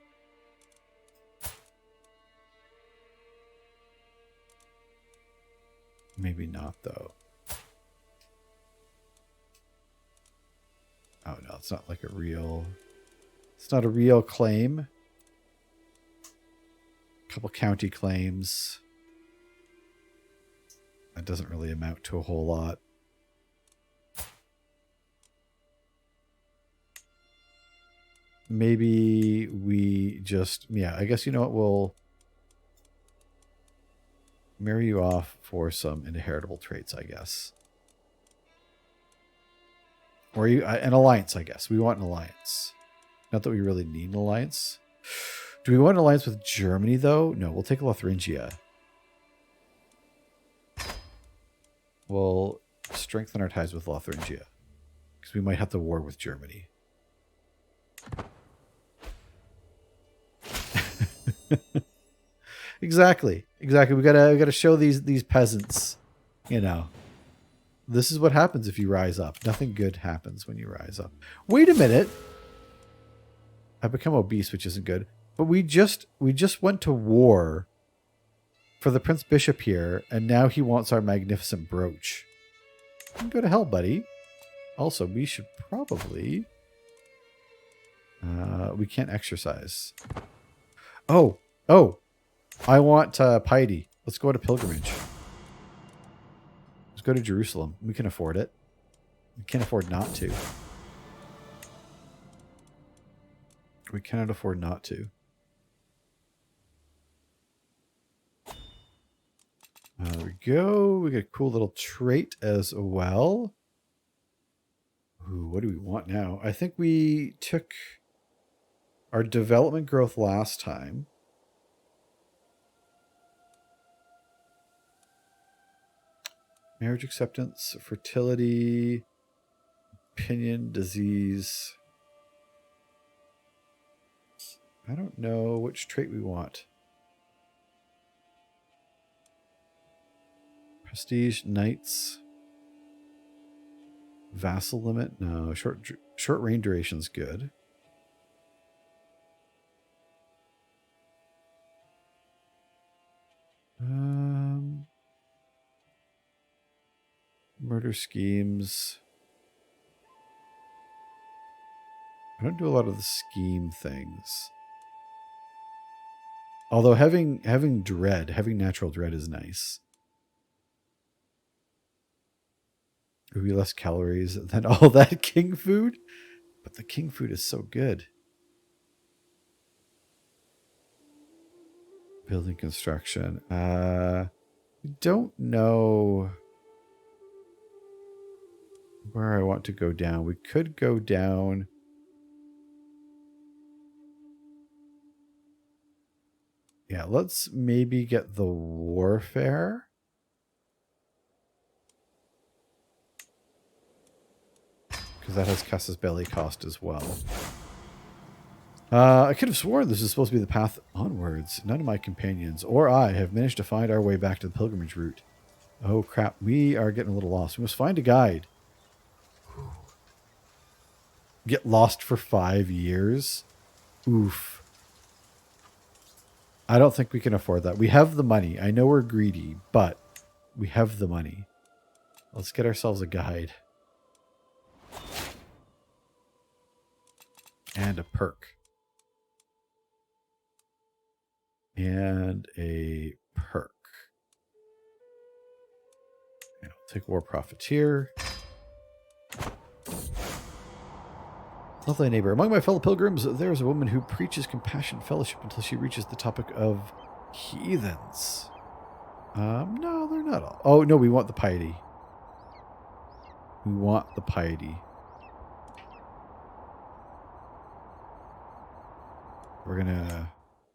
Maybe not, though. Oh, no, it's not like a real... It's not a real claim. A couple county claims. That doesn't really amount to a whole lot. Maybe we just... Yeah, I guess you know what? We'll marry you off for some inheritable traits, I guess. Or an alliance, I guess. We want an alliance. Not that we really need an alliance. Do we want an alliance with Germany, though? No, we'll take Lotharingia. We'll strengthen our ties with Lotharingia. Because we might have to war with Germany. Exactly. We gotta show these peasants, you know. This is what happens if you rise up. Nothing good happens when you rise up. Wait a minute. I've become obese, which isn't good. But we just went to war for the Prince Bishop here, and now he wants our magnificent brooch. You can go to hell, buddy. Also, we should probably... we can't exercise. Oh! I want piety. Let's go to pilgrimage. Let's go to Jerusalem. We can afford it. We can't afford not to. We cannot afford not to. There we go. We get a cool little trait as well. Ooh, what do we want now? I think we took our development growth last time. Marriage acceptance, fertility, opinion, disease. I don't know which trait we want. Prestige, knights. Vassal limit? No, short reign duration's good. Murder schemes. I don't do a lot of the scheme things. Although having natural dread is nice. It would be less calories than all that king food. But the king food is so good. Building construction. Don't know where I want to go down. We could go down. Yeah, let's maybe get the warfare. Because that has Casus Belli cost as well. I could have sworn this is supposed to be the path onwards. None of my companions or I have managed to find our way back to the pilgrimage route. Oh crap, we are getting a little lost. We must find a guide. Get lost for 5 years? Oof. I don't think we can afford that. We have the money. I know we're greedy, but we have the money. Let's get ourselves a guide. And a perk. And a perk. And I'll take War Profiteer. Lovely neighbor. Among my fellow pilgrims, there is a woman who preaches compassion and fellowship until she reaches the topic of heathens. No, they're not all. Oh, no, we want the piety. We want the piety. We're going to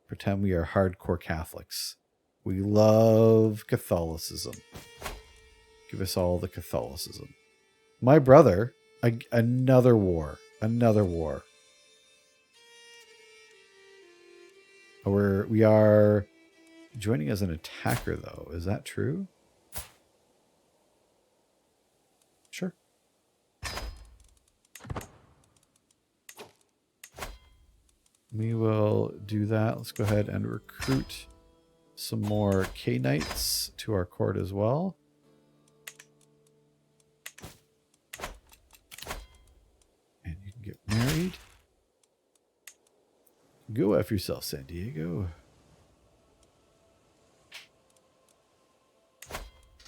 pretend we are hardcore Catholics. We love Catholicism. Give us all the Catholicism. My brother, another war. Another war. We are joining as an attacker, though. Is that true? Sure. We will do that. Let's go ahead and recruit some more K-Knights to our court as well. And you can get married. Go F yourself, San Diego.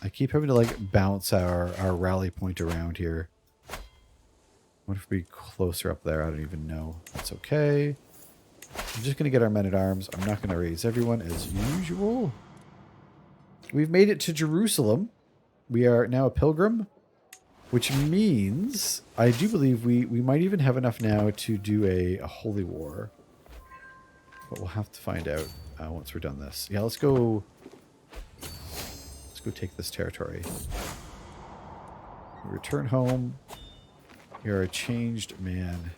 I keep having to like bounce our rally point around here. What if we closer up there? I don't even know. That's okay. I'm just going to get our men-at-arms. I'm not going to raise everyone as usual. We've made it to Jerusalem. We are now a pilgrim, which means I do believe we might even have enough now to do a holy war. But we'll have to find out once we're done this. Yeah, let's go take this territory. We return home. You're a changed man.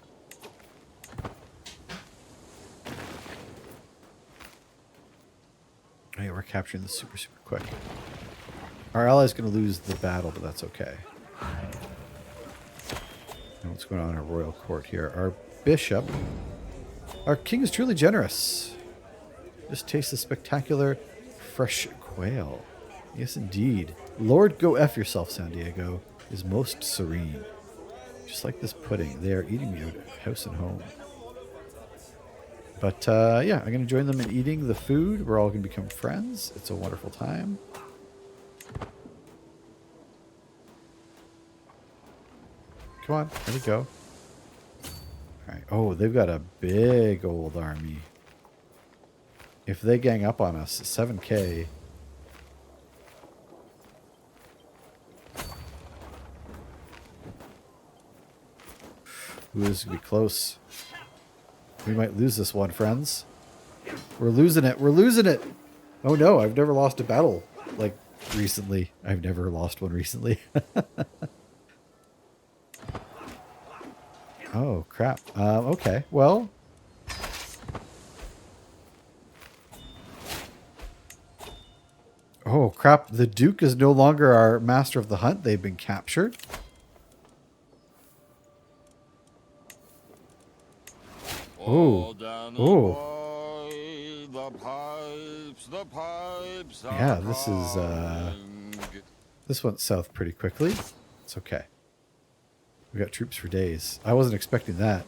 Oh yeah, we're capturing this super quick. Our ally's going to lose the battle, but that's okay. And what's going on in our royal court here? Our bishop. Our king is truly generous. Just taste the spectacular fresh quail. Yes, indeed. Lord, go F yourself, San Diego, is most serene. Just like this pudding, they are eating me out of house and home. But, yeah, I'm going to join them in eating the food. We're all going to become friends. It's a wonderful time. Come on, there we go. All right. Oh, they've got a big old army. If they gang up on us, 7K. Ooh, this is going to be close. We might lose this one, friends. We're losing it. We're losing it. Oh no, I've never lost a battle like recently. I've never lost one recently. Oh, crap. Okay, well. Oh, crap. The Duke is no longer our master of the hunt. They've been captured. Oh. Oh. Yeah, this is, this went south pretty quickly. It's okay. We got troops for days. I wasn't expecting that.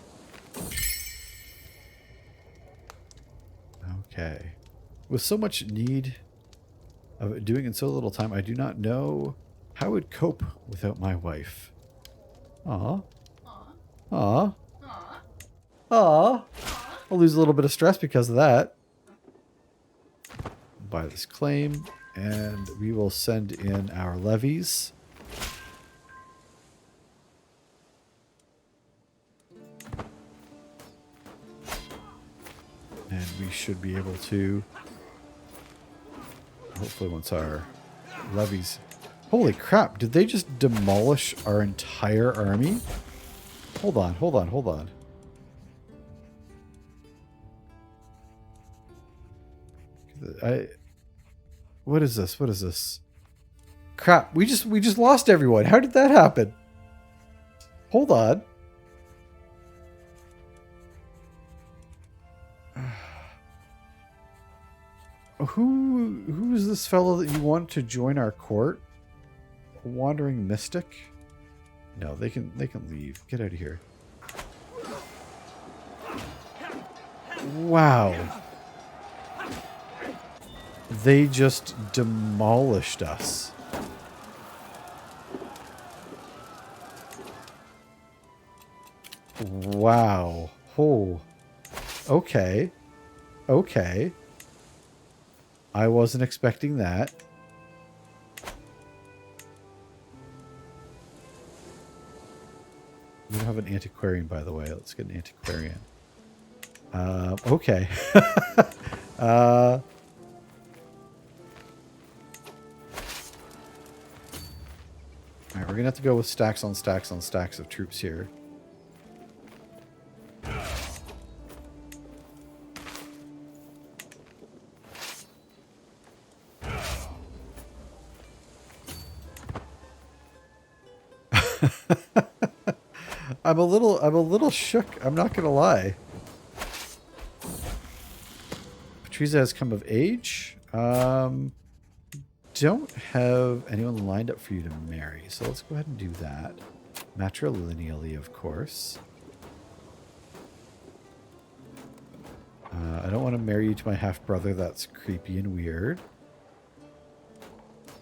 Okay. With so much need of doing in so little time, I do not know how I would cope without my wife. Aw. Aw. Aw. I'll lose a little bit of stress because of that. Buy this claim, and we will send in our levies. And we should be able to, hopefully once our levies... Holy crap, did they just demolish our entire army? Hold on, hold on, hold on. What is this? What is this? Crap, we just lost everyone. How did that happen? Hold on. Who is this fellow that you want to join our court? A wandering mystic? No, they can leave. Get out of here. Wow. They just demolished us. Wow. Oh. Okay. Okay. I wasn't expecting that. We don't have an antiquarian, by the way. Let's get an antiquarian. Okay. Alright, we're going to have to go with stacks on stacks on stacks of troops here. I'm a little shook. I'm not gonna lie. Patriza has come of age. Don't have anyone lined up for you to marry, so let's go ahead and do that. Matrilineally, of course. I don't want to marry you to my half-brother. That's creepy and weird.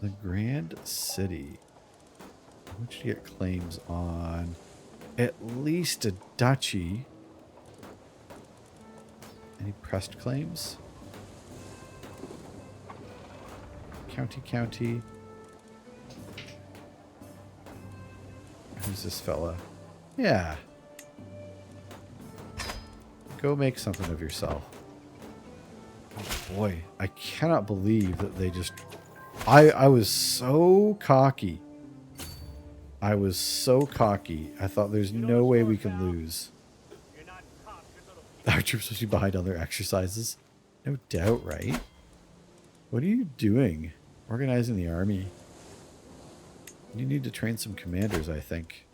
The Grand City. I want you to get claims on at least a duchy. Any pressed claims? County. Who's this fella? Yeah. Go make something of yourself. Oh boy, I cannot believe that they just... I was so cocky. I was so cocky. I thought there's no way we can lose. Our troops will be behind on their exercises. No doubt, right? What are you doing? Organizing the army. You need to train some commanders, I think.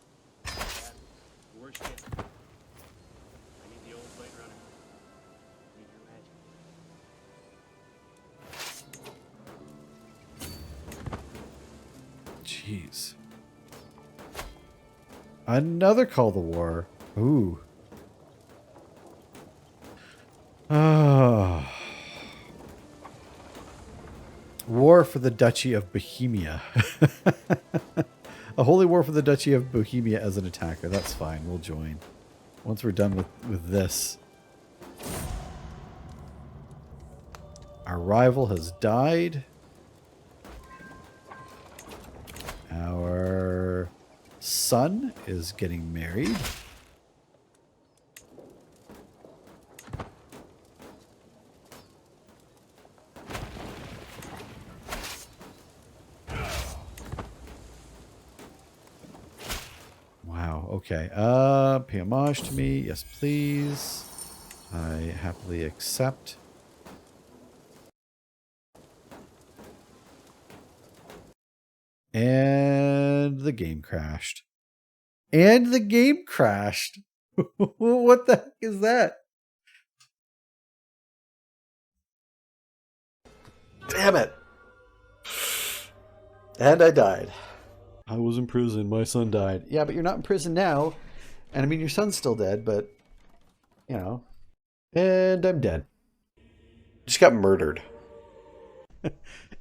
Jeez. Another call to war. Ooh. Ah. War for the Duchy of Bohemia. A holy war for the Duchy of Bohemia as an attacker. That's fine. We'll join. Once we're done with this. Our rival has died. Our son is getting married. Okay. Pay homage to me. Yes, please. I happily accept. And the game crashed. And the game crashed. What the heck is that? Damn it. And I died. I was in prison. My son died. Yeah, but you're not in prison now. And I mean, your son's still dead, but, you know. And I'm dead. Just got murdered.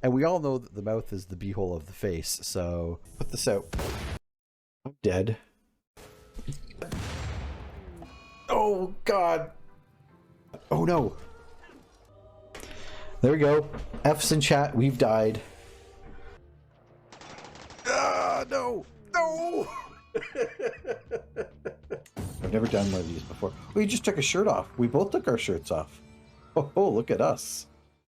And we all know that the mouth is the beehole of the face, so put this out. I'm dead. Oh, God. Oh, no. There we go. F's in chat. We've died. Ah, no. No. I've never done one of these before. We just took a shirt off. We both took our shirts off. Oh, look at us.